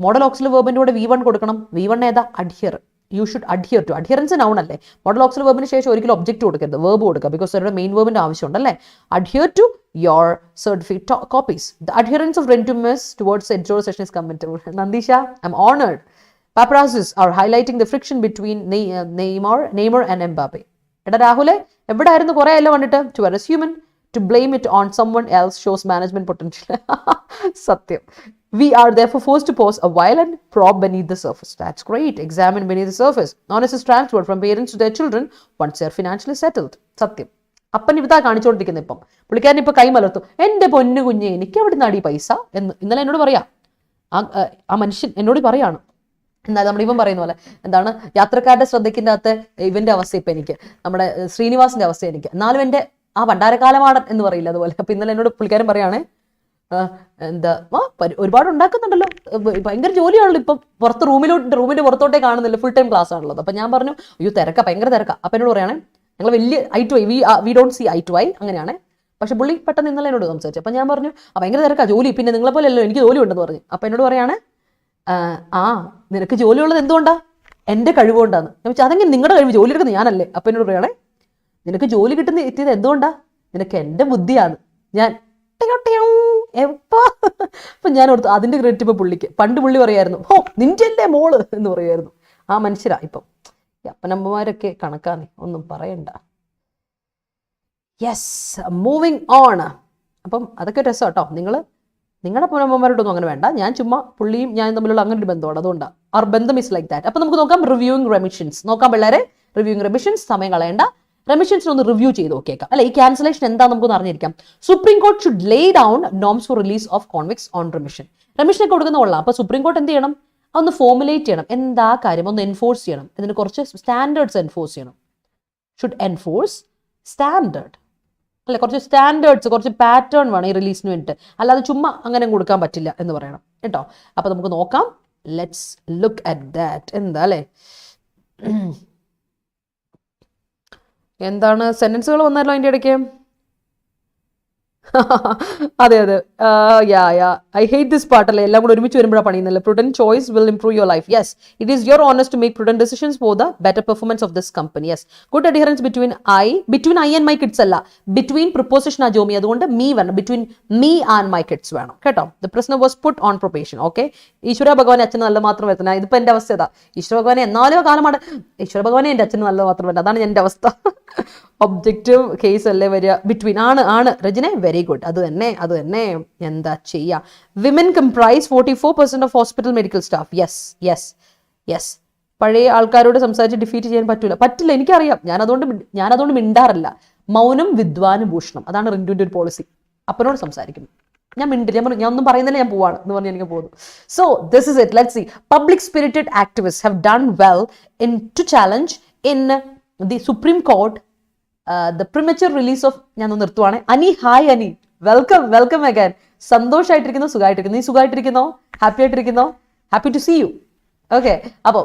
മോഡൽ ഓക്സിലറി വെർബിൻ്റെ കൂടെ V1 കൊടുക്കണം. V1 ഏതാ? Adhere. You should adhere to. Adherence noun അല്ലേ. മോഡൽ ഓക്സിലറി വെർബിന് ശേഷം ഒരിക്കലും ഒബ്ജക്റ്റ് കൊടുക്കരുത്, വെർബ് കൊടുക്കുക. ബിക്കോസ് അവരുടെ മെയിൻ വെർബിൻ്റെ ആവശ്യമുണ്ട് അല്ലേ. Adhere to your certificate copies. The adherence of Rintu Miss towards the editorial session is commendable. Nandisha, I'm honored. Paparazzis are highlighting the friction between Neymar and Mbappe. Eda Rahule, evada irunnu kore ella vanditte to whereas human to blame it on someone else shows management potential. Satyam. We are therefore forced to pause a while and probe beneath the surface. That's great. Examine beneath the surface. Honest is transferred from parents to their children once they are financially settled. Satyam. അപ്പൻ ഇതാ കാണിച്ചുകൊണ്ടിരിക്കുന്നത്. ഇപ്പം പുള്ളിക്കാരൻ ഇപ്പം കൈമലർത്തു. എൻ്റെ പൊന്നു കുഞ്ഞെ, എനിക്ക് എവിടെ നിന്നാടി പൈസ എന്ന് ഇന്നലെ എന്നോട് പറയാം. ആ മനുഷ്യൻ എന്നോട് പറയാണ്. എന്നാൽ നമ്മുടെ ഇവൻ പറയുന്ന പോലെ എന്താണ്, യാത്രക്കാരുടെ ശ്രദ്ധയ്ക്കിൻ്റെ അകത്ത് ഇവൻ്റെ അവസ്ഥ ഇപ്പം എനിക്ക്, നമ്മുടെ ശ്രീനിവാസിൻ്റെ അവസ്ഥ എനിക്ക്. എന്നാലും എൻ്റെ ആ ഭണ്ഡാരക്കാലമാണ് എന്ന് പറയില്ല അതുപോലെ. അപ്പം ഇന്നലെ എന്നോട് പുള്ളിക്കാരൻ പറയുകയാണേ, എന്താ ഒരുപാട് ഉണ്ടാക്കുന്നുണ്ടല്ലോ, ഭയങ്കര ജോലിയാണല്ലോ ഇപ്പം, പുറത്ത് റൂമിൻ്റെ പുറത്തോട്ടേ കാണുന്നില്ല, ഫുൾ ടൈം ക്ലാസ് ആണുള്ളത്. അപ്പം ഞാൻ പറഞ്ഞു, അയ്യോ തിരക്കാ, ഭയങ്കര തിരക്കാ. അപ്പം എന്നോട് പറയുകയാണെ, ഞങ്ങൾ വലിയ eye to eye we don't see eye to eye അങ്ങനെയാണ്. പക്ഷെ പുള്ളി പെട്ടെന്ന് ഇന്നലെ എന്നോട് സംസാരിച്ചു. അപ്പം ഞാൻ പറഞ്ഞു, ഭയങ്കര തിരക്കാ ജോലി, പിന്നെ നിങ്ങളെ പോലെ അല്ലോ എനിക്ക് ജോലി ഉണ്ടെന്ന് പറഞ്ഞു. അപ്പം എന്നോട് പറയാണ്, നിനക്ക് ജോലിയുള്ളത് എന്തുകൊണ്ടാണ്? എൻ്റെ കഴിവുകൊണ്ടാണ്. ഞാൻ വെച്ചാൽ അതെങ്കിൽ നിങ്ങളുടെ കഴിവ്, ജോലി എടുക്കുന്നത് ഞാനല്ലേ. അപ്പം എന്നോട് പറയണേ, നിനക്ക് ജോലി എത്തിയത് എന്തുകൊണ്ടാണ്? നിനക്ക് എൻ്റെ ബുദ്ധിയാണ്. ഞാൻ എപ്പോ അപ്പം ഞാൻ ഓർത്തു അതിൻ്റെ ക്രെഡിറ്റ് ഇപ്പോൾ പുള്ളിക്ക്. പണ്ട് പുള്ളി പറയായിരുന്നു, നിൻ്റെ അല്ലേ മോള് എന്ന് പറയുമായിരുന്നു. ആ മനുഷ്യരാ ഇപ്പം. അപ്പനമ്മമാരൊക്കെ കണക്കാന്നേ, ഒന്നും പറയണ്ട. Yes, moving on. അപ്പം അതൊക്കെ രസം കേട്ടോ. നിങ്ങളുടെ അപ്പനമ്മമാരോടൊന്നും അങ്ങനെ വേണ്ട. ഞാൻ ചുമ്മാ പുള്ളിയും ഞാൻ തമ്മിലുള്ള അങ്ങനെ ഒരു ബന്ധമാണ്, അതുകൊണ്ടാണ്. അവർ ബന്ധം ഇസ് ലൈക്ക് ദാറ്റ്. അപ്പം നമുക്ക് നോക്കാം റിവ്യൂയിങ് റെമിഷൻസ്. നോക്കാം പിള്ളേരെ, റിവ്യൂയിങ് റെമിഷൻസ്. സമയം കളയണ്ട, റെമിഷൻസിന് ഒന്ന് റിവ്യൂ ചെയ്ത് നോക്കിയേക്കാം അല്ലെ. ഈ ക്യാൻസലേഷൻ എന്താ നമുക്കൊന്ന് അറിഞ്ഞിരിക്കാം. Supreme Court should lay down norms for release of convicts on remission. റെമിഷനൊക്കെ കൊടുക്കുന്ന കൊള്ളാം. അപ്പോൾ സുപ്രീം കോർട്ട് എന്ത് ചെയ്യണം, ഒന്ന് ഫോർമുലേറ്റ് ചെയ്യണം. എന്താ കാര്യം, ഒന്ന് എൻഫോഴ്സ് ചെയ്യണം. ഇതിന് കുറച്ച് സ്റ്റാൻഡേർഡ്സ് എൻഫോഴ്സ് ചെയ്യണം. ഷുഡ് എൻഫോഴ്സ് സ്റ്റാൻഡേർഡ് അല്ലെ, കുറച്ച് സ്റ്റാൻഡേർഡ്സ്, കുറച്ച് പാറ്റേൺ വേണം ഈ റിലീസിന് വേണ്ടിയിട്ട്. അല്ലാതെ ചുമ്മാ അങ്ങനെ കൊടുക്കാൻ പറ്റില്ല എന്ന് പറയണം കേട്ടോ. അപ്പോൾ നമുക്ക് നോക്കാം. Let's look at that. എന്താ അല്ലേ, എന്താണ് സെന്റൻസുകൾ വന്നാലോ അതിൻ്റെ ഇടയ്ക്ക്. അതെ ഐ ഹേറ്റ് ദിസ് പാർട്ട് അല്ലേ, എല്ലാം കൂടെ ഒരുമിച്ച് വരുമ്പോഴാണ് പണിയുന്നില്ല. prudent choice will improve your life. Yes, it is your honest to make prudent decisions for the better performance of this company. Yes, good adherence between I and my kids അല്ല, between preposition ആ ജോമി, അതുകൊണ്ട് me വേണം, between me and my kids വേണം കേട്ടോ. The prisoner was put on probation. Okay, ഈശ്വര ഭഗവാനെ അച്ഛന് നല്ല മാത്രം വരുത്തുന്ന, ഇതിപ്പോൾ എൻ്റെ അവസ്ഥ ഏതാ, ഈശ്വര ഭഗവാനെ എന്നാലോ കാലമാണ്, ഈശ്വര ഭഗവാനെ എൻ്റെ അച്ഛന് നല്ല മാത്രം വരുന്നത്, അതാണ് എൻ്റെ അവസ്ഥ. ഒബ്ജക്റ്റീവ് കേസ് അല്ലേ വരിക, ബിറ്റ്വീൻ ആണ് രജനെ, വെരി ഗുഡ്. അത് തന്നെ എന്താ ചെയ്യുക. Women comprise 44% of hospital medical staff. Yes പഴയ ആൾക്കാരോട് സംസാരിച്ച് ഡിഫീറ്റ് ചെയ്യാൻ പറ്റില്ല, എനിക്കറിയാം. ഞാനതുകൊണ്ട് മിണ്ടാറില്ല. മൗനം വിദ്വാനും ഭൂഷണം, അതാണ് റിന്റുവിൻ്റെ ഒരു പോളിസി. അപ്പനോട് സംസാരിക്കുന്നു, ഞാൻ മിണ്ടില്ല, ഞാൻ ഒന്നും പറയുന്നില്ല, ഞാൻ പോവാണ് എന്ന് പറഞ്ഞ് എനിക്ക് പോകുന്നു. So this is it. Let's see. Public spirited activist have done well in to challenge in the Supreme Court the premature release of. ഞാൻ ഒന്ന് നിർത്തുവാണ്. Hi Ani, welcome again. സന്തോഷമായിട്ടിരിക്കുന്നു, സുഖമായിട്ടിരിക്കുന്നു. നീ സുഖമായിട്ടിരിക്കുന്നോ, ഹാപ്പി ആയിട്ടിരിക്കുന്നോ? Happy to see you. Okay, അപ്പോൾ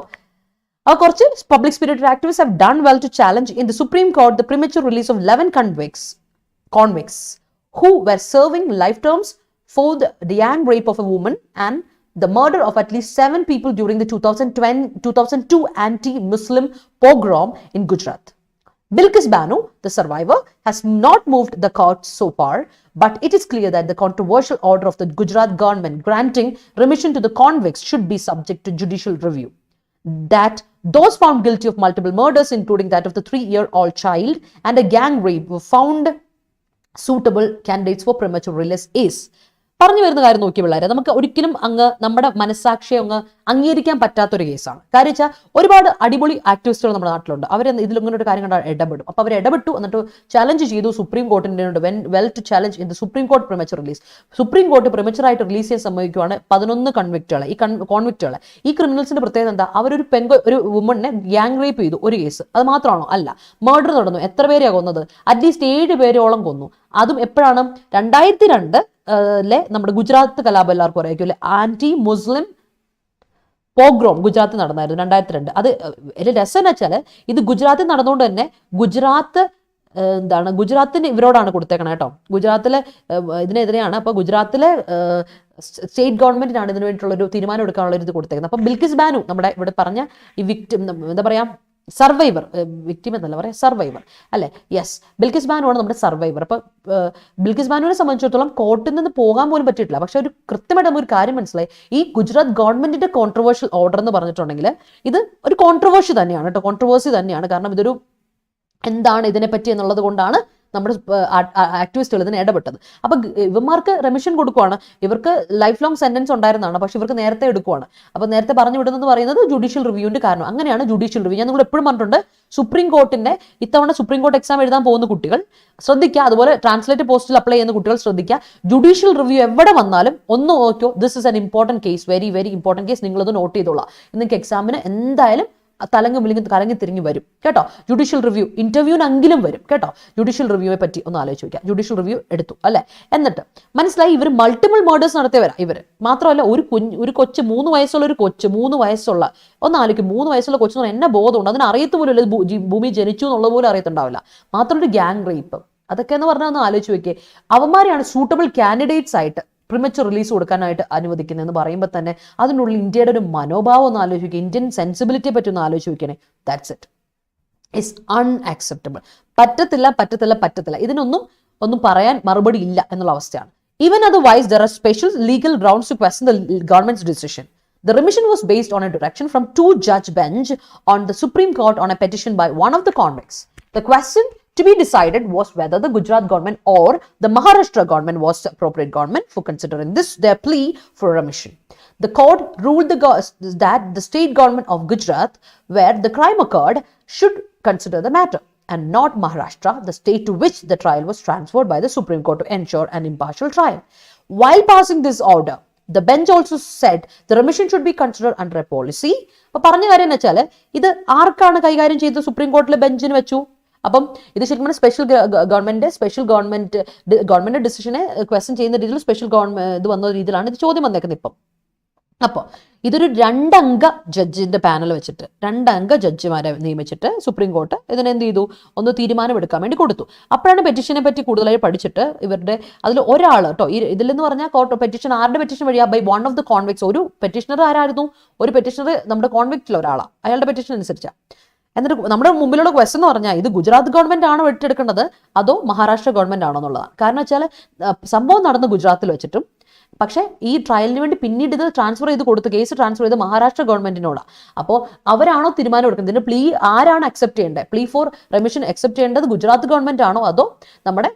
കുറച്ച് public spirited activist have done well to challenge in the Supreme Court the premature release of 11 convicts who were serving life terms for the gang rape of a woman and the murder of at least 7 people during the 2002 anti-Muslim pogrom in Gujarat. Bilkis Banu, the survivor, has not moved the court so far, but it is clear that the controversial order of the Gujarat government granting remission to the convicts should be subject to judicial review. That those found guilty of multiple murders, including that of the 3-year-old child and a gang rape, were found suitable candidates for premature release is. പറഞ്ഞു വരുന്ന കാര്യം നോക്കി പിള്ളേരെ, നമുക്ക് ഒരിക്കലും അങ്ങ് നമ്മുടെ മനസ്സാക്ഷിയെ അങ്ങ് അംഗീകരിക്കാൻ പറ്റാത്തൊരു കേസാണ്. കാര്യം വെച്ചാൽ ഒരുപാട് അടിപൊളി ആക്ടിവിസ്റ്റുകൾ നമ്മുടെ നാട്ടിലുണ്ട്. അവർ ഇതിലിങ്ങനെ ഒരു കാര്യം കണ്ടാൽ ഇടപെടും. അപ്പോൾ അവർ ഇടപെട്ടു, എന്നിട്ട് ചലഞ്ച് ചെയ്തു സുപ്രീം കോർട്ടിൻ്റെ well to challenge in the Supreme Court premature release. Supreme Court പ്രിമച്ചറായിട്ട് റിലീസ് ചെയ്യാൻ സമ്മതിക്കുവാണ് 11 കൺവിക്റ്റുകളെ. ഈ കോൺവിക്റ്റുകളെ, ഈ ക്രിമിനൽസിന്റെ പ്രത്യേകത എന്താ? അവരൊരു ഒരു വുമണിനെ ഗ്യാങ് റേപ്പ് ചെയ്തു, ഒരു കേസ്. അത് മാത്രമാണോ? അല്ല, മർഡർ നടന്നു. എത്ര പേരെയാണ് കൊന്നത്? അറ്റ്ലീസ്റ്റ് 7 പേരോളം കൊന്നു. അതും എപ്പോഴാണ്? 2002 നമ്മുടെ ഗുജറാത്ത് കലാപം എല്ലാവർക്കും അറിയാം, ആന്റി മുസ്ലിം പോഗ്രോം ഗുജറാത്തിൽ നടന്നായിരുന്നു 2002. അത് രസം എന്ന് വെച്ചാൽ ഇത് ഗുജറാത്തിൽ നടന്നുകൊണ്ട് തന്നെ ഗുജറാത്തിന് ഇവരോടാണ് കൊടുത്തേക്കണം കേട്ടോ. ഗുജറാത്തിലെ ഇതിനെതിരെയാണ്. അപ്പോൾ ഗുജറാത്തിലെ സ്റ്റേറ്റ് ഗവൺമെന്റിനാണ് ഇതിനു വേണ്ടിയിട്ടുള്ള ഒരു തീരുമാനം എടുക്കാനുള്ള ഒരു ഇത് കൊടുത്തേക്കുന്നത്. അപ്പം ബിൽക്കിസ് ബാനു, നമ്മുടെ ഇവിടെ പറഞ്ഞ ഈ വിക്ടിം, എന്താ പറയാ, സർവൈവർ, വിക്ടിം എന്നല്ല പറയാം, സർവൈവർ അല്ലെ? യെസ്, ബിൽക്കിസ് ബാനു ആണ് നമ്മുടെ സർവൈവർ. അപ്പൊ ബിൽക്കിസ് ബാനുവിനെ സംബന്ധിച്ചിടത്തോളം കോർട്ടിൽ നിന്ന് പോകാൻ പോലും പറ്റിയിട്ടില്ല. പക്ഷെ ഒരു കൃത്യമായിട്ട് നമുക്കൊരു കാര്യം മനസ്സിലായി, ഈ ഗുജറാത്ത് ഗവൺമെന്റിന്റെ കോൺട്രവേഴ്ഷ്യൽ ഓർഡർ എന്ന് പറഞ്ഞിട്ടുണ്ടെങ്കിൽ ഇത് ഒരു കോൺട്രവേഴ്സി തന്നെയാണ് കേട്ടോ, കോൺട്രവേഴ്സി തന്നെയാണ്. കാരണം ഇതൊരു എന്താണ് ഇതിനെപ്പറ്റി എന്നുള്ളത് കൊണ്ടാണ് നമ്മുടെ ആക്ടിവിസ്റ്റുകൾ ഇതിനെ ഇടപെട്ടത്. അപ്പൊ ഇവന്മാർക്ക് റെമിഷൻ കൊടുക്കുവാണ്. ഇവർക്ക് ലൈഫ് ലോങ് സെന്റൻസ് ഉണ്ടായിരുന്നതാണ്, പക്ഷെ ഇവർക്ക് നേരത്തെ എടുക്കുവാണ്. അപ്പൊ നേരത്തെ പറഞ്ഞു വിടുന്നത് പറയുന്നത് ജുഡീഷ്യൽ റിവ്യൂവിന്റെ കാരണം. അങ്ങനെയാണ് ജുഡീഷ്യൽ റിവ്യൂ. ഞാൻ നിങ്ങൾ എപ്പോഴും പറഞ്ഞിട്ടുണ്ട്, സുപ്രീം കോർട്ടിന്റെ ഇത്തവണ സുപ്രീം കോർട്ട് എക്സാം എഴുതാൻ പോകുന്ന കുട്ടികൾ ശ്രദ്ധിക്കുക, അതുപോലെ ട്രാൻസ്ലേറ്റ് പോസ്റ്റിൽ അപ്ലൈ ചെയ്യുന്ന കുട്ടികൾ ശ്രദ്ധിക്കുക. ജുഡീഷ്യൽ റിവ്യൂ എവിടെ വന്നാലും ഒന്ന് നോക്കിയോ, this is an important case, very very important case, നിങ്ങളത് നോട്ട് ചെയ്തോളാം. നിങ്ങൾക്ക് എക്സാമിന് എന്തായാലും കലങ്ങി തിരിഞ്ഞു വരും കേട്ടോ. ജുഡീഷ്യൽ റിവ്യൂ ഇന്റർവ്യൂവിനെങ്കിലും വരും കേട്ടോ. ജുഡീഷ്യൽ റിവ്യൂയെ പറ്റി ഒന്ന് ആലോചിച്ച് നോക്കുക. ജുഡീഷ്യൽ റിവ്യൂ എടുത്തു അല്ലെ, എന്നിട്ട് മനസ്സിലായി ഇവർ മൾട്ടിപ്പിൾ മർഡേഴ്സ് നടത്തിയവരാ ഇവർ. മാത്രമല്ല ഒരു കൊച്ച് 3 വയസ്സുള്ള ഒരു കൊച്ച്, 3 വയസ്സുള്ള, ഒന്ന് ആലോചിക്കും, 3 വയസ്സുള്ള കൊച്ചെന്ന് പറഞ്ഞാൽ എന്നെ ബോധമുണ്ട്, അതിന് അറിയത്ത് പോലും ഇല്ല ഭൂമി ജനിച്ചു എന്നുള്ളത് പോലും അറിയത്തുണ്ടാവില്ല. മാത്രമല്ല ഒരു ഗ്യാങ് റേപ്പ്, അതൊക്കെ എന്ന് പറഞ്ഞാൽ ഒന്ന് ആലോചിച്ച് നോക്കിയേ. അവന്മാരെയാണ് സൂട്ടബിൾ കാൻഡിഡേറ്റ്സ് ആയിട്ട് പ്രിമച്ചർ റിലീസ് കൊടുക്കാനായിട്ട് അനുവദിക്കുന്നതെന്ന് പറയുമ്പോൾ തന്നെ അതിനുള്ളിൽ ഇന്ത്യയുടെ ഒരു മനോഭാവം ഒന്ന് ആലോചിക്കുക, ഇന്ത്യൻ സെൻസിബിലിറ്റിയെ പറ്റി ഒന്ന് ആലോചിച്ച് നോക്കണേ. That's it, it's unacceptable. പറ്റത്തില്ല. ഇതിനൊന്നും പറയാൻ മറുപടി ഇല്ല എന്നുള്ള അവസ്ഥയാണ്. Even otherwise there are special legal grounds to question the government's decision. The remission was based on a direction from 2-judge bench on the Supreme Court on a petition by one of the convicts. The question to be decided was whether the Gujarat government or the Maharashtra government was the appropriate government for considering this their plea for remission. The court ruled that the state government of Gujarat, where the crime occurred, should consider the matter, and not Maharashtra, the state to which the trial was transferred by the Supreme Court to ensure an impartial trial. While passing this order, the bench also said the remission should be considered under a policy. അപ്പോൾ പറഞ്ഞ കാര്യം എന്ന് വെച്ചാൽ ഇത് ആർക്കാണ് കൈകാര്യം ചെയ്തത്? സുപ്രീം കോർട്ടിലെ ബെഞ്ചിന് വെച്ചു. അപ്പം ഇത് ശരിക്കും ഗവൺമെന്റ് ഡിസിഷനെ ക്വസ്റ്റ്യൻ ചെയ്യുന്ന രീതിയിൽ സ്പെഷ്യൽ ഗവൺമെന്റ് ഇത് വന്ന രീതിയിലാണ് ഇത് ചോദ്യം വന്നേക്കുന്നത് ഇപ്പം. അപ്പോൾ ഇതൊരു 2 അംഗ ജഡ്ജിന്റെ പാനൽ വെച്ചിട്ട് 2 അംഗ ജഡ്ജിമാരെ നിയമിച്ചിട്ട് സുപ്രീം കോർട്ട് ഇതിനെന്ത് ചെയ്തു, ഒന്ന് തീരുമാനമെടുക്കാൻ വേണ്ടി കൊടുത്തു. അപ്പോഴാണ് പെറ്റീഷനെ പറ്റി കൂടുതലായി പഠിച്ചിട്ട് ഇവരുടെ അതിൽ ഒരാൾ കേട്ടോ, ഇതിലെന്ന് പറഞ്ഞാൽ കോർട്ട് പെറ്റീഷൻ ആരുടെ പെറ്റീഷൻ വഴിയാ? By one of the convicts. ഒരു പെറ്റീഷണർ ആരായിരുന്നു? ഒരു പെറ്റീഷണർ നമ്മുടെ കോൺവിക്റ്റിൽ ഒരാളാണ്, അയാളുടെ പെറ്റീഷൻ അനുസരിച്ചാണ്. എന്നിട്ട് നമ്മുടെ മുമ്പിലുള്ള ക്വസ്റ്റൻ എന്ന് പറഞ്ഞാൽ ഇത് ഗുജറാത്ത് ഗവൺമെന്റ് ആണോ ഏറ്റെടുക്കേണ്ടത് അതോ മഹാരാഷ്ട്ര ഗവൺമെന്റ് ആണോ എന്നുള്ളതാണ്. കാരണം വെച്ചാൽ സംഭവം നടന്ന ഗുജറാത്തിൽ വെച്ചിട്ടും, പക്ഷേ ഈ ട്രയലിന് വേണ്ടി പിന്നീട് ഇത് ട്രാൻസ്ഫർ ചെയ്ത് കൊടുത്ത് കേസ് ട്രാൻസ്ഫർ ചെയ്ത് മഹാരാഷ്ട്ര ഗവൺമെന്റിനോടാണ്. അപ്പോൾ അവരാണോ തീരുമാനം എടുക്കുന്നത്? ഇതിന്റെ പ്ലീ ആരാണ് അക്സെപ്റ്റ് ചെയ്യേണ്ടത്? പ്ലീ ഫോർ റെമിഷൻ അക്സെപ്റ്റ് ചെയ്യേണ്ടത് ഗുജറാത്ത് ഗവൺമെന്റ് ആണോ അതോ നമ്മുടെ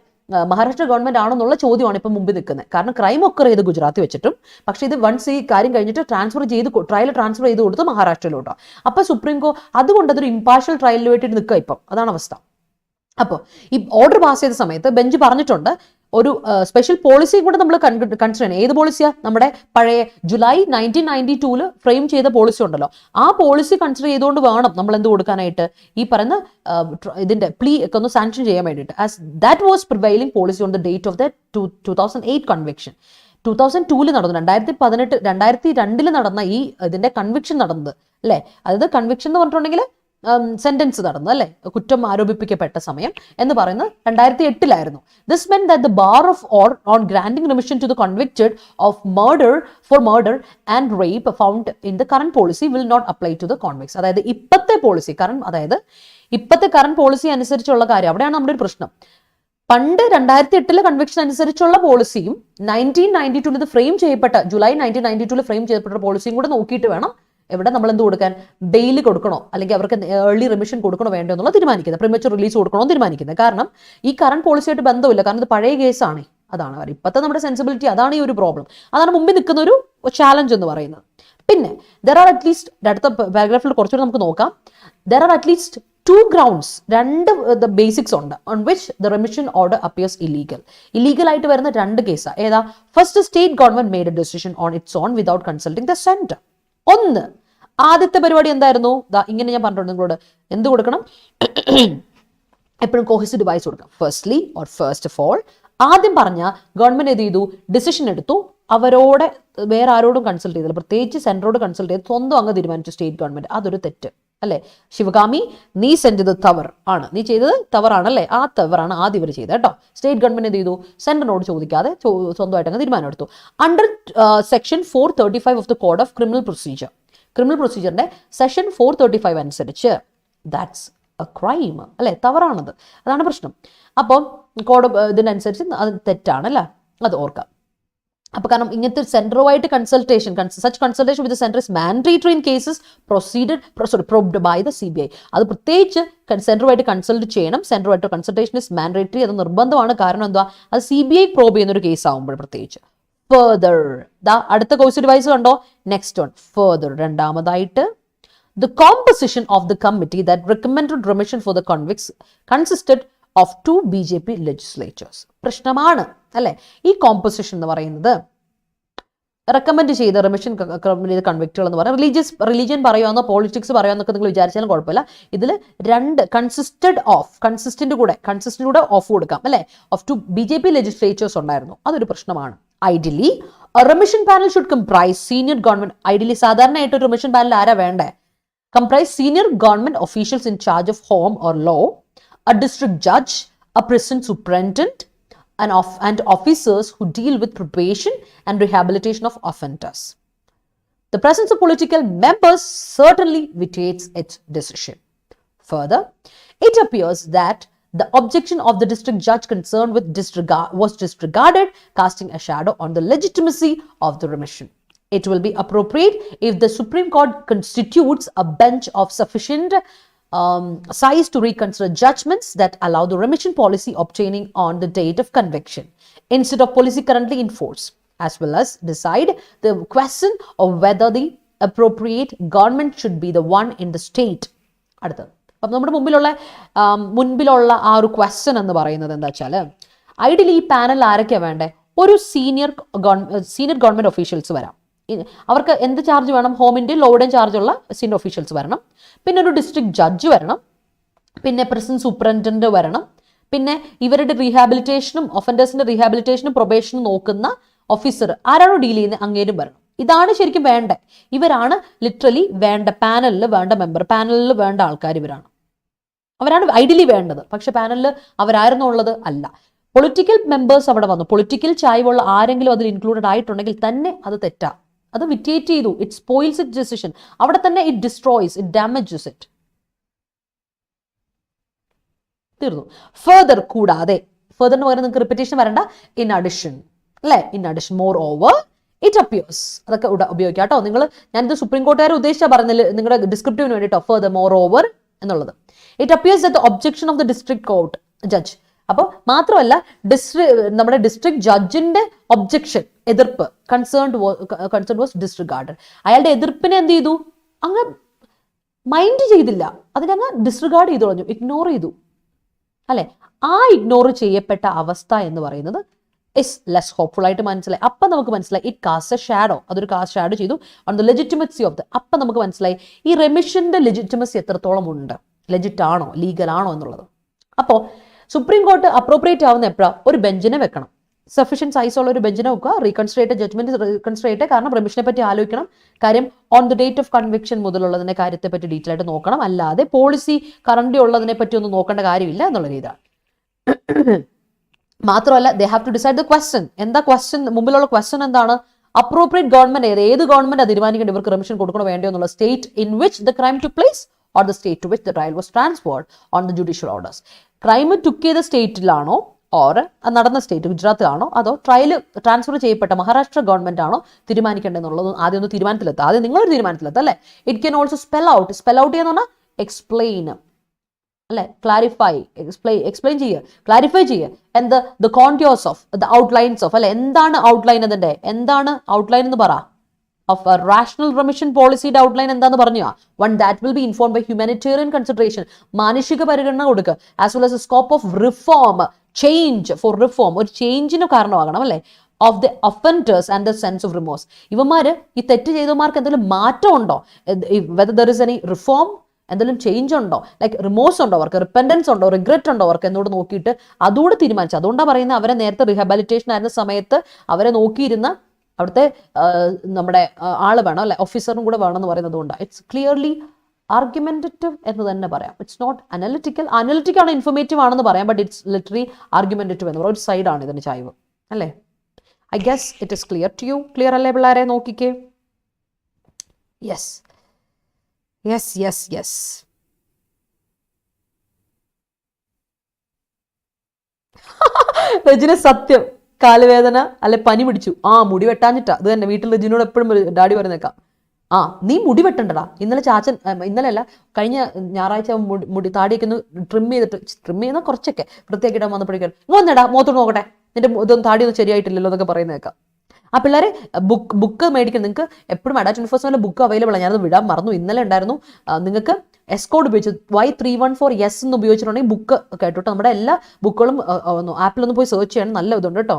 മഹാരാഷ്ട്ര ഗവൺമെന്റ് ആണോ എന്നുള്ള ചോദ്യമാണ് ഇപ്പം മുമ്പിൽ നിൽക്കുന്നത്. കാരണം ക്രൈം ഒക്കർ ചെയ്ത് ഗുജറാത്തിൽ വെച്ചിട്ടും, പക്ഷേ ഇത് വൺസ് ഈ കാര്യം കഴിഞ്ഞിട്ട് ട്രയൽ ട്രാൻസ്ഫർ ചെയ്ത് കൊടുത്ത് മഹാരാഷ്ട്രയിലോട്ടോ. അപ്പോൾ സുപ്രീം കോർട്ട് അതുകൊണ്ട് അതൊരു ഇമ്പാർഷ്യൽ ട്രയലിന് വേണ്ടിയിട്ട് നിൽക്കുക ഇപ്പം. അതാണ് അവസ്ഥ. അപ്പോൾ ഈ ഓർഡർ പാസ് ചെയ്ത സമയത്ത് ബെഞ്ച് പറഞ്ഞിട്ടുണ്ട് ഒരു സ്പെഷ്യൽ പോളിസിയും കൂടെ നമ്മൾ കൺസിഡർ ചെയ്യണം. ഏത് പോളിസിയാ? നമ്മുടെ പഴയ ജൂലൈ 1992 ഫ്രെയിം ചെയ്ത പോളിസി ഉണ്ടല്ലോ, ആ പോളിസി കൺസിഡർ ചെയ്തുകൊണ്ട് വേണം നമ്മൾ എന്ത് കൊടുക്കാനായിട്ട്, ഈ പറയുന്ന ഇതിന്റെ പ്ലീ ഒക്കെ ഒന്ന് സാങ്ഷൻ ചെയ്യാൻ വേണ്ടിയിട്ട്. As that was prevailing policy on the date of the 2008 conviction. 2002 നടന്നു, 2002 നടന്ന ഈ ഇതിന്റെ കൺവിക്ഷൻ നടന്നത് അല്ലേ? അതായത് കൺവിക്ഷൻ എന്ന് പറഞ്ഞിട്ടുണ്ടെങ്കിൽ സെന്റൻസ് നടന്നു അല്ലെ, കുറ്റം ആരോപിപ്പിക്കപ്പെട്ട സമയം എന്ന് പറയുന്നത് 2008 This meant that the bar of or on granting remission to the convicted of murder and rape found in the current policy will not apply to the convicts. അതായത് ഇപ്പത്തെ പോളിസി കറന്റ് പോളിസി അനുസരിച്ചുള്ള കാര്യം, അവിടെയാണ് നമ്മുടെ ഒരു പ്രശ്നം. പണ്ട് 2008 കൺവിക്ഷൻ അനുസരിച്ചുള്ള പോളിസിയും 1992 ഫ്രെയിം ചെയ്യപ്പെട്ട ജൂലൈ 1992 ഫ്രെയിം ചെയ്യപ്പെട്ട പോളിസിയും കൂടെ നോക്കിയിട്ട് വേണം എവിടെ നമ്മൾ എന്ത് കൊടുക്കാൻ, ബെയിൽ കൊടുക്കണോ അല്ലെങ്കിൽ അവർക്ക് ഏർലി റിമിഷൻ കൊടുക്കണോ വേണ്ടോ എന്നുള്ള തീരുമാനിക്കുന്നത്, പ്രിമച്വർ റിലീസ് കൊടുക്കണോ തീരുമാനിക്കുന്നത്. കാരണം ഈ കറന്റ് പോളിസിയായിട്ട് ബന്ധമില്ല, കാരണം ഇത് പഴയ കേസാണ്. അതാണ് ഇപ്പോഴത്തെ നമ്മുടെ സെൻസിബിലിറ്റി, അതാണ് ഈ ഒരു പ്രോബ്ലം, അതാണ് മുമ്പിൽ നിൽക്കുന്ന ഒരു ചാലഞ്ച് എന്ന് പറയുന്നത്. പിന്നെ ദർ ആർ അറ്റ്ലീസ്റ്റ്, അടുത്ത പാരഗ്രാഫിൽ കുറച്ചുകൂടി നമുക്ക് നോക്കാം, ദർ ആർ അറ്റ്ലീസ്റ്റ് 2 grounds, രണ്ട് ബേസിക്സ് ഉണ്ട് on which the remission order appears illegal. Illegal ആയിട്ട് വരുന്ന 2 കേസാ. ഏതാ? First, state government made a decision on its own without consulting the center. ഒന്ന്, ആദ്യത്തെ പരിപാടി എന്തായിരുന്നു? ഇങ്ങനെ ഞാൻ പറഞ്ഞിട്ടുണ്ട് നിങ്ങളോട്, എന്ത് കൊടുക്കണം, എപ്പോഴും കോഹസിവ് ഡിവൈസ് കൊടുക്കണം. Firstly or first of all, ആദ്യം പറഞ്ഞ ഗവൺമെന്റ് എന്ത് ചെയ്തു, ഡിസിഷൻ എടുത്തു, അവരോട് വേറെ ആരോടും കൺസൾട്ട് ചെയ്തില്ല, പ്രത്യേകിച്ച് സെൻറ്ററോട് കൺസൾട്ട് ചെയ്ത് സ്വന്തം അങ്ങ് തീരുമാനിച്ചു സ്റ്റേറ്റ് ഗവൺമെന്റ്. അതൊരു തെറ്റ് അല്ലേ? ശിവകാമി, നീ ചെയ്തത് തവറാണ്, നീ ചെയ്തത് തവറാണല്ലേ, ആ തവറാണ് ആദ്യം ഇവർ ചെയ്തത് കേട്ടോ. സ്റ്റേറ്റ് ഗവൺമെന്റ് എന്ത് ചെയ്തു, സെൻറ്ററിനോട് ചോദിക്കാതെ സ്വന്തമായിട്ട് അങ്ങ് തീരുമാനം എടുത്തു. Under section 435 of the code of criminal പ്രൊസീജിയറിന്റെ സെക്ഷൻ 435 അനുസരിച്ച് ദാറ്റ്സ് എ ക്രൈം അല്ലെ, തവറാണത്, അതാണ് പ്രശ്നം. അപ്പം കോഡ് ഇതിനനുസരിച്ച് അത് തെറ്റാണല്ലേ, അത് ഓർക്കാം. അപ്പൊ കാരണം ഇങ്ങനത്തെ സെൻറ്ററുമായിട്ട് consultation with centre is mandatory in cases probed by the CBI. അത് പ്രത്യേകിച്ച് സെൻറ്ററുമായിട്ട് കൺസൾട്ട് ചെയ്യണം, സെൻറ്ററുമായിട്ട് കൺസൾട്ടേഷൻ ഇസ് മാൻഡേറ്ററി, അത് നിർബന്ധമാണ്. കാരണം എന്താ, അത് CBI പ്രോബ് ചെയ്യുന്ന ഒരു കേസ് ആകുമ്പോൾ പ്രത്യേകിച്ച്. ഫർദർ, അടുത്ത കോഴ്സ് ഡിവൈസ് കണ്ടോ, നെക്സ്റ്റ് വൺ ഫർദർ. രണ്ടാമതായിട്ട്, the composition of the committee that recommended remission for the convicts consisted of 2 BJP legislatures. പ്രശ്നമാണ് അല്ലെ ഈ കോമ്പോസിഷൻ എന്ന് പറയുന്നത്. റെക്കമെൻഡ് ചെയ്ത റിമിഷൻ കൺവിക്റ്റുകൾ എന്ന് പറയുന്നത് റിലീജിയൻ പറയുമെന്നോ പോളിറ്റിക്സ് പറയുമെന്നൊക്കെ നിങ്ങൾ വിചാരിച്ചാലും കുഴപ്പമില്ല. ഇതിൽ 2 കൺസിസ്റ്റന്റ് കൂടെ ഓഫ് കൊടുക്കാം അല്ലെ, ഓഫ് 2 BJP legislatures ഉണ്ടായിരുന്നു. അതൊരു പ്രശ്നമാണ്. Ideally remission panel should comprise senior government. Ideally സാധാരണയായിട്ട് ഒരു റിമിഷൻ പാനൽ ആരാ വേണ്ടേ? Comprise senior government officials in charge of home or law, a district judge, a prison superintendent, and officers who deal with probation and rehabilitation of offenders. The presence of political members certainly vitiates its decision. Further, it appears that the objection of the district judge concerned with was disregarded, casting a shadow on the legitimacy of the remission. It will be appropriate if the Supreme Court constitutes a bench of sufficient size to reconsider judgments that allow the remission policy obtaining on the date of conviction instead of policy currently in force, as well as decide the question of whether the appropriate government should be the one in the state. അടുത്തത്, അപ്പം നമ്മുടെ മുൻപിലുള്ള ആ ഒരു ക്വസ്റ്റ്യൻ എന്ന് പറയുന്നത് എന്താ വെച്ചാൽ, ഐഡിയലി ഈ പാനൽ ആരൊക്കെയാണ് വേണ്ടേ? ഒരു സീനിയർ ഗവൺമെന്റ് ഒഫീഷ്യൽസ് വരാം. അവർക്ക് എന്ത് ചാർജ് വേണം? ഹോമിൻ്റെയും ലോയുടെയും ചാർജുള്ള സീനിയർ ഒഫീഷ്യൽസ് വരണം. പിന്നെ ഒരു ഡിസ്ട്രിക്ട് ജഡ്ജ് വരണം. പിന്നെ പ്രസിഡൻ സൂപ്രണ്ടന്റ് വരണം. പിന്നെ ഇവരുടെ റീഹാബിലിറ്റേഷനും ഒഫൻഡേഴ്സിന്റെ റീഹാബിലിറ്റേഷനും പ്രൊബേഷനും നോക്കുന്ന ഓഫീസർ ആരാണോ ഡീൽ ചെയ്യുന്നത് അങ്ങേരും വരണം. ഇതാണ് ശരിക്കും വേണ്ടേ. ഇവരാണ് ലിറ്ററലി വേണ്ട പാനലിൽ വേണ്ട മെമ്പർ, പാനലിൽ വേണ്ട ആൾക്കാർ അവരാണ് ഐഡിയലി വേണ്ടത്. പക്ഷെ പാനലിൽ അവരായിരുന്നു ഉള്ളത് അല്ല. പൊളിറ്റിക്കൽ മെമ്പേഴ്സ് അവിടെ വന്നു. പൊളിറ്റിക്കൽ ചായ്വുള്ള ആരെങ്കിലും അതിൽ ഇൻക്ലൂഡഡ് ആയിട്ടുണ്ടെങ്കിൽ തന്നെ അത് തെറ്റാ, അത് വിറ്റേറ്റ് ചെയ്തു. It spoils it decision. അവിടെ തന്നെ it destroys, it damages it. തീർന്നു. ഫർദർ, കൂടാതെ, ഫർദർ എന്ന് പറയുന്നത് നിങ്ങൾക്ക് റിപ്പീറ്റേഷൻ വരണ്ട. ഇൻ അഡിഷൻ അല്ലെ, in addition, more over, it appears, അതൊക്കെ ഉപയോഗിക്കാം കേട്ടോ. ഞാനിത് സുപ്രീം കോർട്ടുകാരെ ഉദ്ദേശിച്ചാൽ പറഞ്ഞില്ല, നിങ്ങളുടെ ഡിസ്ക്രിപ്റ്റീവിന് വേണ്ടിട്ടോ ഫർദർ, മോർ ഓവർ എന്നുള്ളത്. It appears that the objection of the district court judge. അപ്പോൾ മാത്രമല്ല നമ്മുടെ ഡിസ്ട്രിക്ട് ജഡ്ജിന്റെ ഒബ്ജെക്ഷൻ, എതിർപ്പ്, കൺസേൺ വാസ് ഡിസ്റിഗാർഡഡ്. അയാളുടെ എതിർപ്പിനെ എന്ത് ചെയ്തു? അങ്ങ് മൈൻഡ് ചെയ്തില്ല, അതിനങ്ങ് ഡിസ്റിഗാർഡ് ചെയ്തു കളഞ്ഞു, ഇഗ്നോർ ചെയ്തു അല്ലെ. ആ ഇഗ്നോർ ചെയ്യപ്പെട്ട അവസ്ഥ എന്ന് പറയുന്നത് ഇസ് ലെസ് ഹോപ്പ്ഫുൾ ആയിട്ട് മനസ്സിലായി. അപ്പം നമുക്ക് മനസ്സിലായി ഇറ്റ് കാസ്റ്റ് എ ഷാഡോ, അതൊരു കാസ്റ്റ് ഷാഡോ ചെയ്തു on the legitimacy of the. അപ്പം നമുക്ക് മനസ്സിലായി ഈ റെമിഷന്റെ ലെജിറ്റിമസി എത്രത്തോളം ഉണ്ട്, ലെജിറ്റ് ആണോ, ലീഗൽ ആണോ എന്നുള്ളത്. അപ്പോൾ സുപ്രീം കോർട്ട് അപ്രോപ്രിയേറ്റ് ആവുന്ന എപ്പോഴാണ്? ഒരു ബെഞ്ചിനെ വെക്കണം. സഫീഷ്യൻറ്റ് സൈസ് ഉള്ള ഒരു ബെഞ്ചിനെ വെക്കുക. റീകൺസിഡർ ജഡ്ജ്മെന്റ് റീകൺസിഡർ കാരണം റിമിഷനെ പറ്റി ആലോചിക്കണം. കാര്യം on the date of conviction മുതലുള്ളതിന്റെ കാര്യത്തെ പറ്റി ഡീറ്റെയിൽ ആയിട്ട് നോക്കണം. അല്ലാതെ പോളിസി കറന്റ് ഉള്ളതിനെ പറ്റി ഒന്നും നോക്കേണ്ട കാര്യമില്ല എന്നുള്ള രീതിയാണ്. മാത്രമല്ല they have to decide the question. എന്താ ക്വസ്റ്റ്യൻ? മുമ്പിലുള്ള ക്വസ്റ്റ്യൻ എന്താണ്? അപ്രോപ്രിയേറ്റ് ഗവൺമെന്റ് ഏത് ഗവൺമെന്റ് തീരുമാനിക്കേണ്ട ഇവർക്ക് റിമിഷൻ കൊടുക്കണോ വേണ്ടയോ എന്നുള്ള state in which the crime took place or the state to which the trial was transferred on the judicial orders. Crime took ചെയ്ത സ്റ്റേറ്റിലാണോ ഓർ നടന്ന സ്റ്റേറ്റ് ഗുജറാത്തിലാണോ അതോ ട്രയൽ ട്രാൻസ്ഫർ ചെയ്യപ്പെട്ട മഹാരാഷ്ട്ര ഗവൺമെന്റ് ആണോ തീരുമാനിക്കേണ്ടതെന്നുള്ളത് ആദ്യം ഒന്ന് തീരുമാനത്തിലെത്തുക. ആദ്യം നിങ്ങളൊരു തീരുമാനത്തിലെത്തുക അല്ലേ. It can also spell out ചെയ്യുന്ന പറഞ്ഞാൽ എക്സ്പ്ലെയിൻ അല്ലെ, ക്ലാരിഫൈ, എക്സ്പ്ലെയിൻ ചെയ്യുക, ക്ലാരിഫൈ ചെയ്യുക. എന്ത് the contours of the outlines of അല്ലെ, എന്താണ് ഔട്ട്ലൈൻ അതിന്റെ, എന്താണ് ഔട്ട്ലൈൻ എന്ന് പറ of a rational remission policy outline എന്താന്ന് പറഞ്ഞു. one that will be informed by humanitarian consideration, മാനുഷിക പരിഗണന കൊടുക്കുക, as well as a scope of reform, change for reform, ഒരു ചേഞ്ചിന് കാരണമാകണം അല്ലേ, of the offenders and the sense of remorse. ഇവന്മാര് ഈ തെറ്റ് ചെയ്തവന്മാർക്ക് എന്തെങ്കിലും മാറ്റം ഉണ്ടോ, whether there is any reform, എന്തെങ്കിലും ചേഞ്ച് ഉണ്ടോ, ലൈക്ക് റിമോഴ്സ് ഉണ്ടോ അവർക്ക്, റിപ്പൻഡൻസ് ഉണ്ടോ, റിഗ്രറ്റ് ഉണ്ടോ അവർക്ക് എന്നോട് നോക്കിയിട്ട് അതോട് തീരുമാനിച്ചു. അതുകൊണ്ടാണ് പറയുന്നത് അവരെ നേരത്തെ റിഹാബിലിറ്റേഷൻ ആയിരുന്ന സമയത്ത് അവരെ നോക്കിയിരുന്ന അവിടുത്തെ നമ്മുടെ ആള് വേണം അല്ലെ, ഓഫീസറും കൂടെ വേണം എന്ന് പറയുന്നത് കൊണ്ടാണ്. ഇറ്റ്സ് ക്ലിയർലി ആർഗ്യുമെന്റേറ്റീവ് എന്ന് തന്നെ പറയാം. ഇറ്റ്സ് നോട്ട് അനലിറ്റിക്കൽ ആണ്, ഇൻഫോർമേറ്റീവ് ആണെന്ന് പറയാം, ബട്ട് ഇറ്റ്സ് ലിറ്ററലി ആർഗ്യുമെന്റേറ്റീവ് എന്ന് പറയുന്ന ഒരു സൈഡാണ് ഇതിന് ചായ്വ് അല്ലേ. I guess it is clear to you. Clear അല്ലേ പിള്ളേരെ? നോക്കിക്കേ. Yes yes yes yes. Rajana സത്യം, കാലുവേദന അല്ലെ പനി പിടിച്ചു, മുടി വെട്ടാഞ്ഞിട്ടാ. അത് തന്നെ വീട്ടിൽ രജിനോട് എപ്പോഴും ഡാഡി പറയുന്നേക്കാം, നീ മുടി വെട്ടണ്ടടാ. ഇന്നലെ ചാച്ചൻ, ഇന്നലെ അല്ല കഴിഞ്ഞ ഞായറാഴ്ച മുടി താടിയൊക്കെ ഒന്ന് ട്രിം ചെയ്യുന്ന കുറച്ചൊക്കെ വൃത്തിയാക്കിയിട്ടാൻ വന്നപ്പോഴേക്കും വന്നെടാ മുഖത്തോട് നോക്കട്ടെ, നിന്റെ ഇതൊന്നും താടിയൊന്നും ശരിയായിട്ടില്ലല്ലോ എന്നൊക്കെ പറയുന്നേക്കാം. ആ പിള്ളേരെ ബുക്ക് മേടിക്കണം. നിങ്ങൾക്ക് എപ്പോഴും Adda247 ബുക്ക് അവൈലബിൾ ആണ്. ഞാനത് വിടാൻ മറന്നു. ഇന്നലെ ഉണ്ടായിരുന്നു. നിങ്ങൾക്ക് എസ്കോഡ് ഉപയോഗിച്ച് Y314S എന്ന് ഉപയോഗിച്ചിട്ടുണ്ടെങ്കിൽ ബുക്ക് കേട്ടോ. നമ്മുടെ എല്ലാ ബുക്കുകളും ആപ്പിലൊന്ന് പോയി സെർച്ച് ചെയ്യണം. നല്ല ഇതുണ്ട് കേട്ടോ.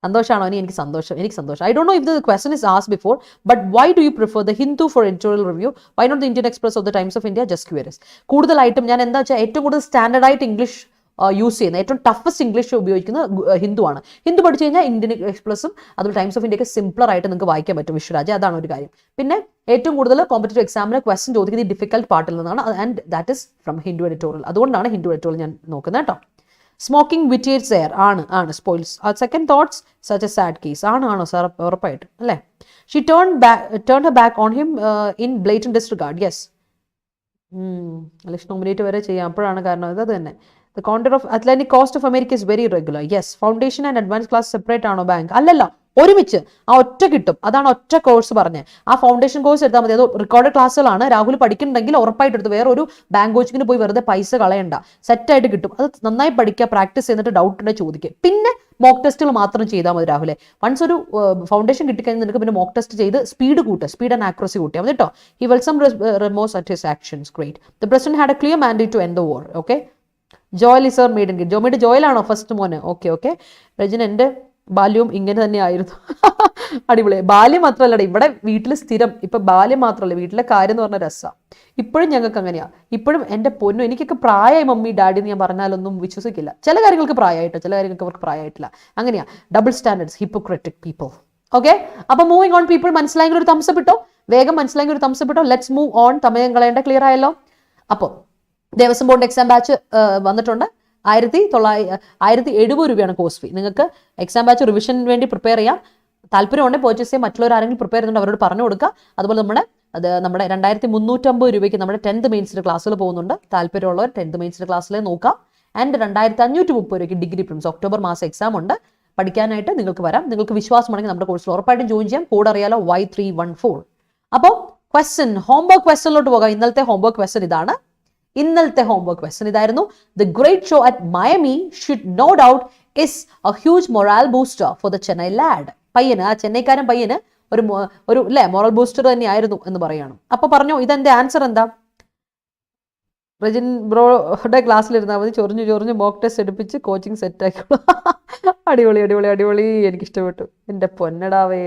സന്തോഷമാണോ? എനിക്ക് സന്തോഷം. I don't know if the question is asked before, but why do you prefer the Hindu for editorial review? Why not the Indian Express or the Times of India? Just curious. കൂടുതലായിട്ടും ഞാൻ എന്താ വെച്ചാൽ ഏറ്റവും കൂടുതൽ സ്റ്റാൻഡേർഡ് ആയിട്ട് ഇംഗ്ലീഷ് യൂസ് ചെയ്യുന്ന, ഏറ്റവും ടഫസ്റ്റ് ഇംഗ്ലീഷ് ഉപയോഗിക്കുന്ന ഹിന്ദു ആണ്. ഹിന്ദു പഠിച്ചു കഴിഞ്ഞാൽ ഇന്ത്യൻ എക്സ്പ്രസും അതുപോലെ ടൈംസ് ഓഫ് ഇന്ത്യയൊക്കെ സിംപ്ലർ ആയിട്ട് നിങ്ങൾക്ക് വായിക്കാൻ പറ്റും. വിശ്വരാജ്, അതാണ് ഒരു കാര്യം. പിന്നെ ഏറ്റവും കൂടുതൽ കോമ്പറ്റേറ്റീവ് എക്സാമിന് ക്വസ്റ്റൻ ചോദിക്കുന്നത് ഈ ഡിഫിക്കൽട്ട് പാർട്ടിൽ നിന്നാണ്, and that is from Hindu editorial. അതുകൊണ്ടാണ് ഹിന്ദു എഡിറ്റോറിയൽ ഞാൻ നോക്കുന്നത് കേട്ടോ. സ്മോക്കിംഗ് വിറ്റേറ്റ്സ് എയർ ആണ് spoils second thoughts such a sad case ആണോ സാർ? ഉറപ്പായിട്ട് അല്ലേ. She turn her back on him in blatant disregard. Yes, election nominate വരെ ചെയ്യാം. അപ്പോഴാണ് കാരണം അത് തന്നെ. The counter of Atlantic cost of America is very regular. Yes. Foundation and advanced class separate ആണോ ബാങ്ക്? അല്ലല്ല, ഒരുമിച്ച് ഒറ്റ കിട്ടും. അതാണ് ഒറ്റ കോഴ്സ് പറഞ്ഞത്. ആ ഫൗണ്ടേഷൻ കോഴ്സ് എടുത്താൽ മതി. അത് റെക്കോർഡ് ക്ലാസ്സുകളാണ്. രാഹുൽ പഠിക്കുന്നുണ്ടെങ്കിൽ ഉറപ്പായിട്ട് എടുത്ത് വേറെ ഒരു ബാങ്ക് കോച്ചിങ്ങിന് പോയി വെറുതെ പൈസ കളയണ്ട. സെറ്റായിട്ട് കിട്ടും. അത് നന്നായി പഠിക്കുക, പ്രാക്ടീസ് ചെയ്തിട്ട് ഡൗട്ട് ഉണ്ടെങ്കിൽ ചോദിക്കുക. പിന്നെ മോക്ക് ടെസ്റ്റുകൾ മാത്രം ചെയ്താൽ മതി രാഹുലെ. വൺസ് ഒരു ഫൗണ്ടേഷൻ കിട്ടിക്കഴിഞ്ഞാൽ നിനക്ക് പിന്നെ മോക്ക് ടെസ്റ്റ് ചെയ്ത് സ്പീഡ് ആൻഡ് ആക്യുറസി കൂട്ടിയാൽ മതി കേട്ടോ. He welcomed remorse at his actions. Great. The president had a clear mandate to end the war. Okay. Joel is our maiden kid. ജോമിയുടെ ജോയലാണോ ഫസ്റ്റ് മോന്? ഓക്കെ. രജന, എൻ്റെ ബാല്യവും ഇങ്ങനെ തന്നെ ആയിരുന്നു. അടിപൊളി. ബാല്യം മാത്രമല്ലടേ ഇവിടെ വീട്ടിൽ സ്ഥിരം. ഇപ്പം ബാല്യം മാത്രമല്ല, വീട്ടിലെ കാര്യം എന്ന് പറഞ്ഞ രസമാണ്. ഇപ്പോഴും ഞങ്ങൾക്ക് അങ്ങനെയാണ്. ഇപ്പോഴും എൻ്റെ പൊന്നു, എനിക്കൊക്കെ പ്രായമായി മമ്മി ഡാഡി എന്ന് ഞാൻ പറഞ്ഞാലൊന്നും വിശ്വസിക്കില്ല. ചില കാര്യങ്ങൾക്ക് പ്രായമായിട്ടോ, ചില കാര്യങ്ങൾക്ക് അവർക്ക് പ്രായമായിട്ടില്ല. അങ്ങനെയാണ്. Double standards, hypocritic people. Okay. അപ്പം മൂവിങ് ഓൺ പീപ്പിൾ. മനസ്സിലായെങ്കിൽ ഒരു തംസപ്പ് ഇട്ടോ, വേഗം മനസ്സിലായെങ്കിൽ ഒരു തംസപ്പ് ഇട്ടോ. Let's move on. സമയം കളയേണ്ട. ക്ലിയർ ആയല്ലോ? അപ്പോൾ ദേവസ്വം ബോർഡ് എക്സാം ബാച്ച് വന്നിട്ടുണ്ട്. 1970 രൂപയാണ് കോഴ്സ് ഫീ. നിങ്ങൾക്ക് എക്സാം ബാച്ച് റിവിഷന് വേണ്ടി പ്രിപ്പയർ ചെയ്യാം. താല്പര്യമുണ്ടെങ്കിൽ പർച്ചേസ് ചെയ്യാം. മറ്റുള്ളവർ ആരെങ്കിലും പ്രിപ്പയർ ചെയ്യുന്നുണ്ട് അവരോട് പറഞ്ഞു കൊടുക്കുക. അതുപോലെ നമ്മുടെ 2350 രൂപയ്ക്ക് നമ്മുടെ 10th മെയിൻസിൻ്റെ ക്ലാസ്സുകൾ പോകുന്നുണ്ട്. താല്പര്യമുള്ളവർ 10th മെയിൻസിൻ്റെ ക്ലാസ്സിൽ നോക്കാം. ആൻഡ് 2530 രൂപയ്ക്ക് ഡിഗ്രി പ്രിലിംസ് ഒക്ടോബർ മാസം എക്സാം ഉണ്ട്. പഠിക്കാനായിട്ട് നിങ്ങൾക്ക് വരാം. നിങ്ങൾക്ക് വിശ്വാസമാണെങ്കിൽ നമ്മുടെ കോഴ്സിൽ ഉറപ്പായിട്ടും ജോയിൻ ചെയ്യാം. കോഡ് അറിയാലോ, Y314. അപ്പോൾ ക്വസ്റ്റ്യൻ, ഹോംവർക്ക് ക്വസ്റ്റ്യനിലോട്ട് പോകാം. ഇന്നലത്തെ ഹോംവർക്ക് ക്വസ്റ്റ്യൻ ഇതാണ്. ഇന്നലത്തെ ഹോംവർക്ക് ക്വസ്റ്റ്യൻ ഇതായിരുന്നു. The great show at Miami should no doubt is a huge moral booster for the Chennai lad. പയ്യന്, ആ ചെന്നൈക്കാരൻ പയ്യന് ഒരു അല്ലേ മൊറൽ ബൂസ്റ്റർ തന്നെയായിരുന്നു എന്ന് പറയാണ്. അപ്പൊ പറഞ്ഞു, ഇതെന്റെ ആൻസർ എന്താ? റജിൻ ബ്രോയുടെ ക്ലാസ്സിലിരുന്നാൽ മതി. ചൊറിഞ്ഞ് മോക്ക് ടെസ്റ്റ് എടുപ്പിച്ച് കോച്ചിങ് സെറ്റ് ആക്കിയോളൂ. അടിപൊളി. എനിക്കിഷ്ടപ്പെട്ടു. എൻ്റെ പൊന്നടാവേ.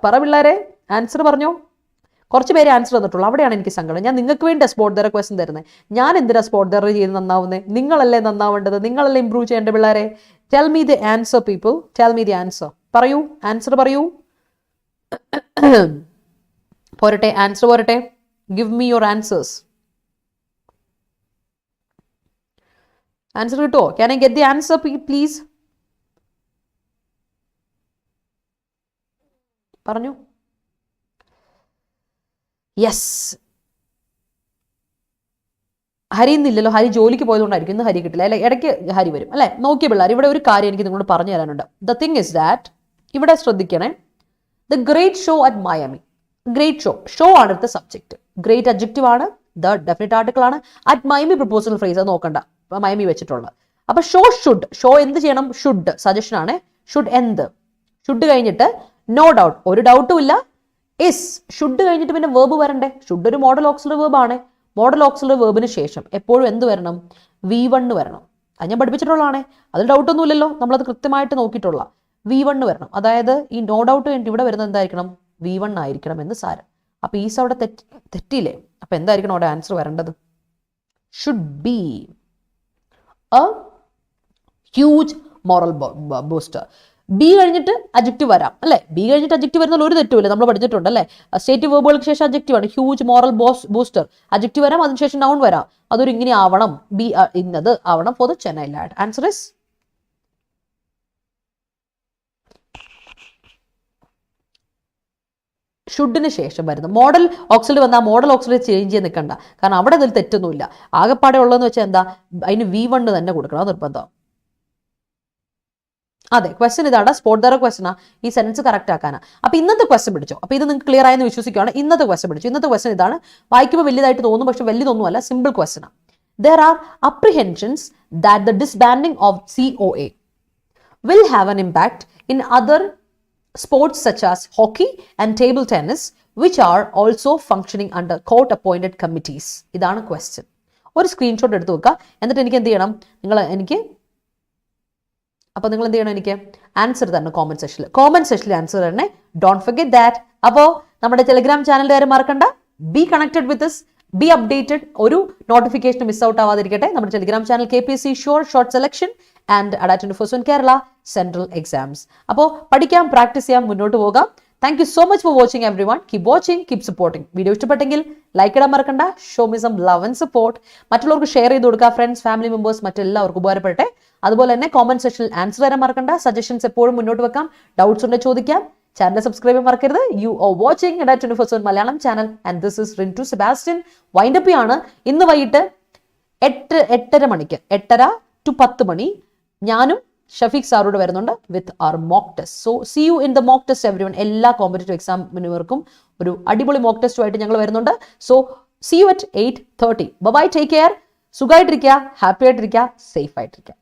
പറ പിള്ളേരെ, ആൻസർ പറഞ്ഞോ. കുറച്ച് പേര് ആൻസർ തന്നിട്ടുള്ളൂ. അവിടെയാണ് എനിക്ക് സങ്കടം. ഞാൻ നിങ്ങൾക്ക് വേണ്ടി സ്പോട്ട് ദർ ക്വസ്റ്റൻ തരുന്നത്. ഞാൻ എന്തിനാ സ്പോട്ട് ദർ ചെയ്ത് നന്നാവുന്നത്? നിങ്ങളല്ലേ നന്നാവേണ്ടത്, നിങ്ങളല്ലേ ഇമ്പ്രൂവ് ചെയ്യേണ്ട പിള്ളേരെ. Tell me the answer, people. Tell me the answer. പറയൂ, ആൻസർ പറയൂ. പോരട്ടെ, ആൻസർ പോരട്ടെ. Give me your answers. Answer കിട്ടുമോ? Can I get the answer, please? പറഞ്ഞു. യെസ്. ഹരി ഇന്നില്ലല്ലോ, ഹരി ജോലിക്ക് പോയതുകൊണ്ടായിരിക്കും ഇന്ന് ഹരി കിട്ടില്ല. അല്ലെ, ഇടയ്ക്ക് ഹരി വരും അല്ലെ. നോക്കിയ പിള്ളേർ, ഇവിടെ ഒരു കാര്യം എനിക്ക് നിങ്ങളോട് പറഞ്ഞു തരാനുണ്ട്. ദ തിങ് ഇസ് ദാറ്റ്, ഇവിടെ ശ്രദ്ധിക്കണേ, the great show at Miami. Great show, show ആണ് ഇവിടുത്തെ സബ്ജക്ട്. ഗ്രേറ്റ് അഡ്ജക്റ്റീവ് ആണ്, ദ ഡെഫിനറ്റ് ആർട്ടിക്കിൾ ആണ്. അറ്റ് മയാമി പ്രപ്പോസൽ ഫ്രേസ്, അത് നോക്കണ്ട, മയാമി വെച്ചിട്ടുള്ളത്. അപ്പൊ ഷോ ഷുഡ്, ഷോ എന്ത് ചെയ്യണം? ഷുഡ്, സജഷൻ ആണ്. ഷുഡ് എന്ത്? ഷുഡ് കഴിഞ്ഞിട്ട് നോ ഡൗട്ട്, ഒരു ഡൗട്ടും ഇല്ല, ഇസ്. ഷുഡ് കഴിഞ്ഞിട്ട് പിന്നെ വേർബ് വരണ്ടേ? ഷുഡ് ഒരു മോഡൽ ഓക്സിലറി വേർബ് ആണ്. മോഡൽ ഓക്സിലറി വേർബിന് ശേഷം എപ്പോഴും എന്ത് വരണം? V1 വരണം. അത് ഞാൻ പഠിപ്പിച്ചിട്ടുള്ളതാണേ, അതിൽ ഡൗട്ടൊന്നും ഇല്ലല്ലോ, നമ്മളത് കൃത്യമായിട്ട് നോക്കിയിട്ടുള്ള. V1 വരണം. അതായത് ഈ നോ ഡൗട്ട് കഴിഞ്ഞിട്ട് ഇവിടെ വരുന്നത് എന്തായിരിക്കണം? V1 ആയിരിക്കണം എന്ന് സാരം. അപ്പൊ ഈസ് അവിടെ തെറ്റിയില്ലേ? അപ്പൊ എന്തായിരിക്കണം അവിടെ ആൻസർ വരേണ്ടത്? Should be A huge moral booster. B കഴിഞ്ഞിട്ട് അഡ്ജക്റ്റീവ് വരാം അല്ലെ. ബി കഴിഞ്ഞിട്ട് അഡ്ജക്റ്റീവ് വരുന്ന ഒരു തെറ്റുമില്ല, നമ്മൾ പഠിച്ചിട്ടുണ്ട് അല്ലെ. സ്റ്റേറ്റീവ് വേർബുകൾക്ക് ശേഷം അഡ്ജക്റ്റീവ് ആണ്. ഹ്യൂജ് മോറൽ ബൂസ്റ്റർ, അഡ്ജക്റ്റീവ് വരാം, അതിനുശേഷം നൗൺ വരാം. അതൊരു ഇങ്ങനെ ആവണം, ബി ഇന്നത് ആവണം for the Chennai lad. Answer is ഷുഡിന് ശേഷം വരുന്നത്. മോഡൽ ഓക്സിലറി വന്നാൽ മോഡൽ ഓക്സിലറി ചേഞ്ച് ചെയ്ത് നിൽക്കണ്ട, കാരണം അവിടെ അതിൽ തെറ്റൊന്നുമില്ല. ആകെപ്പാടെ ഉള്ളതെന്ന് വെച്ചാൽ എന്താ, അതിന് V1 തന്നെ കൊടുക്കണം, നിർബന്ധം. അതെ, ക്വസ്റ്റൻ ഇതാണ്, സ്പോട്ട് ദ ക്വസ്റ്റനാ, ഈ സെൻറ്റൻസ് കറക്റ്റ് ആക്കാനാ. അപ്പൊ ഇന്നത്തെ ക്വസ്റ്റൻ പിടിച്ചോ. അപ്പൊ ഇത് നിങ്ങൾക്ക് ക്ലിയർ ആയെന്ന് വിശ്വസിക്കുകയാണ്. ഇന്നത്തെ ക്വസ്റ്റൻ പിടിച്ചു. ഇന്നത്തെ ക്വസ്റ്റൻ ഇതാണ്. വായിക്കുമ്പോൾ വലിയതായിട്ട് തോന്നും, പക്ഷെ വലിയതൊന്നുമല്ല, simple ക്വസ്റ്റനാ. There are apprehensions that the disbanding of COA will have an impact in other sports such as hockey and table tennis, which are also functioning under court appointed committees. ഇതാണ് ക്വസ്റ്റൻ. ഒരു സ്ക്രീൻഷോട്ട് എടുത്ത് വെക്കുക. എന്നിട്ട് എനിക്ക് എന്ത് ചെയ്യണം? നിങ്ങൾ എന്ത് ചെയ്യണം? എനിക്ക് ആൻസർ തരണം കോമന്റ് സെക്ഷനിൽ ആൻസർ തന്നെ. Don't forget that. അപ്പോൾ നമ്മുടെ ടെലിഗ്രാം ചാനലിന്റെ കാര്യം മറക്കണ്ട. Be connected with this, be updated. ഒരു നോട്ടിഫിക്കേഷൻ മിസ് ഔട്ട് ആവാതിരിക്കട്ടെ. നമ്മുടെ Telegram channel KPSC short selection and Adda247 Kerala central exams. അപ്പോൾ പഠിക്കാം, പ്രാക്ടീസ് ചെയ്യാം, മുന്നോട്ട് പോകാം. Thank you so much for watching everyone. Keep watching, keep supporting. Video ഇഷ്ടപ്പെട്ടെങ്കിൽ ലൈക്ക് ഇടാൻ മറക്കണ്ട. Show me some love and support. മറ്റുള്ളവർക്ക് ഷെയർ ചെയ്ത് കൊടുക്കുക. Friends, family members, മറ്റെല്ലാവർക്കും ഉപകാരപ്പെടട്ടെ. അതുപോലെ തന്നെ കോമന്റ് സെക്ഷനിൽ ആൻസർ തരാൻ മറക്കണ്ട. സജഷൻസ് എപ്പോഴും മുന്നോട്ട് വെക്കാം. ഡൗട്ട്സ് ഉണ്ടെങ്കിൽ ചോദിക്കാം. ചാനൽ സബ്സ്ക്രൈബ് ചെയ്യാൻ മറക്കരുത്. You are watching Adda247 Malayalam channel and this is Rintu Sebastian. Wind up ആണ്. ഇന്ന് വൈകിട്ട് 8:30 മണിക്ക്, 8:30 to 10 മണി ഞാനും ഷഫീഖ് സാറോട് വരുന്നുണ്ട് with our mock test. So see you in the mock test everyone. എല്ലാ കോമ്പറ്റേറ്റീവ് എക്സാമിനവർക്കും ഒരു അടിപൊളി മോക്ക് ടെസ്റ്റുമായിട്ട് ഞങ്ങൾ വരുന്നുണ്ട്. So see you at 8:30. Bye, take care. സുഖമായിട്ടിരിക്കുക, ഹാപ്പി ആയിട്ടിരിക്കുക, സേഫ് ആയിട്ടിരിക്കുക.